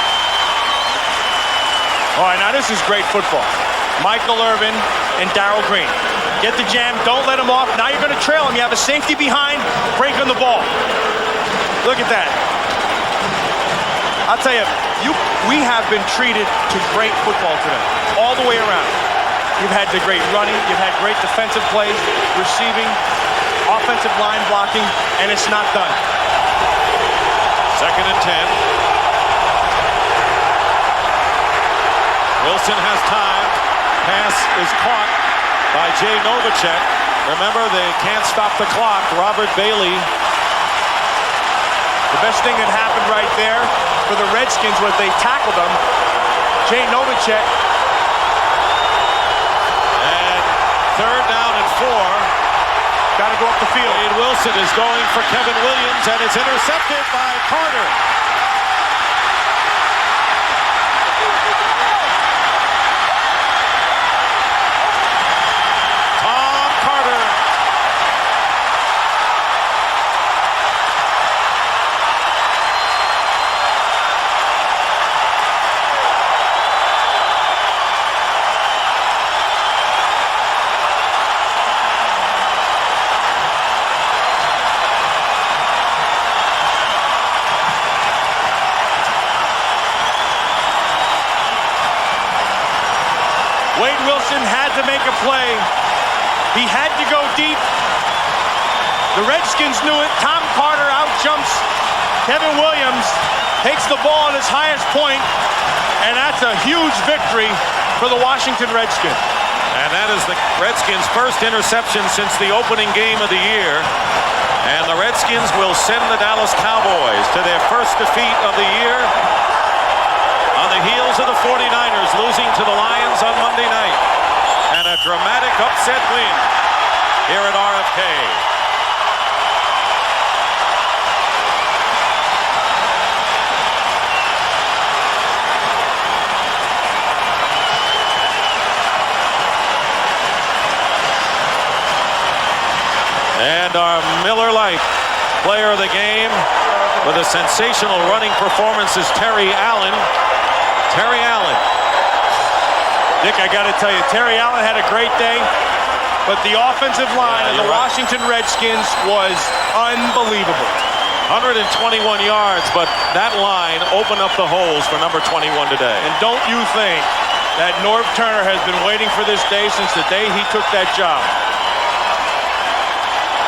Speaker 2: All right, now this is great football. Michael Irvin and Darrell Green. Get the jam, don't let him off. Now you're going to trail him. You have a safety behind, break on the ball. Look at that. I'll tell you, we have been treated to great football today, all the way around. You've had the great running, you've had great defensive plays, receiving, offensive line blocking, and it's not done.
Speaker 1: 2nd and 10. Wilson has time. Pass is caught by Jay Novacek. Remember, they can't stop the clock. Robert Bailey.
Speaker 2: The best thing that happened right there for the Redskins was they tackled him. Jay Novacek.
Speaker 1: And 3rd down and 4.
Speaker 2: Got to go up the field.
Speaker 1: Wade Wilson is going for Kevin Williams, and it's intercepted by Carter. Tom Carter.
Speaker 2: Wade Wilson had to make a play. He had to go deep. The Redskins knew it. Tom Carter out-jumps Kevin Williams, takes the ball at his highest point, and that's a huge victory for the Washington Redskins.
Speaker 1: And that is the Redskins' first interception since the opening game of the year. And the Redskins will send the Dallas Cowboys to their first defeat of the year on the heels of the 49ers losing to the Lions on Monday night. And a dramatic upset win here at RFK. And our Miller Lite player of the game with a sensational running performance is Terry Allen. Terry Allen.
Speaker 2: Dick, I got to tell you, Terry Allen had a great day, but the offensive line of the Washington Redskins was unbelievable.
Speaker 1: 121 yards, but that line opened up the holes for number 21 today.
Speaker 2: And don't you think that Norv Turner has been waiting for this day since the day he took that job?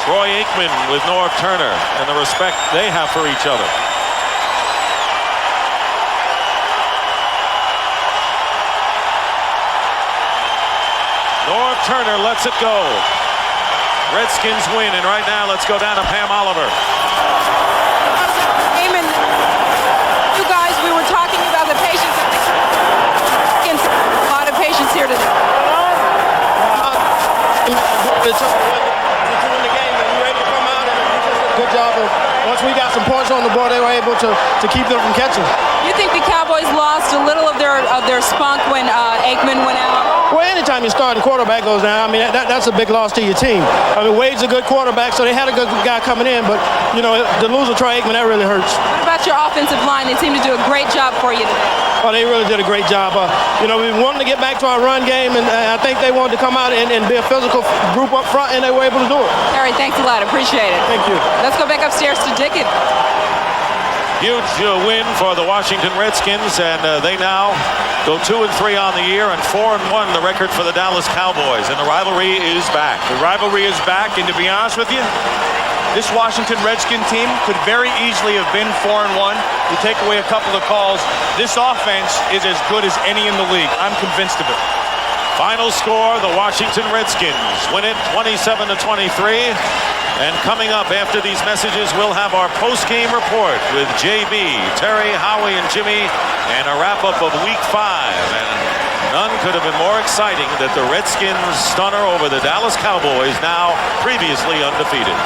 Speaker 1: Troy Aikman with Norv Turner and the respect they have for each other. Norv Turner lets it go. Redskins win, and right now let's go down to Pam Oliver.
Speaker 3: Eamon, you guys, we were talking about the patience. A lot of patience here today.
Speaker 19: Good job. Once we got some points on the board, they were able to keep them from catching.
Speaker 3: You think the Cowboys lost a little of their spunk when Aikman went out?
Speaker 19: Well, anytime your starting quarterback goes down, I mean, that's a big loss to your team. I mean, Wade's a good quarterback, so they had a good guy coming in, but, you know, to lose a Troy Aikman, that really hurts.
Speaker 3: What about your offensive line? They seem to do a great job for you today.
Speaker 19: Oh, they really did a great job. You know, we wanted to get back to our run game, and I think they wanted to come out and be a physical group up front, and they were able to do it.
Speaker 3: Terry, thanks a lot. Appreciate it.
Speaker 19: Thank you.
Speaker 3: Let's go back upstairs to Dickett.
Speaker 1: Huge win for the Washington Redskins, and they now go 2-3 on the year and 4-1 the record for the Dallas Cowboys, and the rivalry is back.
Speaker 2: The rivalry is back, and to be honest with you, This Washington Redskin team could very easily have been 4-1. You take away a couple of calls. This offense is as good as any in the league. I'm convinced of it.
Speaker 1: Final score, the Washington Redskins win it 27-23. And coming up after these messages, we'll have our post-game report with JB, Terry, Howie, and Jimmy, and a wrap-up of Week 5. And none could have been more exciting than the Redskins stunner over the Dallas Cowboys, now previously undefeated.